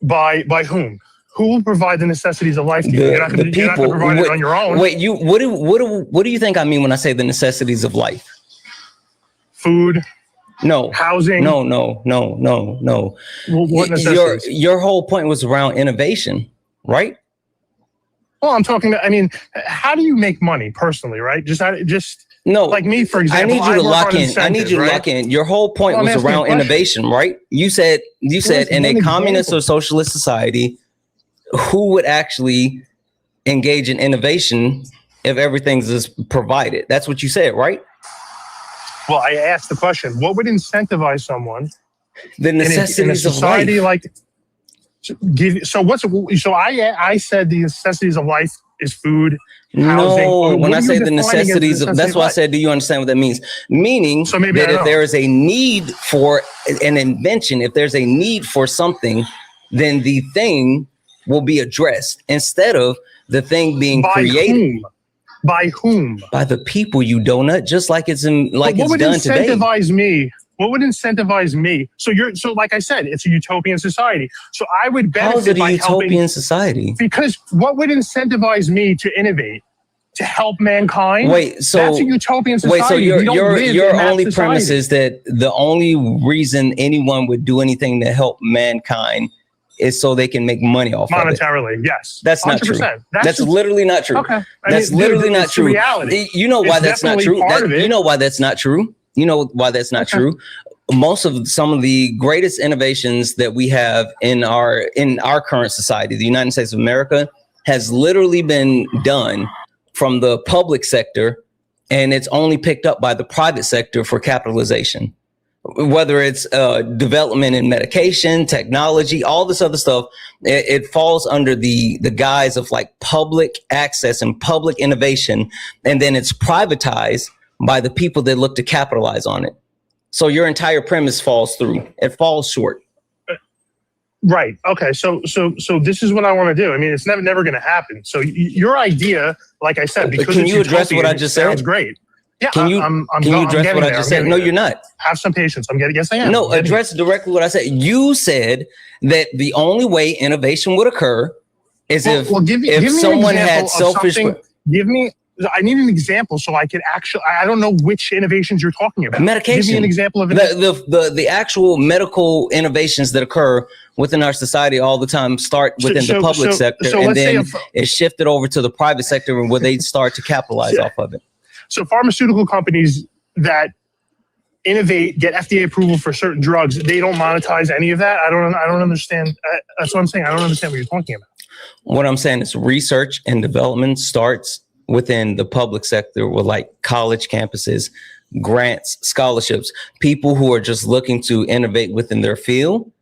by whom? Who will provide the necessities of life to you? You're not going to provide it on your own. Wait, what do you think I mean when I say the necessities of life? Food. No. Housing. No. What necessities? Your whole point was around innovation, right? Well, I'm talking about, I mean, how do you make money personally, right? Just no, like me, for example. I need you to work lock on in. I need you to right? lock in. Your whole point Well, I'm was asking a around question. innovation, right? You said in a communist or socialist society, who would actually engage in innovation if everything's just provided? That's what you said, right? Well, I asked the question: what would incentivize someone? The necessities in a society of life. like So I said the necessities of life is food, housing. No, when What I are say you the defining as necessities of, necessity that's of why I life? said, do you understand what that means? Meaning So maybe that I if don't. there is a need for an invention, if there's a need for something, then the thing will be addressed instead of the thing being created. Whom? By whom? By the people, you donut, just like it's in, like But what it's would done today. incentivize me What would incentivize me? So like I said, it's a utopian society. So I would benefit How is it a by utopian helping, society? because what would incentivize me to innovate, to help mankind? Wait, so that's a utopian society. Wait, so We don't live your in that only society. premise is that the only reason anyone would do anything to help mankind is so they can make money off monetarily, of it. yes. That's not 100%. true. That's That's just- literally not true. Okay. That's literally not it's the true. reality. You know why It's that's not definitely true? part of it. You know why that's not true? You know why that's not true? Some of the greatest innovations that we have in our current society, the United States of America, has literally been done from the public sector, and it's only picked up by the private sector for capitalization. Whether it's development in medication, technology, all this other stuff, it falls under the guise of like public access and public innovation, and then it's privatized by the people that look to capitalize on it. So your entire premise falls through. It falls short. Right. Okay. So this is what I want to do. I mean, it's never going to happen. So your idea, like I said, because Can it's you address what utopian, I just it sounds said? great. Yeah. Can you address what I just said? No, you're not. Have some patience. Yes, I am. No, address directly what I said. You said that the only way innovation would occur is if someone had selfish. I need an example so I could actually. I don't know which innovations you're talking about. Medication. Give me an example of it. The actual medical innovations that occur within our society all the time start within the public sector, and then it's shifted over to the private sector where they start to capitalize off of it. So pharmaceutical companies that innovate, get FDA approval for certain drugs, they don't monetize any of that. I don't understand. That's what I'm saying. I don't understand what you're talking about. What I'm saying is research and development starts within the public sector with like college campuses, grants, scholarships, people who are just looking to innovate within their field.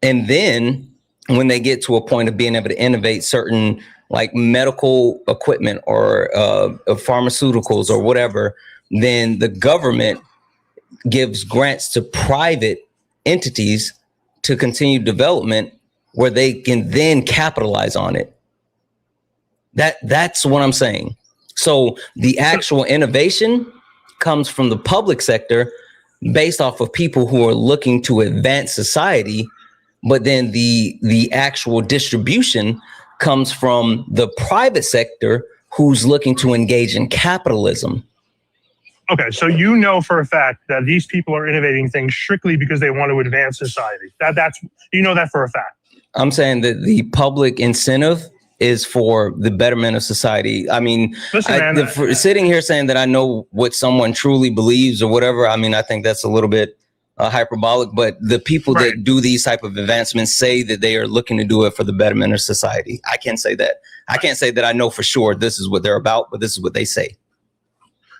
And then when they get to a point of being able to innovate certain like medical equipment or pharmaceuticals or whatever, then the government gives grants to private entities to continue development where they can then capitalize on it. That's what I'm saying. So the actual innovation comes from the public sector based off of people who are looking to advance society, but then the actual distribution comes from the private sector who's looking to engage in capitalism. Okay, so you know for a fact that these people are innovating things strictly because they want to advance society. That's you know that for a fact. I'm saying that the public incentive is for the betterment of society. I mean, Listen, for sitting here saying that I know what someone truly believes or whatever, I mean, I think that's a little bit hyperbolic, but the people that do these type of advancements say that they are looking to do it for the betterment of society. I can't say that. I can't say that I know for sure this is what they're about, but this is what they say.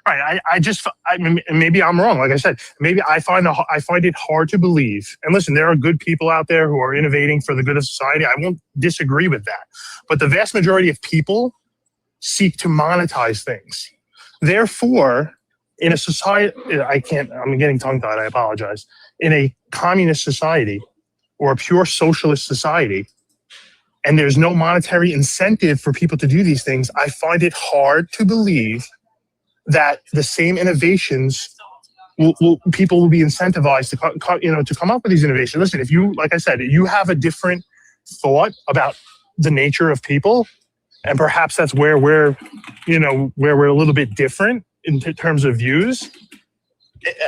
Right. I mean, maybe I'm wrong. Like I said, maybe I find it hard to believe. And listen, there are good people out there who are innovating for the good of society. I won't disagree with that. But the vast majority of people seek to monetize things. Therefore, in a society, I'm getting tongue-tied, I apologize. In a communist society or a pure socialist society, and there's no monetary incentive for people to do these things, I find it hard to believe that the same innovations people will be incentivized to come up with these innovations. Listen, if you, like I said, you have a different thought about the nature of people, and perhaps that's where we're a little bit different in terms of views,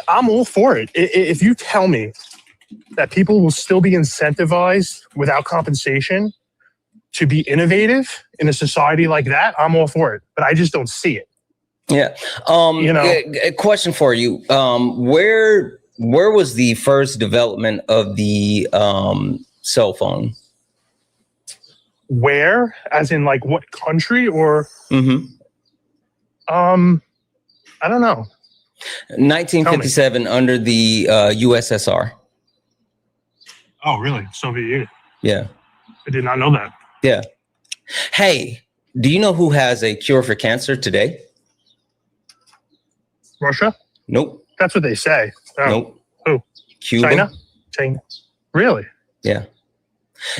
I'm all for it. If you tell me that people will still be incentivized without compensation to be innovative in a society like that, I'm all for it. But I just don't see it. Yeah. A question for you. Where was the first development of the cell phone? Where? As in like what country or? Mm-hmm. I don't know. 1957 under the USSR. Oh, really? Soviet Union. Yeah. I did not know that. Yeah. Hey, do you know who has a cure for cancer today? Russia? Nope. That's what they say. Oh. Nope. Who? Cuba? China? Really? Yeah.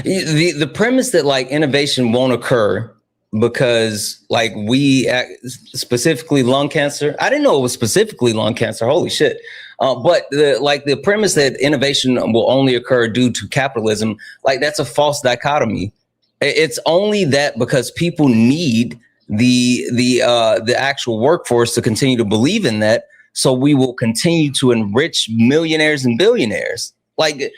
The premise that like innovation won't occur because like we specifically lung cancer. I didn't know it was specifically lung cancer. Holy shit. But the premise that innovation will only occur due to capitalism, like that's a false dichotomy. It's only that because people need the actual workforce to continue to believe in that. So we will continue to enrich millionaires and billionaires. Like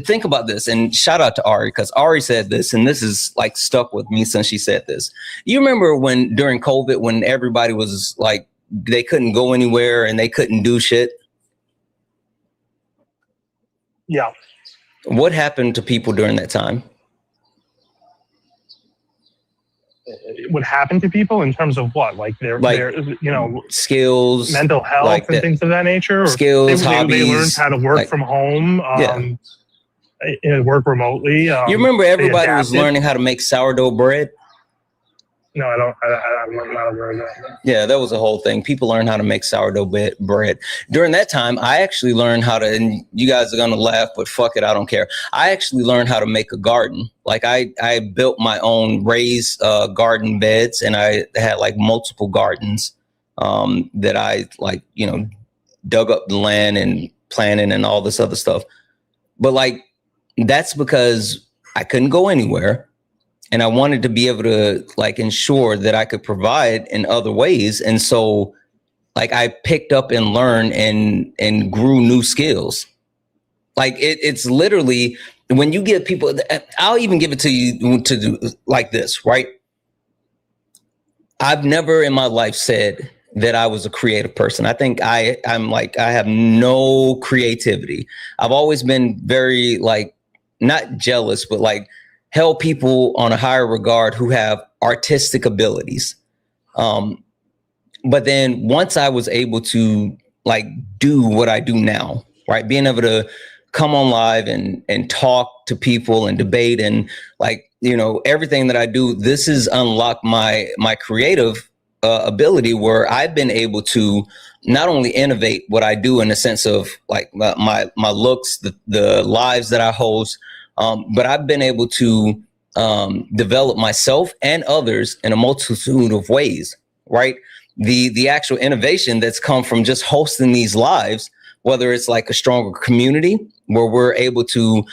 think about this, and shout out to Ari, because Ari said this, and this is like stuck with me since she said this. You remember when during COVID, when everybody was like, they couldn't go anywhere and they couldn't do shit? Yeah. What happened to people during that time? What happened to people in terms of what? Like their skills, mental health, like and things of that nature? Or skills, they hobbies. learned how to work from home, work remotely. You remember everybody was learning how to make sourdough bread? No, I don't. I'm not aware of that. Yeah, that was a whole thing. People learned how to make sourdough bread. During that time, I actually learned how to, and you guys are going to laugh, but fuck it, I don't care. I actually learned how to make a garden. Like I built my own raised garden beds, and I had like multiple gardens that I dug up the land and planted and all this other stuff. But like, that's because I couldn't go anywhere. And I wanted to be able to like ensure that I could provide in other ways. And so like I picked up and learned and grew new skills. Like it's literally when you give people, I'll even give it to you to do like this, right? I've never in my life said that I was a creative person. I think I have no creativity. I've always been very like, not jealous, but like, held people on a higher regard who have artistic abilities. But then once I was able to like do what I do now, right? Being able to come on live and talk to people and debate and like, everything that I do, this has unlocked my creative ability where I've been able to not only innovate what I do in the sense of like my looks, the lives that I host, but I've been able to develop myself and others in a multitude of ways, right? The actual innovation that's come from just hosting these lives, whether it's like a stronger community where we're able to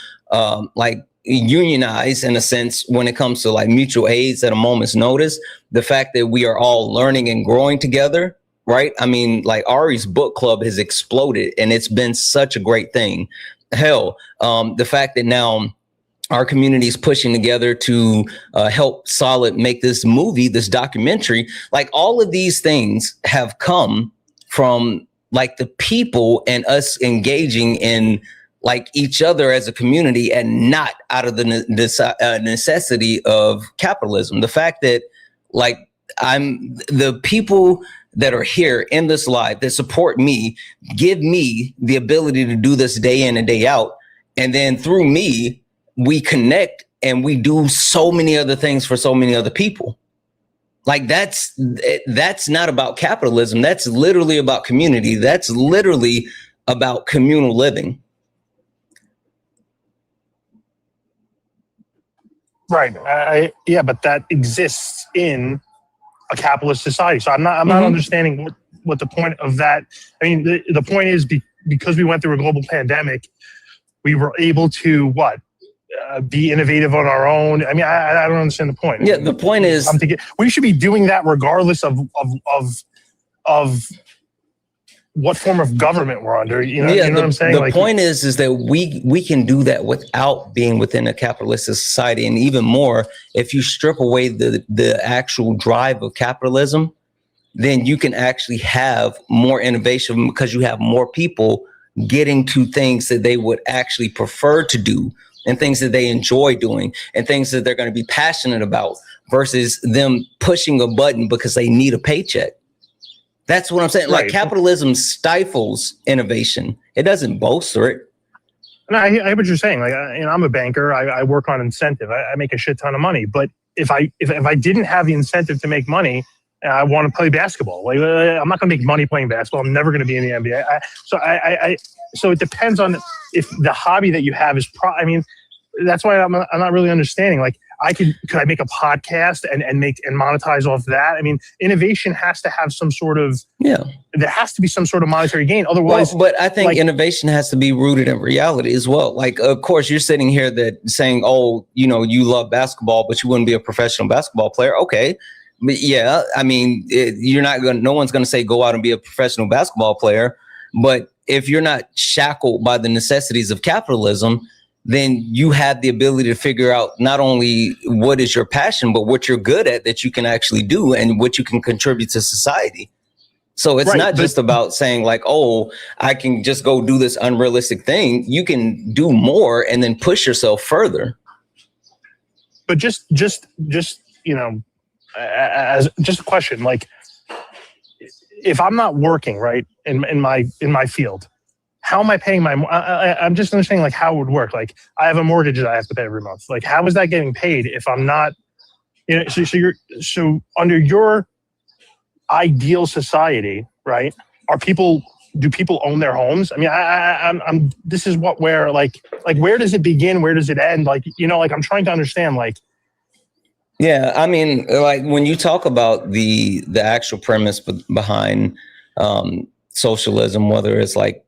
like unionize in a sense when it comes to like mutual aids at a moment's notice, the fact that we are all learning and growing together, right? I mean, like Ari's book club has exploded and it's been such a great thing. Hell, the fact that now our community is pushing together to help Solid make this movie, this documentary, like all of these things have come from like the people and us engaging in like each other as a community and not out of the necessity of capitalism. The fact that like the people that are here in this live that support me, give me the ability to do this day in and day out. And then through me, we connect and we do so many other things for so many other people. Like that's not about capitalism. That's literally about community. That's literally about communal living. Right. Yeah, but that exists in a capitalist society. So I'm not understanding what the point of that. I mean, the point is because we went through a global pandemic, we were able to be innovative on our own. I mean, I don't understand the point. Yeah, the point is we should be doing that regardless of what form of government we're under. You know what I'm saying? The point is that we can do that without being within a capitalist society, and even more if you strip away the actual drive of capitalism, then you can actually have more innovation because you have more people getting to things that they would actually prefer to do and things that they enjoy doing and things that they're going to be passionate about versus them pushing a button because they need a paycheck. That's what I'm saying. Like capitalism stifles innovation. It doesn't bolster it. No, I hear what you're saying. Like, I'm a banker. I work on incentive. I make a shit ton of money. But if I didn't have the incentive to make money, I want to play basketball. Like, I'm not going to make money playing basketball. I'm never going to be in the NBA. So it depends on if the hobby that you have is. I mean, that's why I'm not really understanding. Like, could I make a podcast and monetize off that? I mean, innovation has to have some sort of there has to be some sort of monetary gain. Otherwise, but I think innovation has to be rooted in reality as well. Like, of course, you're sitting here saying, oh, you love basketball, but you wouldn't be a professional basketball player. Okay. But yeah, I mean, no one's going to say go out and be a professional basketball player. But if you're not shackled by the necessities of capitalism, then you have the ability to figure out not only what is your passion, but what you're good at that you can actually do and what you can contribute to society. So it's not just about saying like, oh, I can just go do this unrealistic thing. You can do more and then push yourself further. But just as just a question, like, if I'm not working right in my field, how am I paying my? I'm just understanding like how it would work. Like, I have a mortgage that I have to pay every month. Like, how is that getting paid if I'm not? So under your ideal society, right? Do people own their homes? I mean, I'm. This is where where does it begin? Where does it end? Like, I'm trying to understand like. Yeah, I mean, like when you talk about the actual premise behind socialism, whether it's like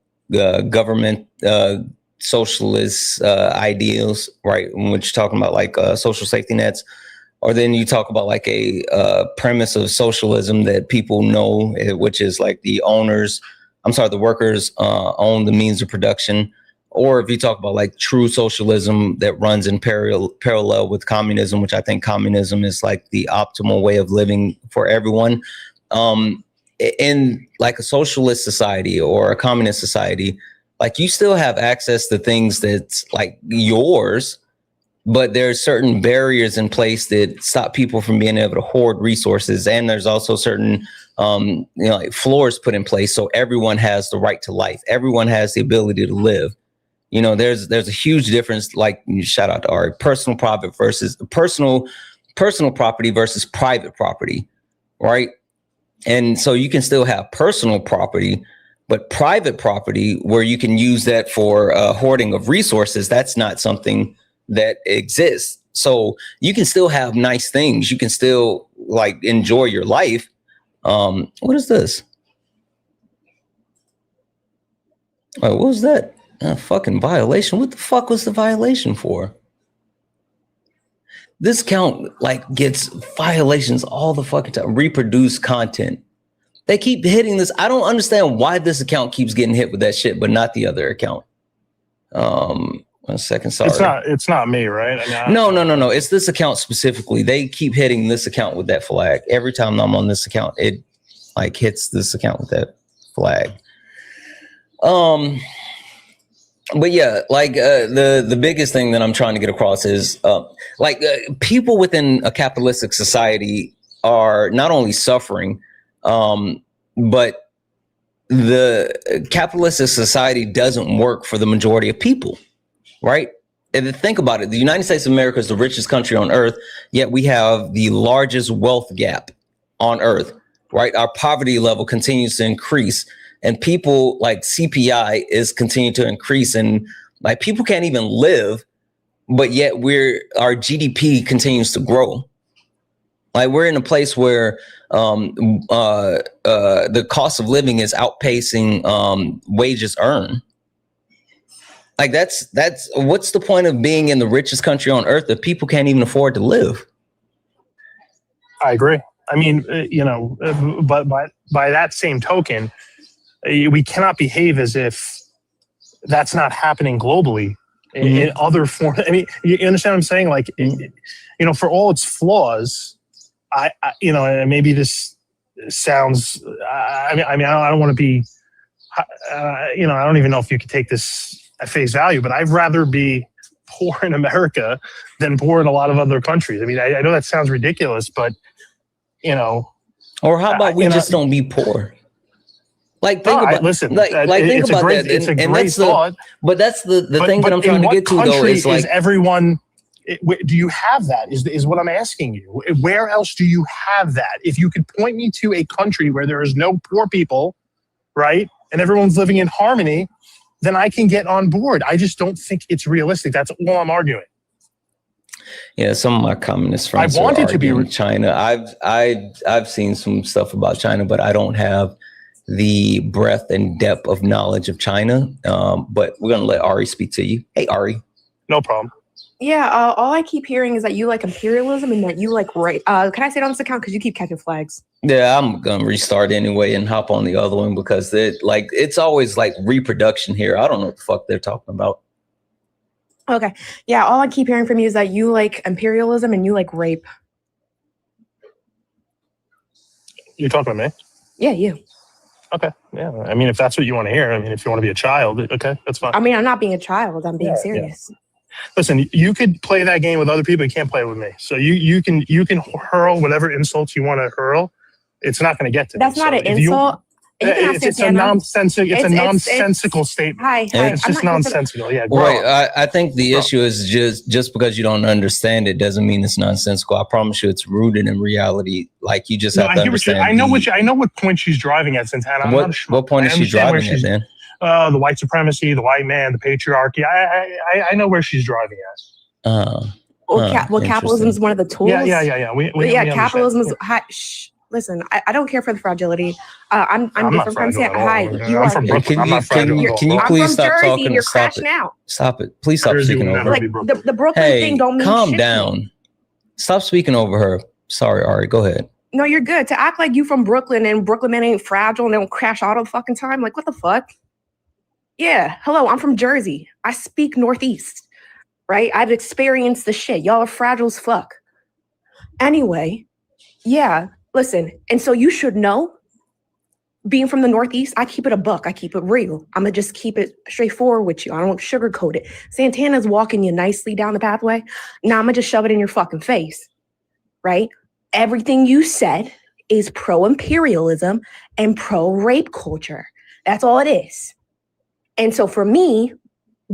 government socialist ideals, right? When you're talking about like social safety nets, or then you talk about like a premise of socialism that people know, which is like the workers own the means of production. Or if you talk about like true socialism that runs in parallel with communism, which I think communism is like the optimal way of living for everyone. In like a socialist society or a communist society, like you still have access to things that's like yours, but there's certain barriers in place that stop people from being able to hoard resources. And there's also certain like floors put in place so everyone has the right to life. Everyone has the ability to live. There's a huge difference, like shout out to Ari, personal property versus personal property versus private property, right? And so you can still have personal property, but private property where you can use that for hoarding of resources, that's not something that exists. So you can still have nice things. You can still like enjoy your life. What is this? Oh, what was that? A fucking violation. What the fuck was the violation for? This account like gets violations all the fucking time. Reproduce content. They keep hitting this. I don't understand why this account keeps getting hit with that shit, but not the other account. 1 second, sorry. It's not me, right? I mean, No. It's this account specifically. They keep hitting this account with that flag. Every time I'm on this account, it like hits this account with that flag. But yeah, like the biggest thing that I'm trying to get across is people within a capitalistic society are not only suffering, but the capitalistic society doesn't work for the majority of people, right? And think about it. The United States of America is the richest country on earth, yet we have the largest wealth gap on earth, right? Our poverty level continues to increase. And people like CPI is continuing to increase, and like people can't even live, but yet our GDP continues to grow. Like we're in a place where the cost of living is outpacing wages earned. Like that's what's the point of being in the richest country on earth if people can't even afford to live? I agree. I mean, but by that same token, we cannot behave as if that's not happening globally in other forms. I mean, you understand what I'm saying? Like, for all its flaws, and maybe this sounds, I don't want to be, I don't even know if you could take this at face value, but I'd rather be poor in America than poor in a lot of other countries. I mean, I know that sounds ridiculous, but, Or how about we just don't be poor? Like think about listen. Think about that. It's a great thought. But that's the thing that I'm trying to get to though is like everyone. Do you have that? Is what I'm asking you. Where else do you have that? If you could point me to a country where there is no poor people, right, and everyone's living in harmony, then I can get on board. I just don't think it's realistic. That's all I'm arguing. Yeah, some of my communist friends I wanted are to be arguing China. I've seen some stuff about China, but I don't have the breadth and depth of knowledge of China. But we're gonna let Ari speak to you. Hey, Ari. No problem. Yeah, all I keep hearing is that you like imperialism and that you like rape. Can I say it on this account? Because you keep catching flags. Yeah, I'm gonna restart anyway and hop on the other one because it's always like reproduction here. I don't know what the fuck they're talking about. Okay. Yeah, all I keep hearing from you is that you like imperialism and you like rape. You're talking to me? Yeah, you. Okay. Yeah. I mean, if that's what you want to hear, I mean, if you want to be a child, okay, that's fine. I mean, I'm not being a child. I'm being serious. Listen, you could play that game with other people. You can't play it with me. So you can hurl whatever insults you want to hurl. It's not going to get to That's me. not an insult. It's a nonsensical statement. Hi. It's just nonsensical. Yeah. Right. I think the issue is just because you don't understand it doesn't mean it's nonsensical. I promise you, it's rooted in reality. Like you just have to understand. I know what point she's driving at, Santana. What point is she driving at, then? The white supremacy, the white man, the patriarchy. I know where she's driving at. Well, capitalism is one of the tools. Yeah. Capitalism is. Listen, I don't care for the fragility. I'm different from Santana. Hi, you are. Can you please stop Jersey, talking? You're Stop crashing it. out. Stop it. Please stop Jersey speaking will over never her. be The Brooklyn Hey, thing don't mean calm shit. down. Stop speaking over her. Sorry, Ari. Go ahead. No, you're good. To act like you from Brooklyn and Brooklyn men ain't fragile and they don't crash out all the fucking time. Like, what the fuck? Yeah. Hello, I'm from Jersey. I speak Northeast, right? I've experienced the shit. Y'all are fragile as fuck. Anyway, yeah. Listen, and so you should know, being from the Northeast, I keep it a buck. I keep it real. I'm going to just keep it straightforward with you. I don't sugarcoat it. Santana's walking you nicely down the pathway. Now I'm going to just shove it in your fucking face, right? Everything you said is pro-imperialism and pro-rape culture. That's all it is. And so for me,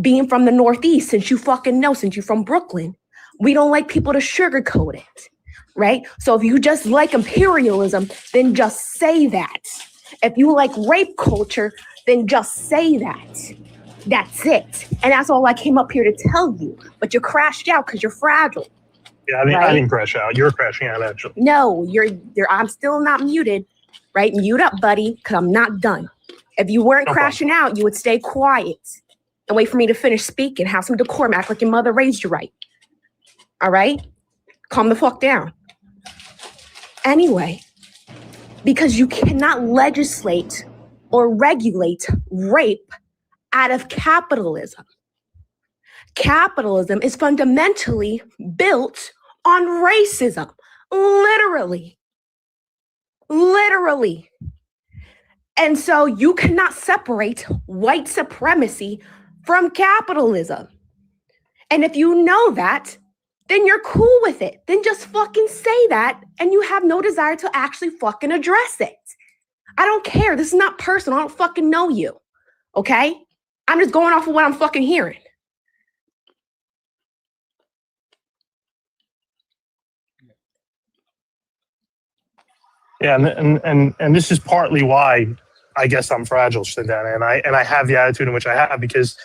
being from the Northeast, since you fucking know, since you're from Brooklyn, we don't like people to sugarcoat it. Right? So if you just like imperialism, then just say that. If you like rape culture, then just say that. That's it. And that's all I came up here to tell you. But you crashed out because you're fragile. Yeah, I didn't crash out. You're crashing out, actually. No, you're I'm still not muted. Right? Mute up, buddy, because I'm not done. If you weren't crashing out, you would stay quiet and wait for me to finish speaking. Have some decorum. Act like your mother raised you right. All right? Calm the fuck down. Anyway, because you cannot legislate or regulate rape out of capitalism. Capitalism is fundamentally built on racism. Literally. And so you cannot separate white supremacy from capitalism. And if you know that, then you're cool with it. Then just fucking say that and you have no desire to actually fucking address it. I don't care. This is not personal. I don't fucking know you. Okay? I'm just going off of what I'm fucking hearing. Yeah, and this is partly why I guess I'm fragile, Santana, and I have the attitude in which I have because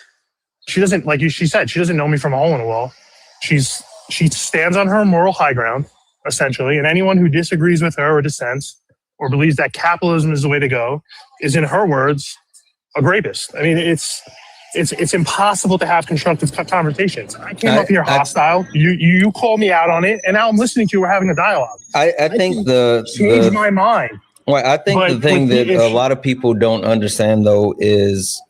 she doesn't, like she said, she doesn't know me from a hole in a wall. She stands on her moral high ground, essentially, and anyone who disagrees with her or dissents or believes that capitalism is the way to go is, in her words, a rapist. I mean, it's impossible to have constructive conversations. I came up here hostile. You called me out on it, and now I'm listening to you. We're having a dialogue. I think changed my mind. Well, I think the thing that a lot of people don't understand though is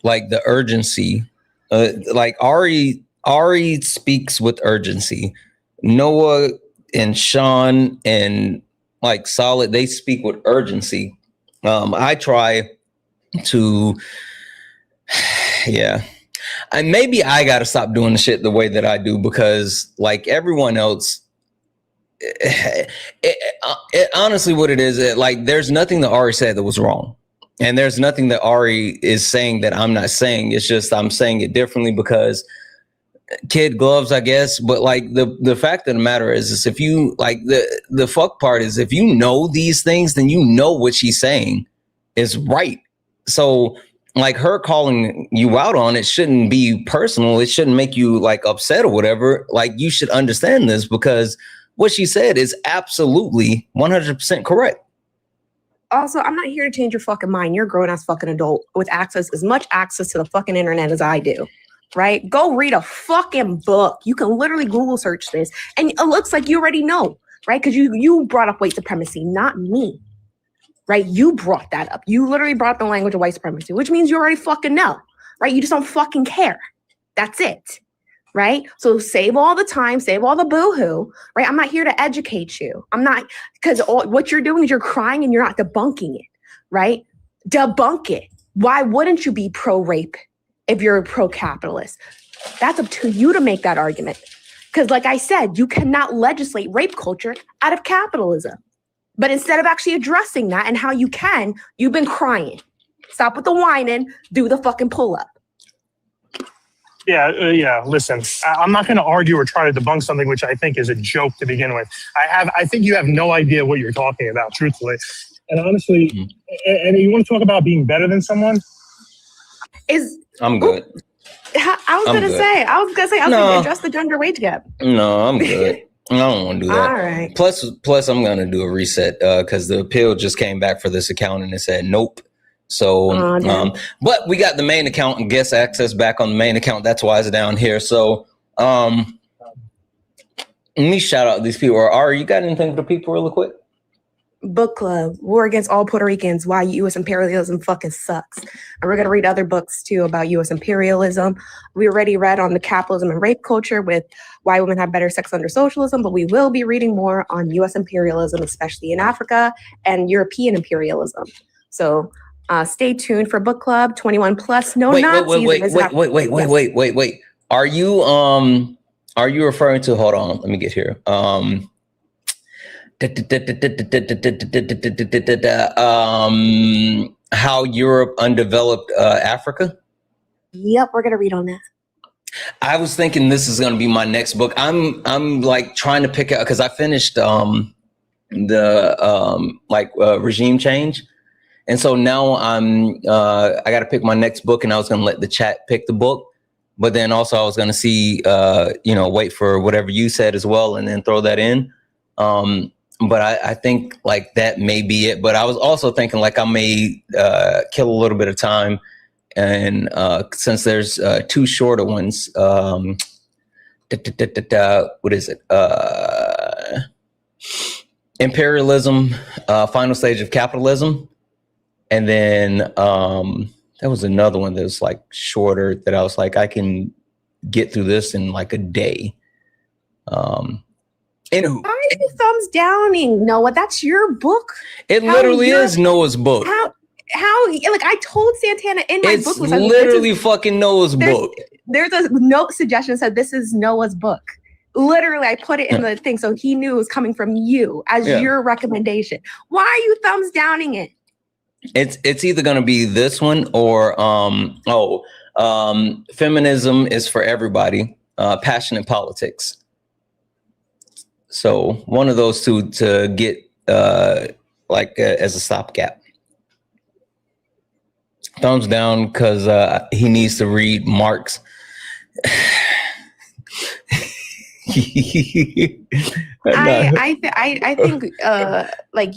like the urgency. Like Ari speaks with urgency. Noah and Sean and like Solid, they speak with urgency. I try to, yeah. And maybe I got to stop doing the shit the way that I do because like everyone else, honestly, what it is, like there's nothing that Ari said that was wrong. And there's nothing that Ari is saying that I'm not saying. It's just I'm saying it differently because kid gloves, I guess. But like the fact of the matter is if you like the fuck part is if you know these things, then you know what she's saying is right. So like her calling you out on it shouldn't be personal. It shouldn't make you like upset or whatever. Like you should understand this because what she said is absolutely 100% correct. Also, I'm not here to change your fucking mind. You're a grown-ass fucking adult with as much access to the fucking internet as I do, right? Go read a fucking book. You can literally Google search this, and it looks like you already know, right? Because you brought up white supremacy, not me, right? You brought that up. You literally brought up the language of white supremacy, which means you already fucking know, right? You just don't fucking care. That's it. Right? So save all the time, save all the boo-hoo, right? I'm not here to educate you. I'm not, because what you're doing is you're crying and you're not debunking it, right? Debunk it. Why wouldn't you be pro-rape if you're a pro-capitalist? That's up to you to make that argument. Because like I said, you cannot legislate rape culture out of capitalism. But instead of actually addressing that and how you can, you've been crying. Stop with the whining, do the fucking pull-up. Yeah. Listen, I'm not going to argue or try to debunk something which I think is a joke to begin with. I think you have no idea what you're talking about, truthfully. And honestly, and you want to talk about being better than someone? I'm good. I was gonna say, gonna address the gender wage gap. No, I'm good. I don't want to do that. All right. Plus, I'm gonna do a reset because the appeal just came back for this account and it said nope. So, but we got the main account and guest access back on the main account. That's why it's down here. So, let me shout out these people. Ari, you got anything for the people real quick? Book club, War Against All Puerto Ricans, Why U.S. Imperialism Fucking Sucks. And we're going to read other books too about U.S. imperialism. We already read on the capitalism and rape culture with Why Women Have Better Sex Under Socialism, but we will be reading more on U.S. imperialism, especially in Africa, and European imperialism. So, stay tuned for book club 21 plus. No Nazis. Wait. Are you referring to? Hold on, let me get here. How Europe undeveloped Africa? Yep, we're gonna read on that. I was thinking this is gonna be my next book. I'm like trying to pick out because I finished regime change. And so now I got to pick my next book, and I was going to let the chat pick the book. But then also I was going to see, wait for whatever you said as well, and then throw that in. But I think like that may be it. But I was also thinking like I may kill a little bit of time. And since there's two shorter ones, what is it? Imperialism, Final Stage of Capitalism. And then there was another one that was like shorter that I was like, I can get through this in like a day. Why are you thumbs downing, Noah? That's your book. It literally is Noah's book. How like I told Santana in my book was literally fucking Noah's book. There's a note suggestion that said this is Noah's book. Literally, I put it in the thing so he knew it was coming from you as your recommendation. Why are you thumbs downing it? It's either going to be this one or Feminism is for Everybody, Passionate Politics. So one of those two to get as a stopgap. Thumbs down because he needs to read Marx. I think like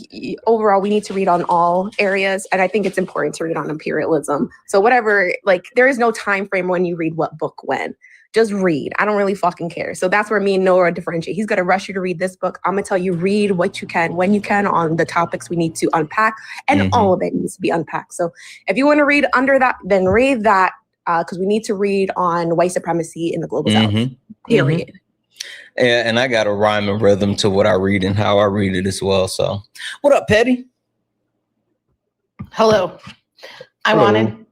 overall we need to read on all areas, and I think it's important to read on imperialism. So whatever, like there is no time frame when you read what book when. Just read. I don't really fucking care. So that's where me and Noah differentiate. He's gonna rush you to read this book. I'm gonna tell you read what you can when you can on the topics we need to unpack, and all of it needs to be unpacked. So if you want to read under that, then read that because we need to read on white supremacy in the global south. Period. Yeah, and I got a rhyme and rhythm to what I read and how I read it as well. So, what up, Petty? Hello. I wanted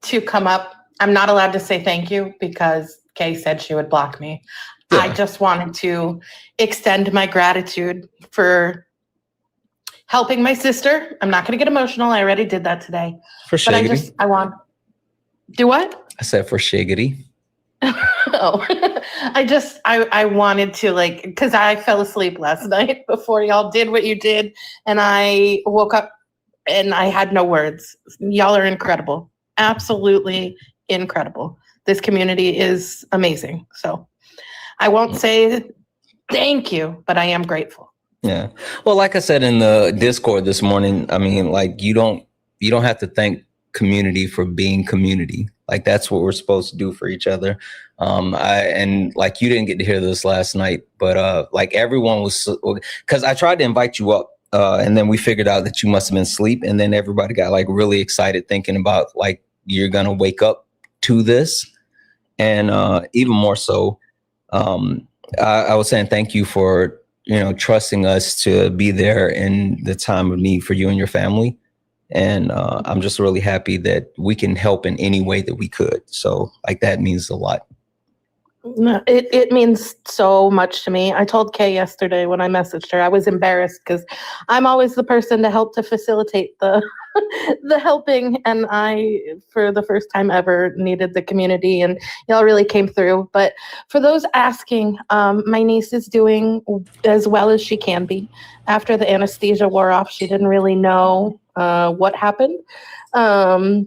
to come up. I'm not allowed to say thank you because Kay said she would block me. Yeah. I just wanted to extend my gratitude for helping my sister. I'm not going to get emotional. I already did that today. For shiggity. Do what? I said for shiggity. Oh, I wanted to because I fell asleep last night before y'all did what you did. And I woke up and I had no words. Y'all are incredible. absolutely incredible. This community is amazing. So I won't say thank you, but I am grateful. Yeah. Well, like I said in the Discord this morning, I mean, like you don't have to thank community for being community. Like that's what we're supposed to do for each other. And like you didn't get to hear this last night, but like everyone was, because I tried to invite you up, and then we figured out that you must have been asleep, and then everybody got like really excited thinking about like you're gonna wake up to this, and even more so, I was saying thank you for trusting us to be there in the time of need for you and your family. And I'm just really happy that we can help in any way that we could. So like that means a lot. No, it means so much to me. I told Kay yesterday when I messaged her, I was embarrassed because I'm always the person to help to facilitate the the helping, and I, for the first time ever, needed the community, and y'all really came through. But for those asking, my niece is doing as well as she can be. After the anesthesia wore off, she didn't really know what happened.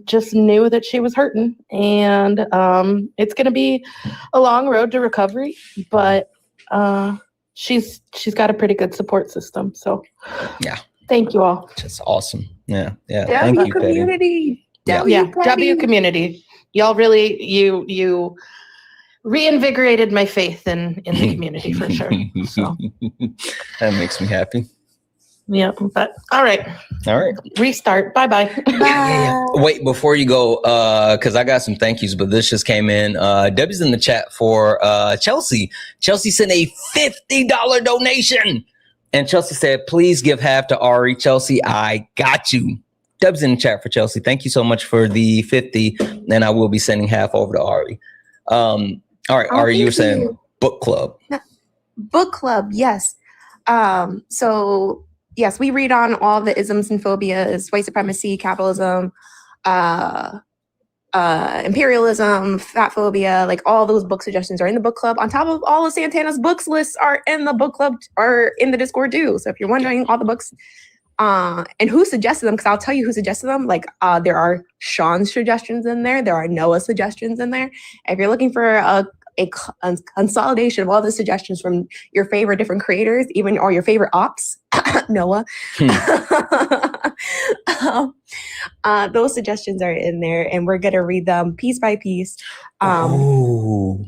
Just knew that she was hurting, and it's going to be a long road to recovery, but she's got a pretty good support system. So yeah, thank you all. Just awesome. Yeah. Thank you, community. W community. Y'all really you reinvigorated my faith in the community for sure. So that makes me happy. Yeah, but all right. Restart. Bye. Wait, before you go, because I got some thank yous, but this just came in. Debbie's in the chat for Chelsea. Chelsea sent a $50 donation. And Chelsea said, please give half to Ari. Chelsea, I got you. Debbie's in the chat for Chelsea. Thank you so much for the 50. And I will be sending half over to Ari. All right, Ari, you were saying book club. Book club, yes. So yes, we read on all the isms and phobias, white supremacy, capitalism, imperialism, fat phobia, like all those book suggestions are in the book club. On top of all of Santana's books lists are in the book club, are in the Discord too. So if you're wondering all the books and who suggested them, because I'll tell you who suggested them. Like there are Sean's suggestions in there. There are Noah's suggestions in there. If you're looking for a consolidation of all the suggestions from your favorite different creators, even or your favorite ops, Noah. Those suggestions are in there, and we're gonna read them piece by piece. Because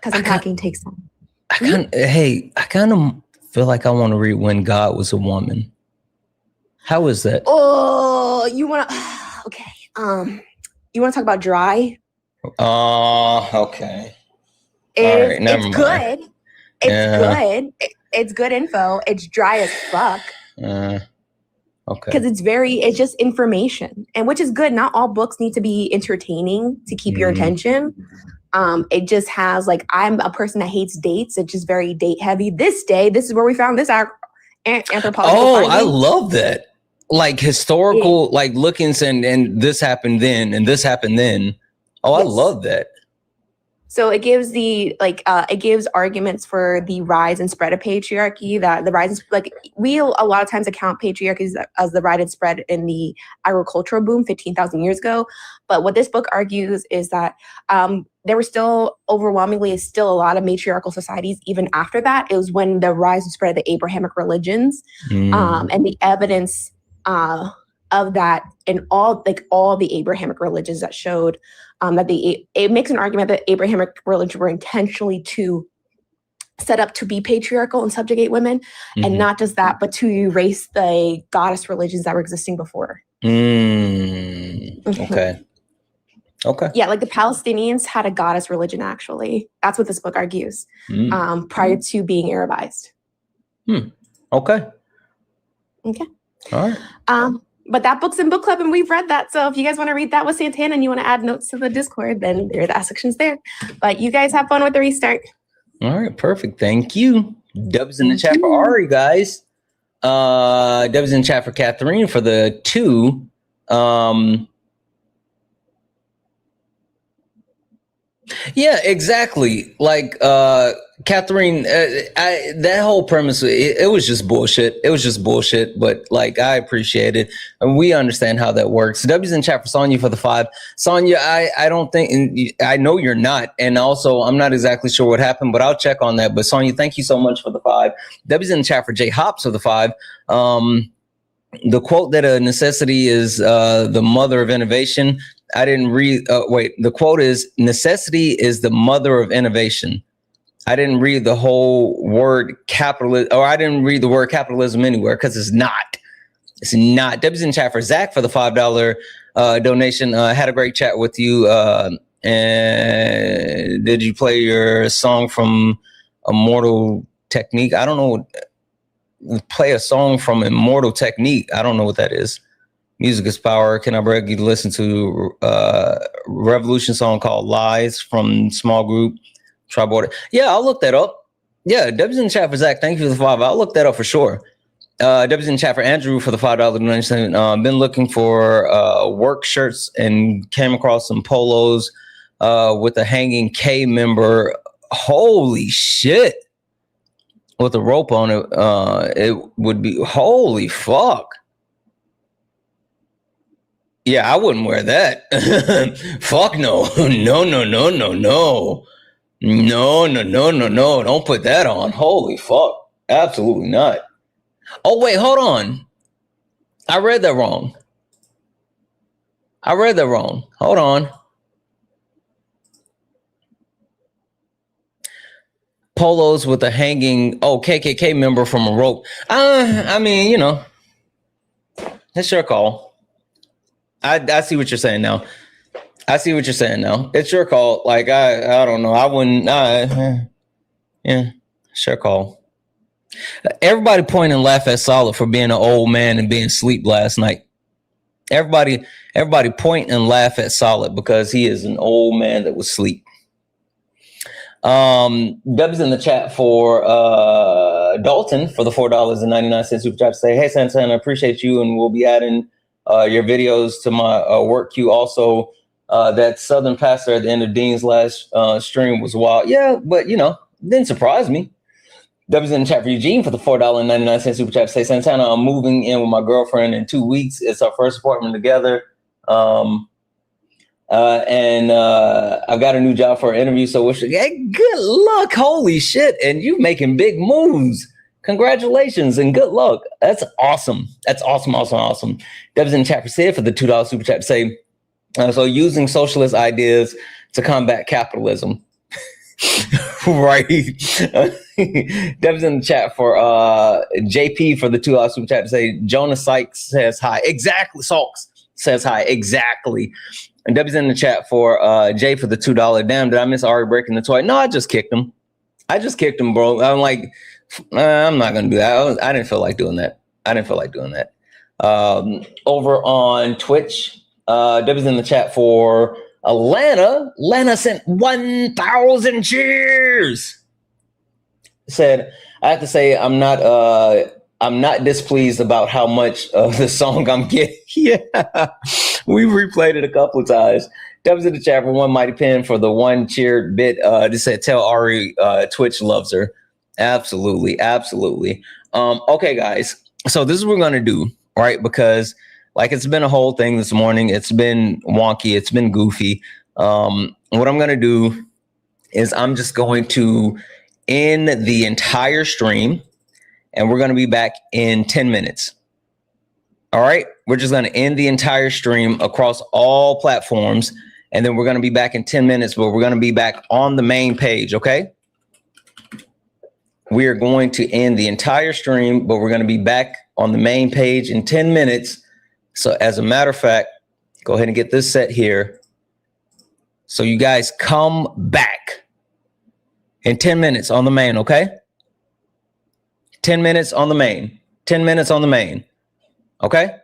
unpacking takes time. I kind of feel like I want to read When God Was a Woman. How is that? Oh, you wanna? Okay. You wanna talk about dry? Okay. It's good. It's good. It's good info. It's dry as fuck. Okay. Because it's just information, and which is good. Not all books need to be entertaining to keep your attention. It just has like, I'm a person that hates dates. It's just very date heavy. This is where we found this anthropological finding. I love that. Like historical, like lookings and this happened then and this happened then. Oh, yes. I love that. So it gives it gives arguments for the rise and spread of patriarchy, that the rise, we a lot of times account patriarchy as the rise and spread in the agricultural boom 15,000 years ago. But what this book argues is that there were still overwhelmingly a lot of matriarchal societies even after that. It was when the rise and spread of the Abrahamic religions and the evidence of that in all the Abrahamic religions that showed that it makes an argument that Abrahamic religions were intentionally to set up to be patriarchal and subjugate women, and not just that, but to erase the goddess religions that were existing before. Okay. Yeah, like the Palestinians had a goddess religion, actually. That's what this book argues, prior to being Arabized. Okay. All right. But that book's in book club, and we've read that. So if you guys want to read that with Santana and you want to add notes to the Discord, then that section's there. But you guys have fun with the restart. All right, perfect. Thank you. Dubs in the chat for Ari, guys. Dubs in the chat for Catherine for the 2. Yeah, exactly. Like Catherine, that whole premise, it was just bullshit. It was just bullshit. But like, I appreciate it, and we understand how that works. W's in chat for Sonya for the 5. Sonya, I don't think, and I know you're not, and also I'm not exactly sure what happened, but I'll check on that. But Sonya, thank you so much for the 5. W's in the chat for J Hops for the 5. The quote that a necessity is the mother of innovation. I didn't read. Wait, the quote is necessity is the mother of innovation. I didn't read the whole word capitalism, or I didn't read the word capitalism anywhere because it's not. It's not. Debbie's in chat for Zach for the $5 donation. Had a great chat with you. And did you play your song from Immortal Technique? I don't know. Play a song from Immortal Technique. I don't know what that is. Music is power. Can I beg you to listen to Revolution song called Lies from Small Group Tri-Border? Yeah, I'll look that up. Yeah, W's in the chat for Zach. Thank you for the 5. I'll look that up for sure. W's in the chat for Andrew for the $5 donation. Been looking for work shirts and came across some polos with a hanging K member. Holy shit. With a rope on it, it would be holy fuck. Yeah, I wouldn't wear that. Fuck no. No. No. Don't put that on. Holy fuck. Absolutely not. Oh, wait, hold on. I read that wrong. Hold on. Polos with a hanging, KKK member from a rope. I mean, you know, it's your call. I see what you're saying now. It's your call. Like, I don't know. I wouldn't, yeah, sure call. Everybody point and laugh at Solid for being an old man and being asleep last night. Everybody point and laugh at Solid because he is an old man that was asleep. Deb's in the chat for Dalton for the $4.99 super chat to say, hey Santana, appreciate you, and we'll be adding your videos to my work queue. Also, that Southern pastor at the end of Dean's last stream was wild. Yeah, but you know, didn't surprise me. Deb's in the chat for Eugene for the $4.99 super chat to say, Santana, I'm moving in with my girlfriend in 2 weeks. It's our first apartment together. And I've got a new job for an interview. So hey, good luck. Holy shit. And you making big moves. Congratulations and good luck. That's awesome. That's awesome. Deb's in the chat for Sid for the $2 super chat to say, so using socialist ideas to combat capitalism. Right. Deb's in the chat for JP for the $2 super chat to say, Jonas Sykes says hi. Exactly. Salks says hi. Exactly. And Debbie's in the chat for Jay for the $2. Damn, did I miss Ari breaking the toy? No, I just kicked him. Bro. I'm like, I'm not gonna do that. I didn't feel like doing that. Over on Twitch, Debbie's in the chat for Atlanta. Lana sent 1,000 cheers. Said, I have to say, I'm not displeased about how much of the song I'm getting. Yeah, we replayed it a couple of times. Deb's in the chat for One Mighty Pen for the one cheered bit. Just said, tell Ari Twitch loves her. Absolutely. Okay, guys. So this is what we're gonna do, right? Because like it's been a whole thing this morning. It's been wonky. It's been goofy. What I'm gonna do is I'm just going to end the entire stream. And we're going to be back in 10 minutes. All right. We're just going to end the entire stream across all platforms. And then we're going to be back in 10 minutes, but we're going to be back on the main page. Okay. We are going to end the entire stream, but we're going to be back on the main page in 10 minutes. So as a matter of fact, go ahead and get this set here. So you guys come back in 10 minutes on the main. Okay. 10 minutes on the main. 10 minutes on the main. Okay?